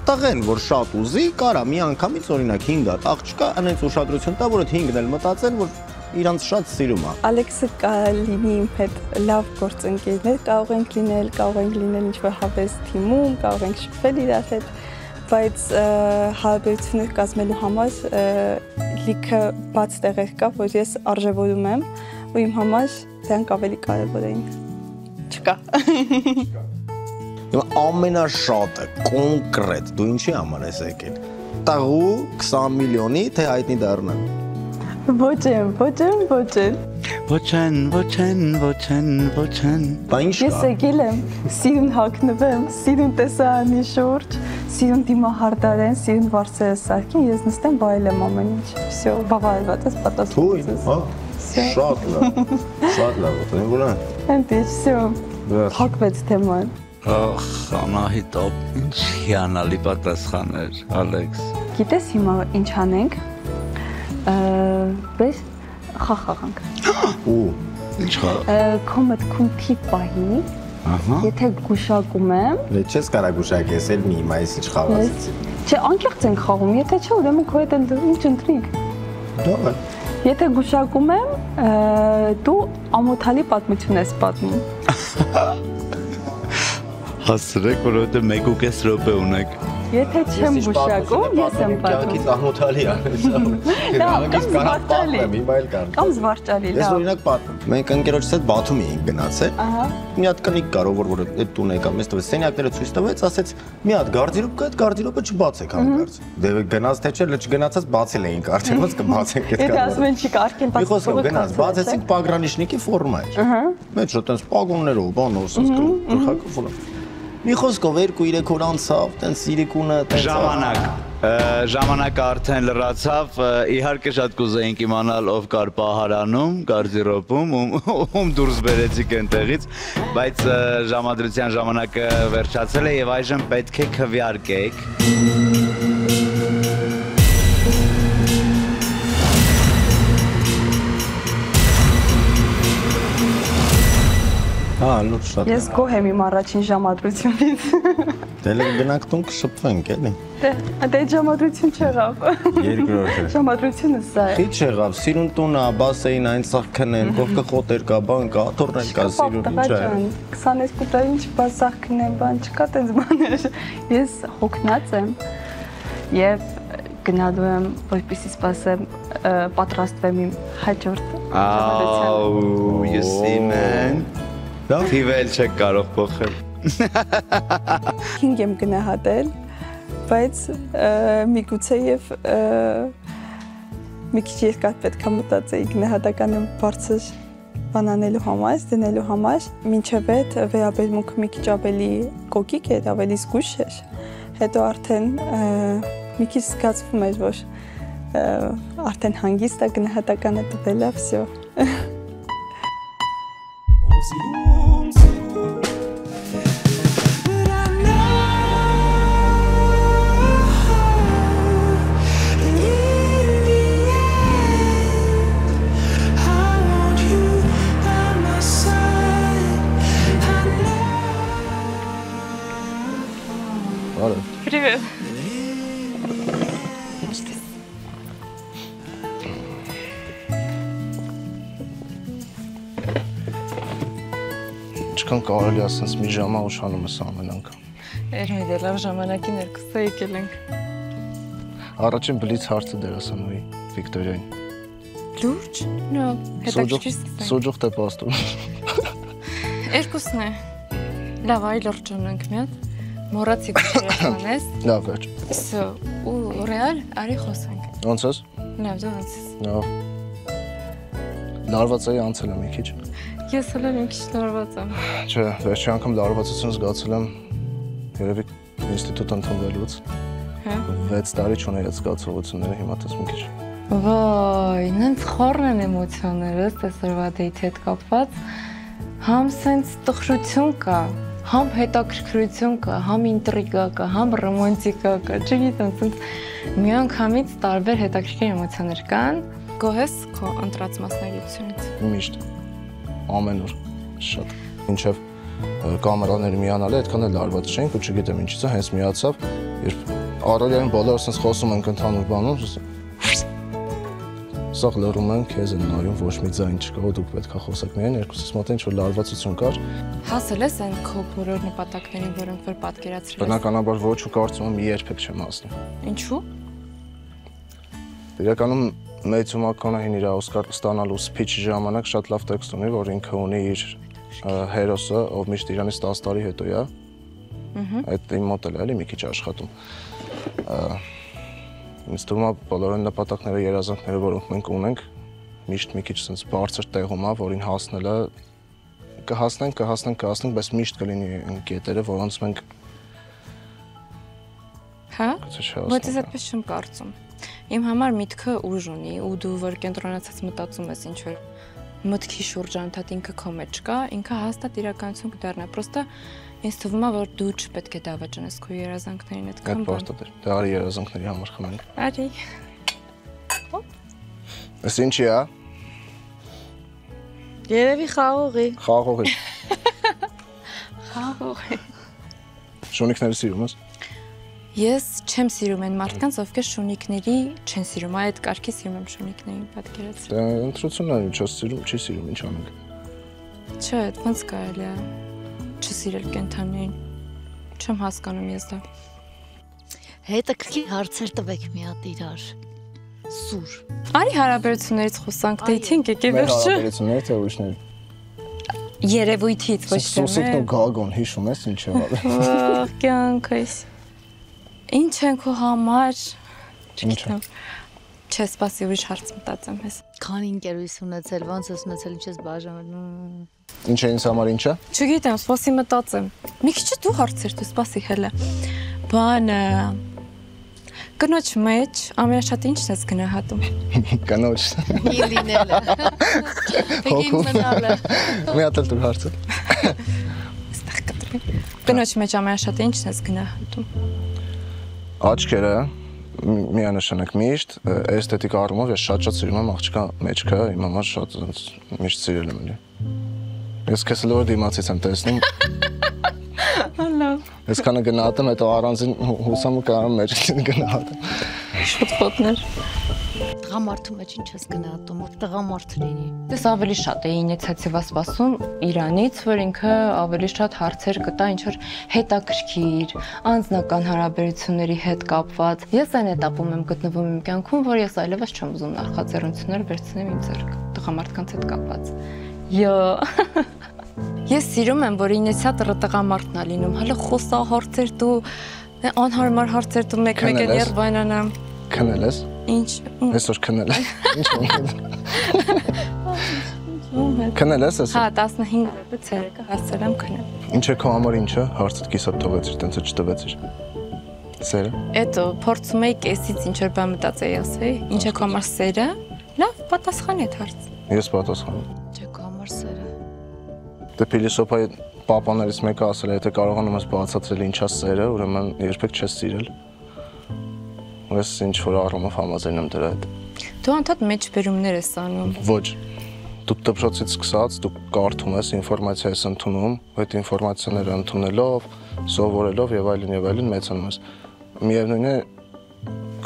տղեն որ շատ ուզի կարա մի անգամից օրինակ 5 հատ աղջկա այնց ուշադրություն տա որ այդ 5-ն էլ մտածեն որ իրանց շատ սիրում է Ալեքսը կլինի իմ հետ լավ գործընկերներ կարող ենք լինել ինչ-որ հավես թիմում կարող ենք շփվել իրար հետ բայց հարաբերություններ կազմելու համար լիքը բաց տեղեր կա որ ես արժևորում եմ ու իմ համար դրանք ավելի կարևոր են Չկա Հիմա ամենաշատը կոնկրետ դու ինչի համար ես եկել տաղու 20 միլիոնի թե հայտնի դառնա Ոչ եմ Բա ինչ կա Ես եկել եմ սիրուն հագնվեմ սիրուն տեսարանի շուրջ սիրուն դիմահարդարեն սիրուն վարձերը սարքին ես նստեմ բայել եմ ամեն ինչ վсё բավարարված ես պատասխանատու ես Հա շատ լավ ուրեմն Անտի վсё Հակվեց թեման Ախ, Անահիտ, ինչ հիանալի պատասխան էր, Ալեքս Գիտես հիմա ինչ անենք Բես խաղանք Ու Ինչ խաղ։ Քո մտքում թիվ պահի։ Ահա։ Եթե գուշակում եմ։ Դե չես կարա գուշակես, էլ մի հիմա ինչ խաղ ասեցի։ Չէ, անկեղծ ենք խաղում, եթե չէ, ուրեմն քո հետ էլ ինչ ընտրիկ։ Դե։ Եթե գուշակում եմ, դու ամոթալի պատմություն ես պատմում։ Հասրեք, որովհետև 1.5 րոպե ունեք։ Եթե չեմ գուշակում, ես եմ պատմում։ Կյանքից աղմոթալի է։ Կամ զվարճալի, լավ։ Ես օրինակ պատմեմ։ Մենք ընկերոջս հետ Բաթում էինք գնացել։ Մի հատ կնիկ կարով որ այդ տուն եկա, մեզ տվեց սենյակները ցույց տվեց, ասեց՝ մի հատ գարդիրոպ կա, այդ գարդիրոպը չբացեք հանկարծ։ Դե գնաց թե չէ, չգնացած բացել էինք արդեն, ոնց կբացենք այդ գարդիրոպը։ Եթե ասում են չի կարքեն բացել։ Մի խոսքով գնաց, բացեցինք պագրանիշնիկի ֆորմա էր։ Մեծ այտենց պագոններով, բանով, գլխակով։ Մի խոսքով 2-3 օր անցավ, տենց իրիկունը տենց ժամանակը արդեն լրացավ, իհարկե շատ կուզեինք իմանալ ով կար պահարանում, գարդիրոպում, ում դուրս բերեցիք այնտեղից, բայց ժամադրության ժամանակը վերջացել է եւ այժմ պետք է քվեարկեք։ լուրջ շատ։ Ես գոհ եմ իմ առաջին ժամադրությունից։ Դե գնանք տուն կշփվենք, էլի։ Դե ժամադրություն չեղավ։ Երկրորդը։ Ժամադրությունը սա է։ Ինչ եղավ, սիրուն տունը, բասեին այն սաղ քնեն, կողքը խոտեր կա, բան կա, աթոռներ կա, սիրուն ինչ է։ 22 տարի ինչ բասախ քնեն, բան չկա, տենց բաներ։ Ես հոգնած եմ եւ գնալու եմ, որպեսզի սպասեմ, պատրաստվեմ իմ հաջորդ ժամադրությանը։ Ես իմեն։ Թիվել չեք կարող փոխել։ 5 եմ գնահատել, բայց միգուցե եւ մի քիչ երկար պետք է մտածեի գնահատականը բարձր բանանելու համար, դնելու համար, մինչև այդ վերաբերմունքը մի քիչ ավելի կոկիկ էր, ավելի զգուշ էր։ Հետո արդեն մի քիչ զգացվում էր, որ արդեն հանգիստ է գնահատականը տվել է, վсё։ Привет. Ինչքան կարելի է ասենց մի ժամա ուշանում ես ամեն անգամ։ Երբ դե լավ ժամանակի ներքուսը եկել ենք։ Առաջին բլից հարցը դերասանուհի Վիկտորիային։ Լուրջ։ Նո, հետաքրքիր սկսենք։ Սոջուխ թե պաստոր։ Երկուսն է։ Լավ, այլ լրջանանք մի հատ։ Մոռացի գուցեանես։ Լավ, վերջ։ Սո, ու ռեալ արի խոսանք։ Ոնց ես։ Լավ, դու ոնց ես։ Լավ։ Լարվածայի անցել եմ մի քիչ։ Ես էլ եմ մի քիչ լարված եմ։ Չէ, վերջի անգամ լարվածություն զգացել եմ երևի ինստիտուտ ընդունվելուց։ Հա։ 6 տարի չունեի այդ զգացողությունները, հիմա տես մի քիչ։ Վայ, նենց խորն են էմոցիաներս տեսրվա դեյթի հետ կապված։ Համ սենց տխրություն կա, համ հետաքրքրություն կա, համ ինտրիգա կա, համ ռոմանտիկա կա, չգիտեմ, սենց միանգամից տարբեր հետաքրքիր էմոցիաներ կան։ Գոհ ես քո ընտրած մասնագիտությունից։ Միշտ։ Ամեն օր շատ։ Մինչև կամերաները միանալը այդքան էլ լարված չենք ու չգիտեմ ինչից է, հենց միացավ, երբ առօրյայում բոլորը սենց խոսում ենք ընդհանուր բանում, սաղ լռում են, քեզ են նայում, ոչ մի ձայն չկա, ու դուք պետք է խոսեք միայն երկուսից մոտ ինչ որ լարվածություն կար։ Հասել ես այն քո բոլոր նպատակներին, որոնք որ պատկերացրել ես։ Բնականաբար ոչ ու կարծում եմ երբեք չեմ հասնի։ Ինչու՞։ Իրականում մեծ ումականային իր Օսկար ստանալու սփիչի ժամանակ շատ լավ տեքստ ունի, որ ինքը ունի իր հերոսը, ով միշտ իրանից 10 տարի հետո է։ Այդ իմ մոտ էլ է էլի մի քիչ աշխատում։ Ինձ թվում է բոլոր նպատակները, երազանքները, որոնք մենք ունենք, միշտ մի քիչ sense բարձր տեղում է, որին հասնելը կհասնենք, բայց միշտ կլինի կետերը, որոնց մենք Հա։ Բայց ես այդպես չեմ կարծում։ Իմ համար միտքը ուժ ունի, ու դու որ կենտրոնացած մտածում ես ինչ որ մտքի շուրջ անդադ ինքը քո մեջ կա, ինքը հաստատ իրականություն կդառնա։ Պրոստը ինձ թվում է որ դու չպետք է դավաճանես քո երազանքներին այդքան բան։ Այդ պարտադիր։ Դա արի երազանքների համար խմենք։ Արի։ Էս ինչի է։ Երևի խաղողի։ Խաղողի։ Խաղողի։ Շունիկները սիրում ես։ Ես չեմ սիրում այն մարդկանց, ովքեր շունիկների չեն սիրում, այդ կարգի սիրում եմ շունիկներին, պատկերացրու։ Դա ընտրությունն է, ինչ սիրում, չի սիրում, ինչ անենք։ Չէ, ոնց կարելի է չսիրել կենդանին։ Չեմ հասկանում ես դա։ Հետաքրքիր հարցեր տվեք մի հատ իրար։ Սուր։ Արի հարաբերություններից խոսանք, դեյթինգ եկե վերջը։ Հարաբերություններ թե ուրիշներ։ Երևույթից ոչ թե։ Սուսիկն ու Գագոն հիշում ես ինչ եղավ։ Վախ, կյանքս։ Ինչ են քո համար։ Ինչա։ Չէ, սպասի ուրիշ հարց մտածեմ ես։ Քանի ընկերույց ունեցել, ոնց ես ունեցել, ինչ ես բաժանել։ Ինչ է ինձ համար ինչա։ Չգիտեմ, սպասի մտածեմ։ Մի քիչ դու հարցեր դու սպասի հելը։ Բանը կնոջ մեջ ամենաշատ ինչն ես գնահատում։ Կնոջ։ Մի լինելը։ Պեկին մնալը։ Մի հատ էլ դու հարցը։ Ստեղ կտրի։ Կնոջ մեջ ամենաշատ ինչն ես գնահատում։ Աչքերը միանշանակ միշտ էսթետիկ առումով ես շատ սիրում եմ աղջկա մեջքը, իմ համար շատ միշտ սիրել եմ էլի։ Ես քեզ լոր դիմացից եմ տեսնում։ Լավ։ Ես քանը գնահատեմ, հետո առանձին հուսամ ու կարամ մեջքին գնահատեմ։ Շատ ոտներ։ Տղամարդու մեջ ինչ ես գնահատում, որ տղամարդ լինի։ Դες ավելի շատ էի ինիցիատիվա սպասում Իրանից, որ ինքը ավելի շատ հարցեր կտա, ինչ որ հետաքրքիր, անձնական հարաբերությունների հետ կապված։ Ես այն этаպում եմ գտնվում իմ կյանքում, որ ես այլևս չեմ ուզում նախաձեռնություններ վերցնեմ իմ ձեռք, տղամարդկանց հետ կապված։ Ես սիրում եմ, որ ինիցիատորը տղամարդն է լինում, հələ խոսահարցեր դու, անհարմար հարցեր դու մեկ-մեկ էլ երբայնանամ։ Քնել ես։ Ինչ։ Այսօր քնել ես։ Ինչ ո՞ւմ։ Քնել ես այսօր։ Հա, 15-ը ցերեկը հասցել եմ քնել։ Ինչ է քո համար ինչը, հարցդ կիսատ թողեցիր, տենց չտվեցիր։ Սերը։ Էդո փորձում էի կեսից ինչ որ բան մտածեի ասեի, ինչ է քո համար սերը։ Լավ, պատասխանի այդ հարցը։ Ես պատասխանում։ Չէ, քո համար սերը։ Դե փիլիսոփայի պապաներից մեկը ասել է, եթե կարողանում ես բացատրել ինչա սերը, ուրեմն երբեք չես սիրել։ Ես ինչ որ առումով համաձայն եմ դրա հետ։ Դու անդադ մեջբերումներ ես անում։ Ոչ։ Դու դպրոցից սկսած, դու կարդում ես, ինֆորմացիա ես ընդունում, այդ ինֆորմացիաները ընդունելով, սովորելով եւ այլն մեծանում ես։ Միևնույն է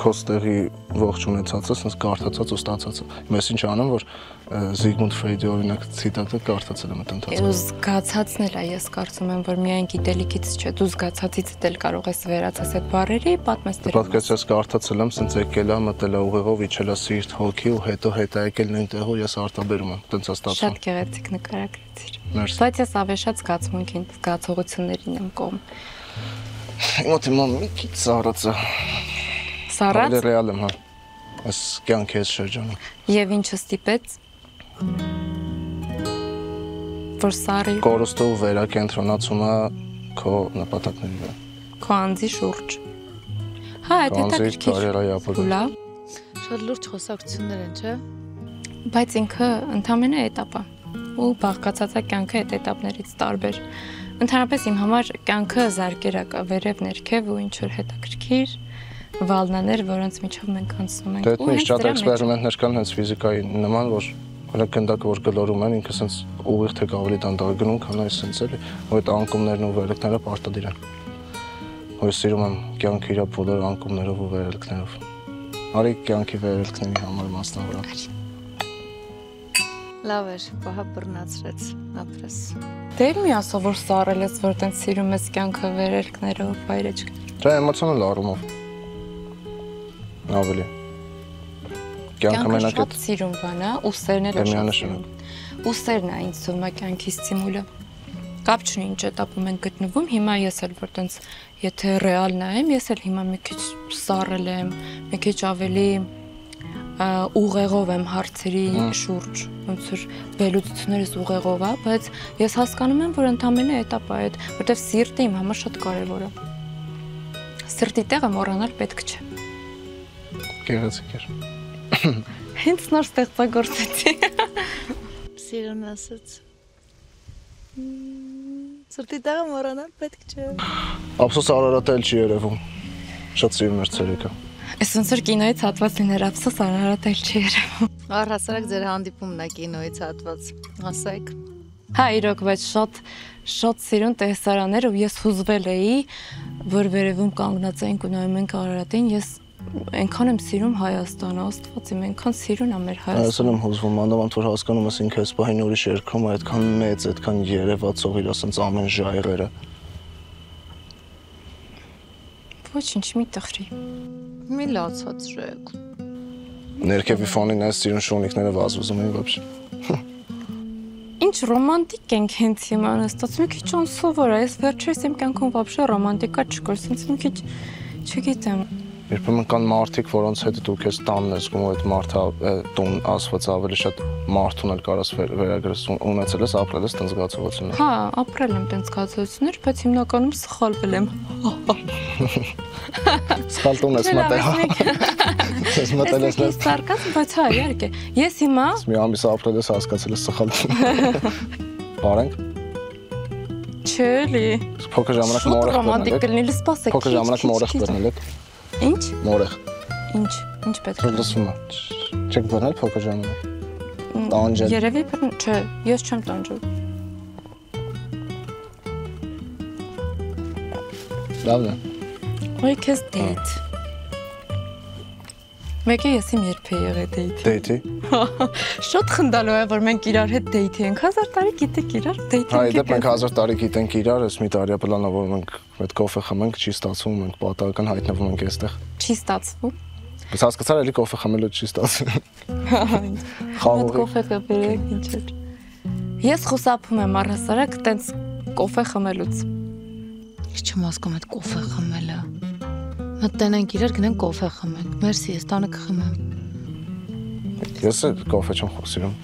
քո ստեղի ողջ ունեցածը, sense կարդացած ու ստացածը։ Ես ինչ անում, որ Զիգմունդ Ֆրեյդի օրինակ ցիտատը կարդացել եմ այդ ընթացքում։ Զգացածն էլ է, ես կարծում եմ, որ միայն գիտելիքից չէ, դու զգացածից էլ կարող ես վերացած այդ բառերի պատմես դեր։ Պատկերացրու, ես կարդացել եմ, sense եկել է, մտել է ուղեղով, իջել է սիրտ, հոգի ու հետո հետա եկել նույն տեղով ես արտաբերում եմ, տենց է ստացվում։ Շատ գեղեցիկ նկարագրեցիր։ Մերսի։ Բայց ես ավելի շատ զգացմունքին, զգացողություններին եմ կողմ։ Իմոթ իմ մի քիչ սառած է։ Սառած։ Ավելի ռեալ եմ, հա։ Այս կյանքի այս շրջանում։ Եվ ինչը ստիպեց։ Որ սառի։ Կորստով վերակենտրոնացումը քո նպատակների վրա։ Քո անձի շուրջ։ Հա, դա հետաքրքիր։ Լավ։ Շատ լուրջ խոսակցություններ են, չէ՞։ Բայց ինքը ընդամենը էտապ է։ Ու բաղկացած է կյանքը այդ էտապներից տարբեր։ Ընդհանրապես իմ համար կյանքը զարկերա կա վերև ներքև ու ինչ որ հետաքրքիր վալնաներ, որոնց միջով մենք անցնում ենք։ Դե միշտ շատ էքսպերիմենտներ կան հենց ֆիզիկայի նման, որ օրինակ գնդակը որ գլորում են, ինքը sense ուղիղ թե ավելի դանդաղ գնում, քան այս sense էլի, որ այդ անկումներն ու վերելքները պարտադիր են։ Որ սիրում եմ կյանքի իր բոլոր անկումներով ու վերելքներով։ Արի կյանքի վերելքների համար մասնավորապես։ Լավ էր, պահա բռնացրեց, ապրես։ Դե մի ասա, որ սառել ես, որ տենց սիրում ես կյանքը վերելքներով, վայրեջք։ Դա էմոցիոնալ առումով։ Ավելի։ Կյանքը մենակ շատ սիրում բան է, ու սերն էլ է շատ սիրում։ Ու սերն է ինձ թվում է կյանքի ստիմուլը։ Կապ չունի ինչ этаպում ենք գտնվում, հիմա ես էլ որ տենց եթե ռեալ նայեմ, ես էլ հիմա մի քիչ սառել եմ, մի քիչ ավելի ուղեղով եմ հարցերի շուրջ, ոնց որ վերլուծություններս ուղեղով է, բայց ես հասկանում եմ, որ ընդամենը этаպ է այդ, որտեվ սիրտը իմ համար շատ կարևոր է։ Սիրտի տեղը մոռանալ պետք չէ։ Գեղեցիկ էր։ Հենց նոր ստեղծագործեցի։ Սիրուն ասաց։ Սրտի տեղը մոռանալ պետք չէ։ Ափսոս Արարատը էլ չի երևում։ Շատ սիրում էր ցերեկը։ Ես ոնց որ կինոյից հատված լիներ ափսոս Արարատը էլ չի երևում։ Առհասարակ ձեր հանդիպումն է կինոից հատված, ասեք։ Հա, իրոք, բայց շատ սիրուն տեսարաններ ու ես հուզվել էի, որ վերևում կանգնած էինք ու նայում ենք Արարատին, ես այնքան եմ սիրում Հայաստանը, Աստված իմ, այնքան սիրուն է մեր Հայաստանը։ Այսօր եմ հուզվում, մանավանդ որ հասկանում ես ինքը այս պահին ուրիշ երկրում է, այդքան մեծ, այդքան երևացող իր ասենց ամեն ժայռերը։ Ոչինչ, մի տխրի։ Մի լացացրեք։ Ներքևի ֆոնին այս սիրուն շունիկները վազվզում են вообще։ Ինչ ռոմանտիկ ենք հենց հիմա, ստացվում է քիչ անսովոր է, այս վերջերս իմ կյանքում вообще ռոմանտիկա չկար, ասենց մի քիչ չգիտեմ։ Երբեմն կան մարդիկ, որոնց հետ դու քեզ տանն ես զգում, այդ մարդը տուն ասված ավելի շատ մարդուն էլ կարաս վերագրես ունեցել ես, ապրել ես տենց զգացողություններ։ Հա, ապրել եմ տենց զգացողություններ, բայց հիմնականում սխալվել եմ։ Սխալ տուն ես մտել։ Ես մտել ես։ Ես սարկազմ, բայց հա, իհարկե։ Ես հիմա մի ամիս ապրել ես, հասկացել ես սխալ։ Բարենք։ Չէ, լի։ Փոքր ժամանակ մորեղ ռոմանտիկ կլինի, սպասեք։ Փոքր ժամանակ մորեղ բռնել եք։ Ինչ։ Մորեղ։ Ինչ պետք է։ Լսում եմ։ Չեք բռնել փոքր ժամանակ։ Տանջել։ Երևի չէ, ես չեմ տանջել։ Լավն է։ Ոյ քեզ դեյթ։ Մեկը ես իմ երբ է եղել դեյթ։ Դեյթի։ Շատ խնդալու է, որ մենք իրար հետ դեյթի ենք, 1000 տարի գիտենք իրար, դեյթի ենք։ Հա, իդեպ մենք 1000 տարի գիտենք իրար, ես մի տարի պլանավորում ենք այդ կոֆե խմենք, չի ստացվում, մենք պատահական հայտնվում ենք այստեղ։ Չի ստացվում։ Բայց հասկացար էլի կոֆե խմելու չի ստացվում։ Խաղող կոֆե կբերեք, ինչ է։ Ես խուսափում եմ առհասարակ տենց կոֆե խմելուց։ Ես չեմ հասկանում այդ կոֆե խմելը։ Մտնենք իրար գնանք կոֆե խմենք։ Մերսի, ես տանը կխմեմ։ Ես կոֆե չեմ սիրում։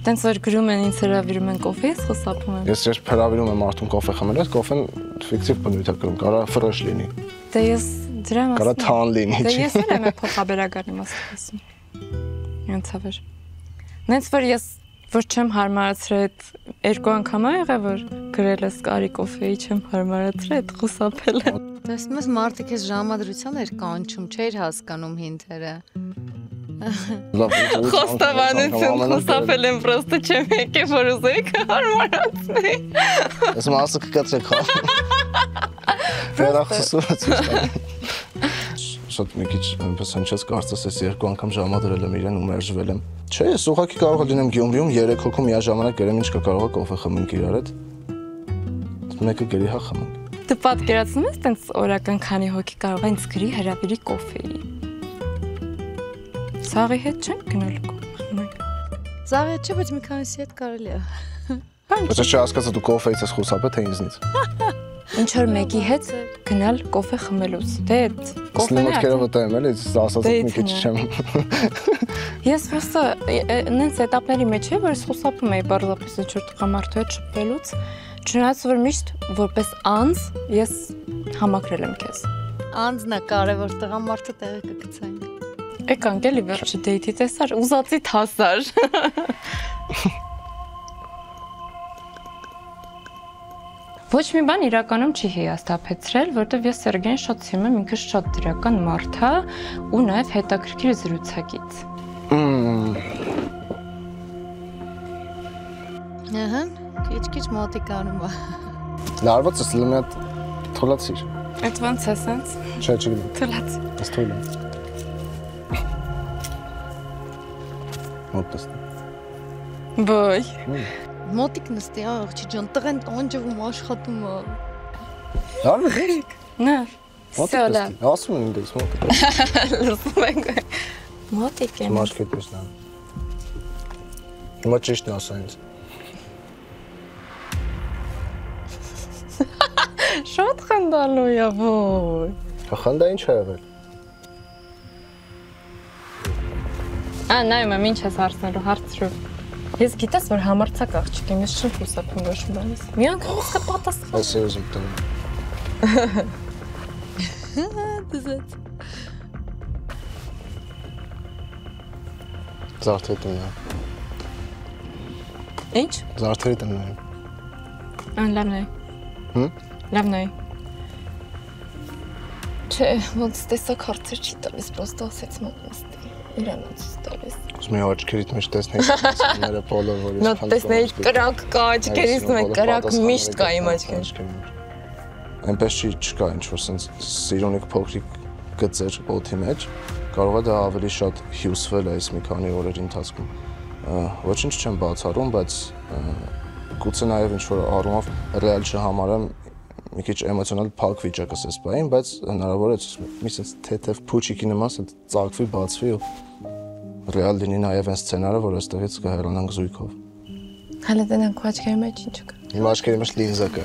Տենց որ գրում են ինձ հրավիրում են կոֆե, ես խուսափում եմ։ Ես երբ հրավիրում եմ մարդուն կոֆե խմելու, այդ կոֆեն ֆիկտիվ բնույթ է կրում, կարա ֆրեշ լինի։ Դե ես դրա մասին։ Կարա թան լինի։ Դե ես էլ եմ փոխաբերական իմաստով։ Ոնց ավեր։ Նենց որ ես որ չեմ հարմարացրել այդ երկու անգամ ա եղել որ գրել ես կարի կոֆեի չեմ հարմարացրել այդ խուսափել եմ։ Տեսնում ես մարդիկ էս ժամադրության էր կանչում, չէր հասկանում հինթերը։ Խոստովանություն խուսափել եմ, պրոստը չեմ եկել, որ ուզեիք հարմարացնի։ Ես մասը կկացրեք խավ։ Վերախսուրացուց։ Շատ մի քիչ այնպես հնչեց, կարծես ես երկու անգամ ժամադրել եմ իրեն ու մերժվել եմ։ Չէ, ես ուղղակի կարող է լինեմ Գյումրիում 3 հոգու միաժամանակ գրեմ ինչ կա կարող է կոֆե խմենք իրար հետ։ Մեկը գրի հա խմենք։ Դու պատկերացնում ես տենց օրական քանի հոգի կարող է ինձ գրի հրավիրի կոֆեի։ Սաղի հետ չենք գնալու կոֆե։ Սաղի հետ չէ, բայց մի քանիսի հետ կարելի է։ Բայց ես չհասկացա դու կոֆեից ես խուսափել թե ինձնից։ Ինչ որ մեկի հետ գնալ կոֆե խմելուց։ Դե կոֆեն է։ Մոտքերը վտեմ էլի, ասած մի քիչ չեմ։ Ես просто նենց этаպների մեջ է, որ ես խուսափում էի բարձրապես ինչ որ տղամարդու հետ շփվելուց, չնայած որ միշտ որպես անձ ես համակրել եմ քեզ։ Անձն է կարևոր, տղամարդը տեղը կգցենք։ Եկանք էլի վերջը դեյթի տեսար, ուզածիդ հասար։ Ոչ մի բան իրականում չի հիասթափեցրել, որտեվ ես Սերգեյին շատ սիրում եմ, ինքը շատ դրական մարդ է ու նաև հետաքրքիր զրուցակից։ Ահա, քիչ մոտիկ անում է։ Լարված ես լի մի հատ թոլացիր։ Այդ ոնց է սենց։ Չէ, չգիտեմ։ Թոլացի։ Ես թույլ եմ։ Մոտ տեսնեմ։ Ոյ։ Մոտիկ նստի, աղջի ջան, տղեն տանջվում աշխատում է։ Լավ է։ Նա։ Սոլա։ Ասում եմ ինձ մոտիկ։ Լսում ենք։ Մոտիկ է։ Մաշկետ տեսնեմ։ Հիմա ճիշտ է ասա ինձ։ Շատ խնդալու է, ոյ։ Խնդա ինչ է եղել։ Նայում եմ ինչ ես հարցնելու, հարցրու։ Ես գիտես, որ համարձակ աղջիկ եմ, ես չեմ խուսափում ոչ մի բանից։ Մի անգամ իսկը պատասխան։ Ես ուզում տամ։ Դզեց։ Զարդերի տնն է։ Ինչ։ Զարդերի տնն է։ Լավն է։ Լավն է։ Չէ, ոնց տեսակ հարցեր չի տալիս, պրոստը ասեց մոտ նստի։ Իրանց ստորես։ Ուզում եմ աչքերիդ մեջ տեսնեի ները բոլոր որ ես Նոտ տեսնեի կրակ կա աչքերից ու կրակ միշտ կա իմ աչքերում։ Այնպես չկա ինչ որ sense սիրունիկ փոքրիկ գծեր օդի մեջ, կարող է դա ավելի շատ հյուսվել այս մի քանի օրերի ընթացքում։ Ոչինչ չեմ բացառում, բայց գուցե նաև ինչ որ առումով ռեալ չհամարեմ մի քիչ էմոցիոնալ փակ վիճակը էս բային, բայց հնարավոր է մի sense թեթև փուչիկի նման ծաղկվի, բացվի ու ռեալ լինի նաև այն սցենարը, որ այստեղից կհեռանանք զույգով։ Հələ դենանք քո աչքերի մեջ ինչ կա։ Իմ աչքերի մեջ լինզա կա։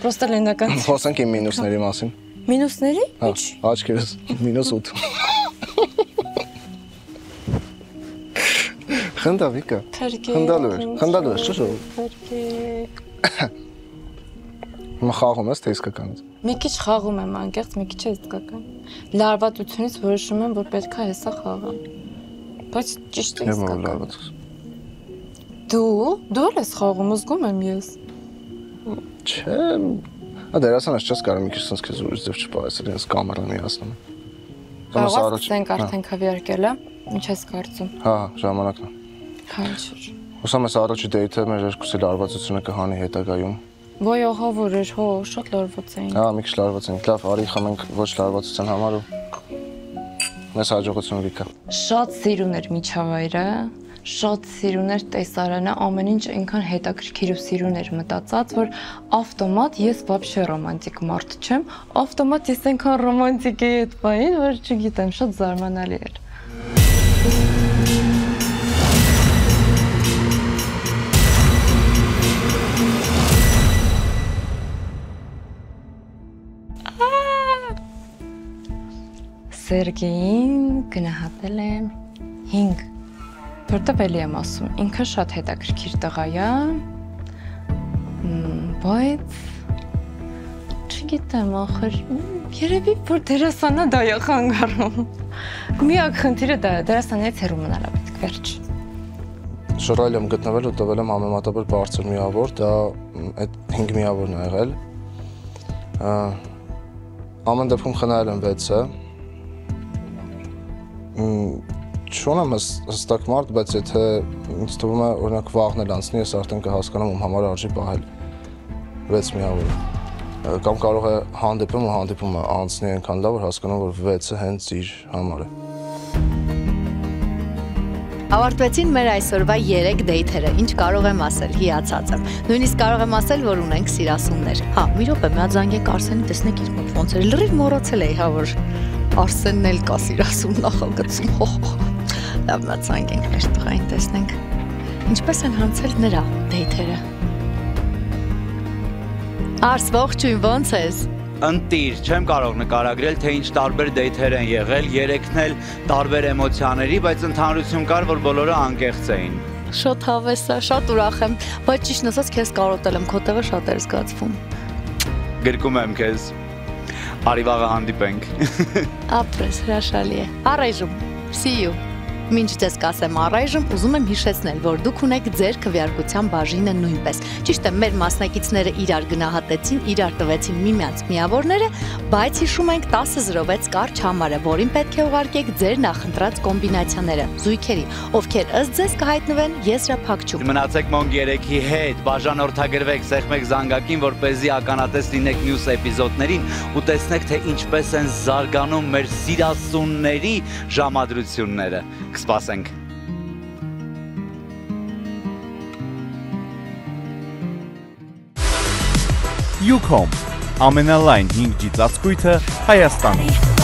Պրոստը լենական։ Խոսենք իմ մինուսների մասին։ Մինուսների։ Ինչ։ Աչքերս -8։ Խնդա Վիկա։ Խնդալու ես, շուշո։ Հիմա խաղում ես թե իսկականից։ Մի քիչ խաղում եմ անկեղծ, մի քիչ է իսկական։ Լարվածությունից որոշում եմ, որ պետք է հեսա խաղամ։ Բայց ճիշտ է իսկական։ Դու ես խաղում, զգում եմ ես։ Չէ, դերասանս չես կարող մի քիչ sense քեզ ուրիշ ձև չպայել, ինձ կամերան միացնում։ Կարող ես ցենք արդեն քավիարկել է, ինչ ես կարծում։ Հա, ժամանակն է։ Հա, ինչ։ Հուսամ ես առաջի դեյթը մեր երկուսի լարվածությունը կհանի հետագայում։ Ոյ ողավոր էր, հո, շատ լարված էին։ Հա, մի քիչ լարված ենք։ Լավ, արի խմենք ոչ լարվածության համար ու մեզ հաջողություն Վիկա։ Շատ սիրուն էր միջավայրը, շատ սիրուն էր տեսարանը, ամեն ինչ այնքան հետաքրքիր ու սիրուն էր մտածած, որ ավտոմատ ես вообще ռոմանտիկ մարդ չեմ, ավտոմատ ես այնքան ռոմանտիկ էի այդ բանին, որ չգիտեմ, շատ զարմանալի էր։ Սերգեյին գնահատել եմ 5, որտեղ էլի եմ ասում, ինքը շատ հետաքրքիր տղա է, բայց չգիտեմ, ախր երևի որ դերասանա դա է խանգարում։ Միակ խնդիրը դա է, դերասանից հեռու մնալը պետք վերջ։ Շռայլ եմ գտնվել ու տվել եմ համեմատաբար բարձր միավոր, դա այդ 5 միավորն է եղել։ Ամեն դեպքում խնայել եմ 6-ը։ Չունեմ հստակ մարդ, բայց եթե ինձ թվում է օրինակ վաղն էլ անցնի, ես արդեն կհասկանամ ում համար արժի պահել 6 միավոր։ Կամ կարող է հանդիպում ու հանդիպումը անցնի այնքան լավ, որ հասկանամ, որ 6-ը հենց իր համար է։ Ավարտվեցին մեր այսօրվա 3 դեյթերը, ինչ կարող եմ ասել, հիացած եմ։ Նույնիսկ կարող եմ ասել, որ ունենք սիրասուններ։ Հա, մի րոպե, մի հատ զանգեք Արսենին, տեսնեք իր մոտ ոնց էր, լրիվ մոռացել էի, հա, որ Արսենն էլ կա սիրասուն նախագծում։ Լավ, նա զանգենք մեր տղային, տեսնենք։ Ինչպես են հանցել նրա դեյթերը։ Արս, ողջույն, ոնց ես։ Ընտիր, չեմ կարող նկարագրել, թե ինչ տարբեր դեյթեր են եղել, երեքն էլ տարբեր էմոցիաների, բայց ընդհանրություն կար, որ բոլորը անկեղծ էին։ Շատ հավես է, շատ ուրախ եմ, բայց ճիշտ ասած քեզ կարոտել եմ, քո տեղը շատ էր զգացվում։ Գրկում եմ քեզ։ Արի վաղը հանդիպենք։ Ապրես, հրաշալի է։ Առայժմ, see you։ Մինչ ձեզ կասեմ առայժմ, ուզում եմ հիշեցնել, որ դուք ունեք ձեր քվեարկության բաժինը նույնպես։ Ճիշտ է, մեր մասնակիցները իրար գնահատեցին, իրար տվեցին միմյանց միավորները, բայց հիշում ենք 10-06 կարճ համարը, որին պետք է ուղարկեք ձեր նախընտրած կոմբինացիաները, զույգերի, ովքեր ըստ ձեզ կհայտնվեն եզրափակչում։ Մնացեք Մոնգ 3-ի հետ, բաժանորդագրվեք, սեղմեք զանգակին, որպեսզի ականատես լինեք մյուս էպիզոդներին ու տեսնեք, թե ինչպես են զարգանում մեր սիրասունների ժամադրությունները։ Կսպասենք։ Ucom ամենալայն 5G ծածկույթը Հայաստանում։